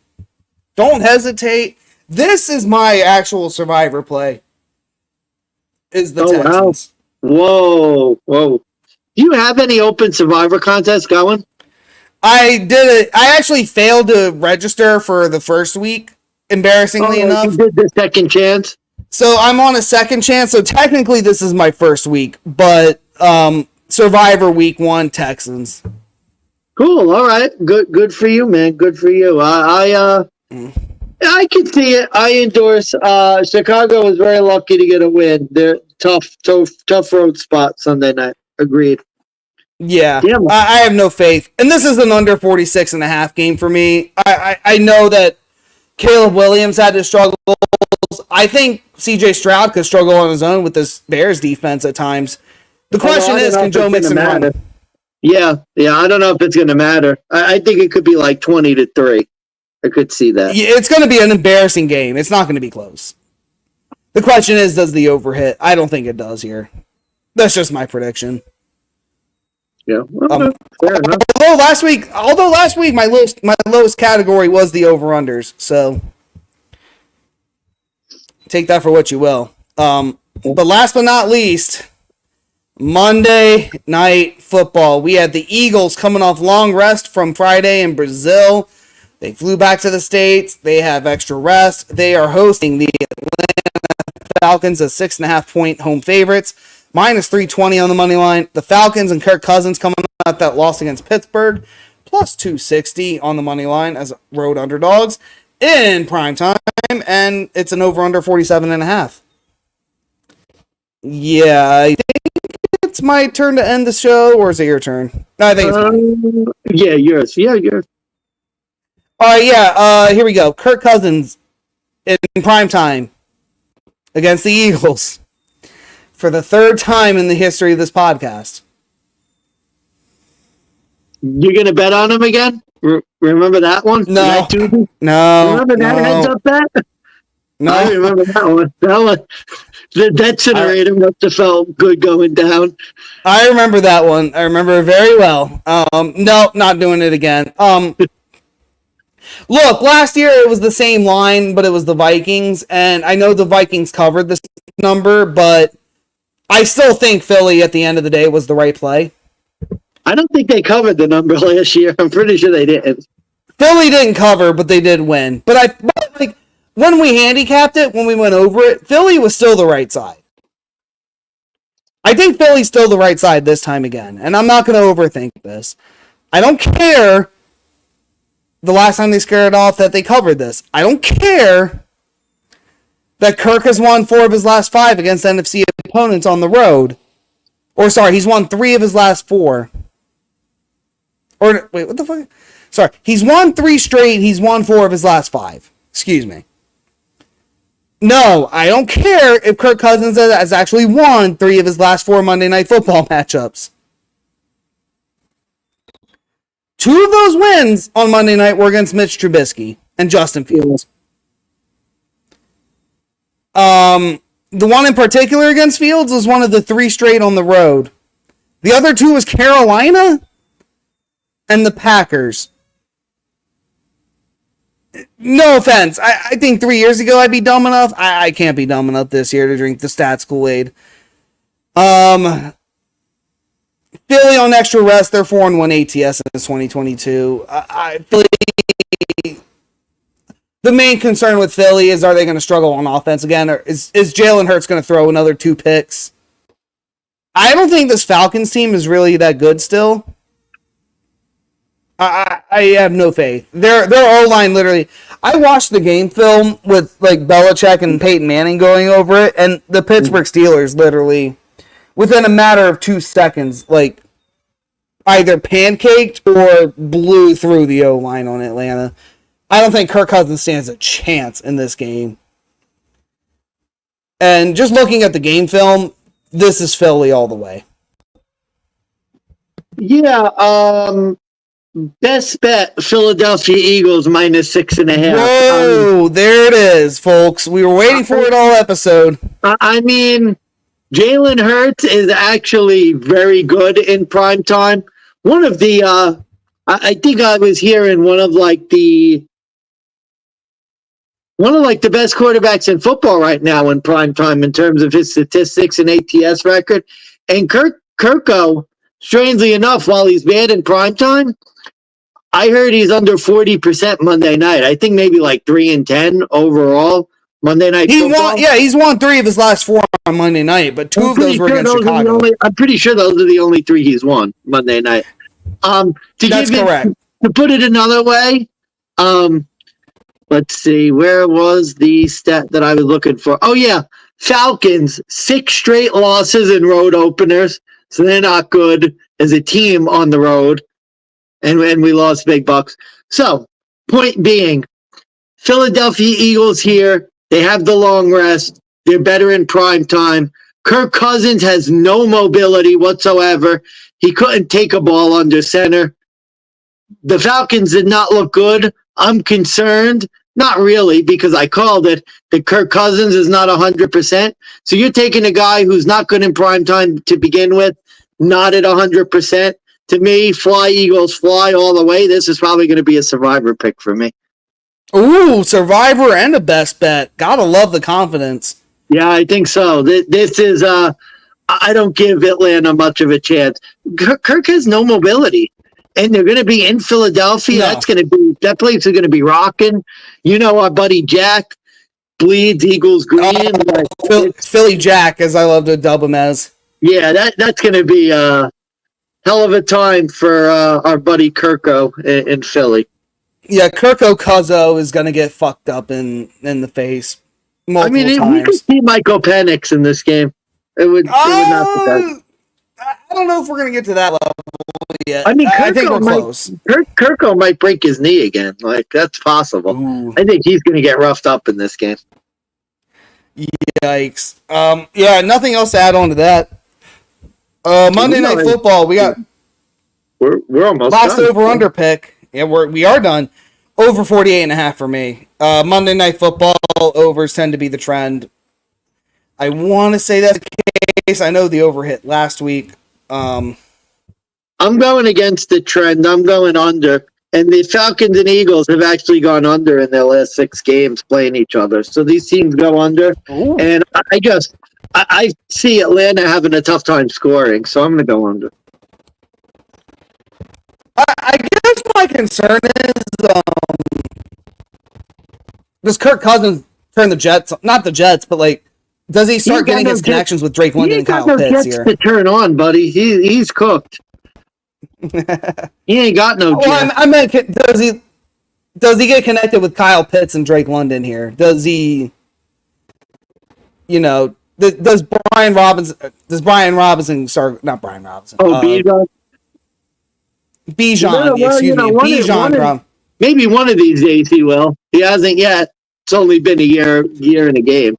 Don't hesitate. This is my actual survivor play. Is the Texans.
Wow. Whoa. Do you have any open survivor contests going?
I did it. I actually failed to register for the first week, embarrassingly enough.
You did the second chance?
So I'm on a second chance. So technically this is my first week, but Survivor week 1 Texans.
Cool. All right. Good for you, man. Good for you. I can see it. I endorse. Chicago was very lucky to get a win. They're tough road spot Sunday night. Agreed.
Yeah, I have no faith. And this is an under 46.5 game for me. I know that Caleb Williams had his struggles. I think CJ Stroud could struggle on his own with this Bears defense at times. The question is, can Joe Mixon run?
Yeah. I don't know if it's going to matter. I think it could be like 20-3. I could see that.
Yeah, it's going to be an embarrassing game. It's not going to be close. The question is, does the over hit? I don't think it does here. That's just my prediction.
Yeah. Fair enough.
Although last week my lowest category was the over-unders, so take that for what you will. But last but not least, Monday Night Football. We had the Eagles coming off long rest from Friday in Brazil. They flew back to the States. They have extra rest. They are hosting the Atlanta Falcons as 6.5-point home favorites. Minus 320 on the money line. The Falcons and Kirk Cousins coming out that loss against Pittsburgh. Plus 260 on the money line as road underdogs in prime time. And it's an over-under 47.5. Yeah, I think it's my turn to end the show, or is it your turn? No, I think it's mine.
Yeah, yours.
All right, here we go. Kirk Cousins in prime time against the Eagles for the third time in the history of this podcast.
You're going to bet on him again? Remember that one?
No. No.
Remember that heads up bet?
No.
I remember that one. The incinerator must have felt good going down.
I remember that one. I remember it very well. No, not doing it again. Look, last year it was the same line, but it was the Vikings, and I know the Vikings covered this number, but I still think Philly at the end of the day was the right play.
I don't think they covered the number last year. I'm pretty sure they didn't.
Philly didn't cover, but they did win. But when we handicapped it, when we went over it, Philly was still the right side. I think Philly's still the right side this time again, and I'm not going to overthink this. I don't care the last time they scared off that they covered this. I don't care that Kirk has won 4 of his last 5 against NFC opponents on the road. Or, sorry, he's won 3 of his last 4. Or, wait, what the fuck? Sorry, he's won 3 straight. He's won 4 of his last 5. Excuse me. No, I don't care if Kirk Cousins has actually won 3 of his last 4 Monday Night Football matchups. 2 of those wins on Monday night were against Mitch Trubisky and Justin Fields. The one in particular against Fields was one of the 3 straight on the road. The other 2 was Carolina and the Packers. No offense. I think 3 years ago I'd be dumb enough. I can't be dumb enough this year to drink the stats Kool-Aid. Philly on extra rest. They're 4-1 ATS in 2022. Philly. The main concern with Philly is, are they going to struggle on offense again? Or is Jalen Hurts going to throw another 2 picks? I don't think this Falcons team is really that good still. I have no faith. Their O-line literally... I watched the game film with Belichick and Peyton Manning going over it, and the Pittsburgh Steelers literally, within a matter of 2 seconds, either pancaked or blew through the O-line on Atlanta. I don't think Kirk Cousins stands a chance in this game. And just looking at the game film, this is Philly all the way.
Yeah, best bet, Philadelphia Eagles minus 6.5.
Whoa, there it is, folks. We were waiting for it all episode.
I mean, Jalen Hurts is actually very good in prime time. One of the, I think I was hearing one of the best quarterbacks in football right now in prime time in terms of his statistics and ATS record. And Kirko, strangely enough, while he's bad in prime time, I heard he's under 40% Monday night. I think maybe 3-10 overall Monday night football.
He's won 3 of his last 4 on Monday night, but 2 of those were against Chicago.
I'm pretty sure those are the only 3 he's won Monday night.
That's correct.
To put it another way, let's see, where was the stat that I was looking for? Oh, yeah, Falcons, 6 straight losses in road openers, so they're not good as a team on the road, and we lost big bucks. So, point being, Philadelphia Eagles here, they have the long rest, they're better in prime time. Kirk Cousins has no mobility whatsoever. He couldn't take a ball under center. The Falcons did not look good. I'm concerned. Not really, because I called it, that Kirk Cousins is not 100%. So you're taking a guy who's not good in prime time to begin with, not at 100%. To me, fly Eagles, fly all the way. This is probably going to be a survivor pick for me.
Ooh, survivor and a best bet. Gotta love the confidence.
Yeah, I think so. This is, I don't give Atlanta much of a chance. Kirk has no mobility. And they're going to be in Philadelphia.
No.
That place is going to be rocking. You know, our buddy Jack bleeds Eagles green.
Philly Jack, as I love to dub him as.
Yeah, that's going to be a hell of a time for our buddy Kirko in Philly.
Yeah, Kirko Cuzzo is going to get fucked up in the face multiple times.
We could see Michael Penix in this game. It would not be bad.
I don't know if we're going to get to that level yet.
I mean,
I think we're close.
Kirko might break his knee again. That's possible.
Ooh.
I think he's going to get roughed up in this game.
Yikes. Yeah, nothing else to add on to that. Monday Night Football, we got...
We're almost
last
done.
over-under pick. Yeah, we are done. Over 48.5 for me. Monday Night Football overs tend to be the trend. I want to say that's the case. I know the over hit last week.
I'm going against the trend. I'm going under. And the Falcons and Eagles have actually gone under in their last 6 games playing each other. So these teams go under. Ooh. And I see Atlanta having a tough time scoring. So I'm going to go under.
I guess my concern is, does Kirk Cousins turn the Jets, not the Jets, but does he start getting his connections with Drake London and Kyle Pitts here?
To turn on, buddy. He's cooked. He ain't got no Jets.
Well, I meant, does he get connected with Kyle Pitts and Drake London here? Does he, does Brian Robinson start, not Brian Robinson. Bijan.
Maybe one of these days he will. He hasn't yet. It's only been a year and a game.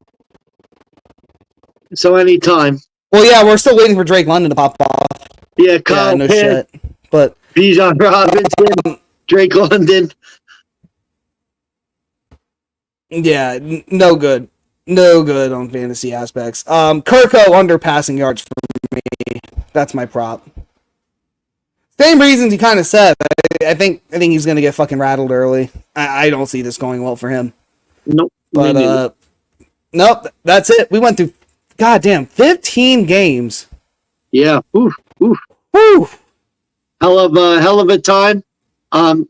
So anytime.
Well, yeah, we're still waiting for Drake London to pop off.
Yeah, Kyle
no
Pitt,
shit. But
Bijan Robinson, Drake London.
Yeah, no good. No good on fantasy aspects. Kirko under passing yards for me. That's my prop. Same reasons he kind of said. I think he's going to get fucking rattled early. I don't see this going well for him.
Nope.
But, nope, that's it. We went through, goddamn, 15 games.
Yeah. Oof.
Woo.
Hell of a time.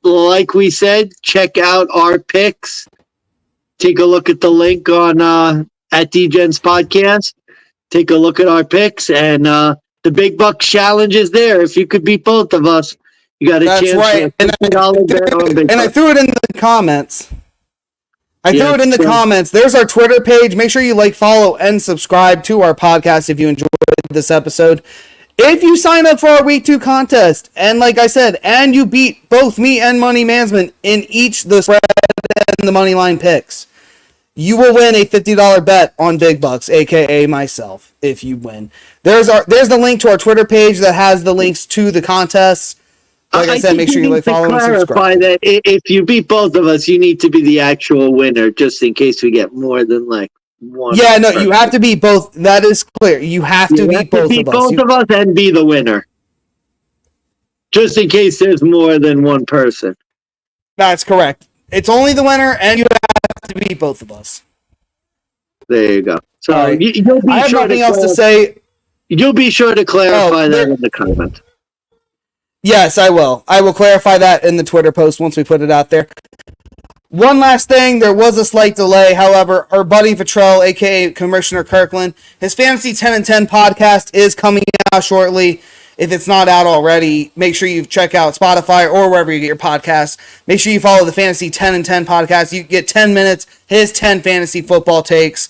Like we said, check out our picks. Take a look at the link on at DeGents Podcast. Take a look at our picks, and the Big Bucks challenge is there. If you could beat both of us, you got a chance.
That's right. And I threw it in the comments. Threw it in the comments. There's our Twitter page. Make sure you follow, and subscribe to our podcast if you enjoyed this episode. If you sign up for our week 2 contest, and like I said, and you beat both me and Money Management in each the spread and the money line picks, you will win a $50 bet on Big Bucks, aka myself, if you win. There's the link to our Twitter page that has the links to the contests. Like I said, make sure you follow and subscribe.
That if you beat both of us, you need to be the actual winner, just in case we get more than like one.
Yeah, no, you have to beat both. That is clear. You have to beat both of us.
Both of us and be the winner, just in case there's more than one person.
That's correct. It's only the winner, and you have to beat both of us.
There you go. So
right.
You'll be
I have
sure
nothing else to say.
You'll be sure to clarify that in the comment.
Yes, I will. I will clarify that in the Twitter post once we put it out there. One last thing, there was a slight delay. However, our buddy Vitrell, a.k.a. Commissioner Kirkland, his Fantasy 10 and 10 podcast is coming out shortly. If it's not out already, make sure you check out Spotify or wherever you get your podcasts. Make sure you follow the Fantasy 10 and 10 podcast. You get 10 minutes, his 10 fantasy football takes.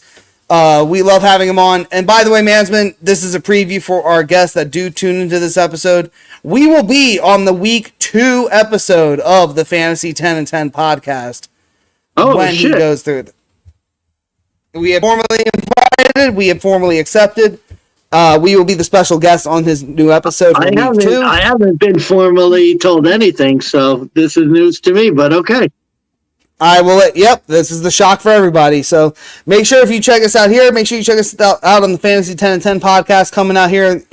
We love having him on. And by the way, management, this is a preview for our guests that do tune into this episode. We will be on the week 2 episode of the Fantasy 10 and 10 podcast. When he goes through it. We have formally invited. We have formally accepted. We will be the special guest on his new episode for week 2.
I haven't been formally told anything, so this is news to me, but okay.
I will. Yep, this is the shock for everybody. So make sure if you check us out here, make sure you check us out on the Fantasy 10 and 10 podcast coming out here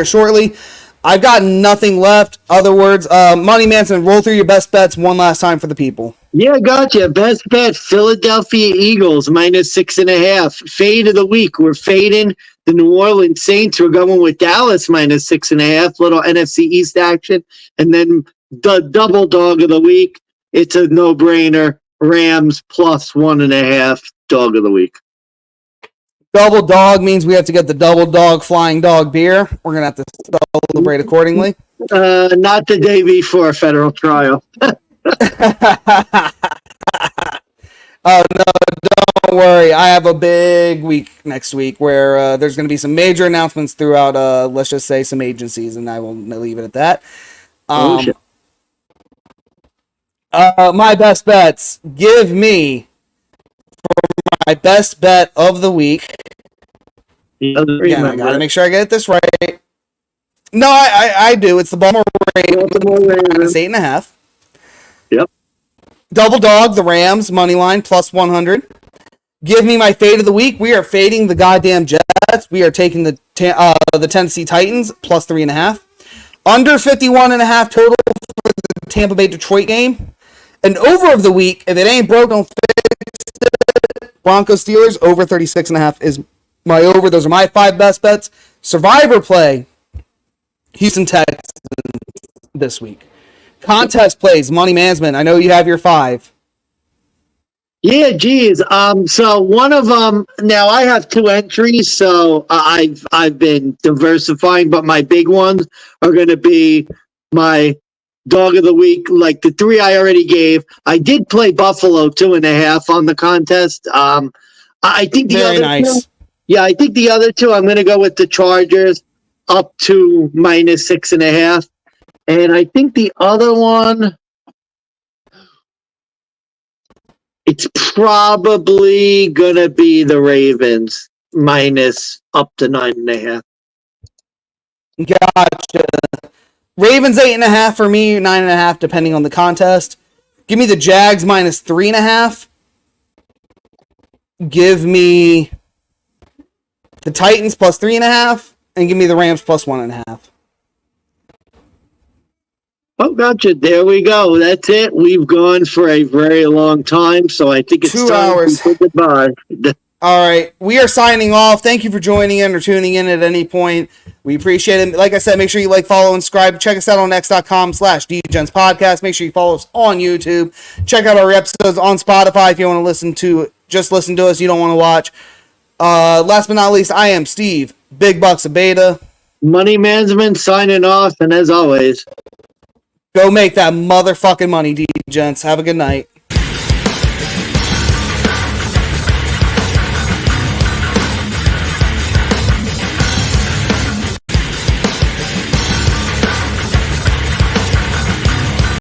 shortly. I've got nothing left. Other words, Money Manson, roll through your best bets one last time for the people.
Yeah, gotcha. Best bet, Philadelphia Eagles, -6.5. Fade of the week, we're fading the New Orleans Saints. We're going with Dallas, -6.5. Little NFC East action. And then the double dog of the week, it's a no-brainer. Rams, +1.5, dog of the week.
Double dog means we have to get the double dog flying dog beer. We're going to have to celebrate accordingly.
Not the day before federal trial.
Oh, no, don't worry. I have a big week next week where there's going to be some major announcements throughout, let's just say, some agencies, and I will leave it at that. My best bets. Give me, for my best bet of the week. Again, I got to make sure I get this right. No, I do. It's the Baltimore Ravens, -8.5.
Yep.
Double dog, the Rams, money line, +100. Give me my fade of the week. We are fading the goddamn Jets. We are taking the Tennessee Titans, +3.5. Under 51.5 total for the Tampa Bay Detroit game. And over of the week, if it ain't broke, don't fix it. Broncos Steelers, over 36.5 is my over. Those are my 5 best bets. Survivor play, Houston Texans this week. Contest plays, Money Management. I know you have your 5.
Yeah, geez. So one of them, now I have 2 entries, so I've been diversifying, but my big ones are going to be my dog of the week, like the 3 I already gave. I did play Buffalo 2.5 on the contest. I think the
Very
other
nice.
2, yeah, I think the other 2, I'm going to go with the Chargers up to -6.5. And I think the other one, it's probably going to be the Ravens minus up to 9.5.
Gotcha. Ravens 8.5 for me, 9.5 depending on the contest. Give me the Jags -3.5. Give me the Titans +3.5, and give me the Rams +1.5.
Oh, gotcha. There we go. That's it. We've gone for a very long time, so I think it's
2
time
hours.
to say goodbye.
All right, we are signing off. Thank you for joining in or tuning in at any point. We appreciate it. Like I said, make sure you like, follow, and subscribe. Check us out on x.com/DGents podcast. Make sure you follow us on YouTube. Check out our episodes on Spotify if you want to listen to us. You don't want to watch. Last but not least, I am Steve, Big Bucks of Beta.
Money Management signing off, and as always,
Go make that motherfucking money, DGents. Have a good night.